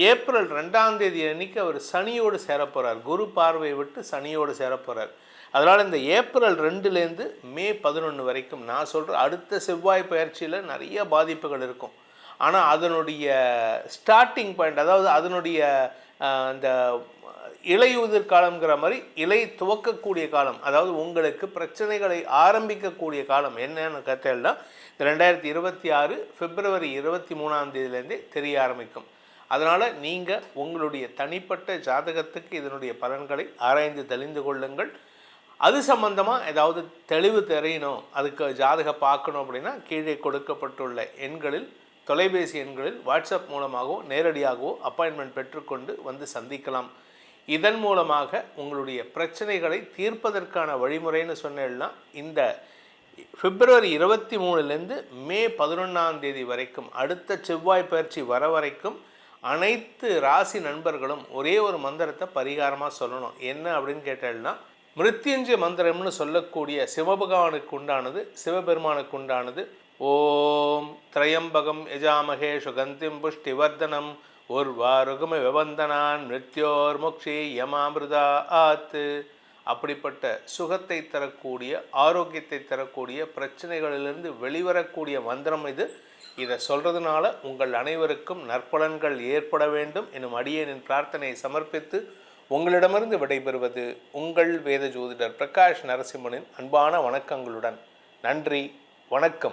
ஏப்ரல் 2ஆம் தேதி அன்னைக்கு அவர் சனியோடு சேரப்போகிறார். குரு பார்வையை விட்டு சனியோடு சேரப்போகிறார். அதனால் இந்த ஏப்ரல் 2லேருந்து மே 11 வரைக்கும் நான் சொல்கிற அடுத்த செவ்வாய் பயிற்சியில் நிறைய பாதிப்புகள் இருக்கும். ஆனால் அதனுடைய ஸ்டார்டிங் பாயிண்ட், அதாவது அதனுடைய அந்த இலையுதிர் காலங்கிற மாதிரி இலை துவக்கக்கூடிய காலம், அதாவது உங்களுக்கு பிரச்சனைகளை ஆரம்பிக்கக்கூடிய காலம் என்னன்னு கேட்டேன்னா 2026 பிப்ரவரி 23ஆம் தேதியிலேருந்தே தெரிய ஆரம்பிக்கும். அதனால் நீங்கள் உங்களுடைய தனிப்பட்ட ஜாதகத்துக்கு இதனுடைய பலன்களை ஆராய்ந்து தெளிந்து கொள்ளுங்கள். அது சம்பந்தமாக ஏதாவது தெளிவு தெரியணும், அதுக்கு ஜாதகம் பார்க்கணும் அப்படின்னா கீழே கொடுக்கப்பட்டுள்ள எண்களில், தொலைபேசி எண்களில் வாட்ஸ்அப் மூலமாகவோ நேரடியாகவோ அப்பாயின்மெண்ட் பெற்றுக்கொண்டு வந்து சந்திக்கலாம். இதன் மூலமாக உங்களுடைய பிரச்சனைகளை தீர்ப்பதற்கான வழிமுறைன்னு சொன்னேன்னா இந்த பிப்ரவரி 23லேருந்து மே 11ஆம் தேதி வரைக்கும் அடுத்த செவ்வாய் பயிற்சி வர வரைக்கும் அனைத்து ராசி நண்பர்களும் ஒரே ஒரு மந்திரத்தை பரிகாரமாக சொல்லணும். என்ன அப்படின்னு கேட்டேன்னா, மிருத்யுஞ்சய மந்திரம்னு சொல்லக்கூடிய சிவபகவானுக்கு உண்டானது, சிவபெருமானுக்கு உண்டானது. ஓம் திரையம்பகம் யஜாமகே சுகந்திம் புஷ்டிவர்தனம் உர்வாருகும விவந்தனான் மிருத்யோர் முக்ஷி யமாமிருதா ஆத்து. அப்படிப்பட்ட சுகத்தை தரக்கூடிய, ஆரோக்கியத்தை தரக்கூடிய, பிரச்சனைகளிலிருந்து வெளிவரக்கூடிய மந்திரம் இது. இதை சொல்கிறதுனால உங்கள் அனைவருக்கும் நற்பலன்கள் ஏற்பட வேண்டும் எனும் அடியேனின் பிரார்த்தனையை சமர்ப்பித்து உங்களிடமிருந்து விடைபெறுவது உங்கள் வேத ஜோதிடர் பிரகாஷ் நரசிம்மனின் அன்பான வணக்கங்களுடன். நன்றி, வணக்கம்.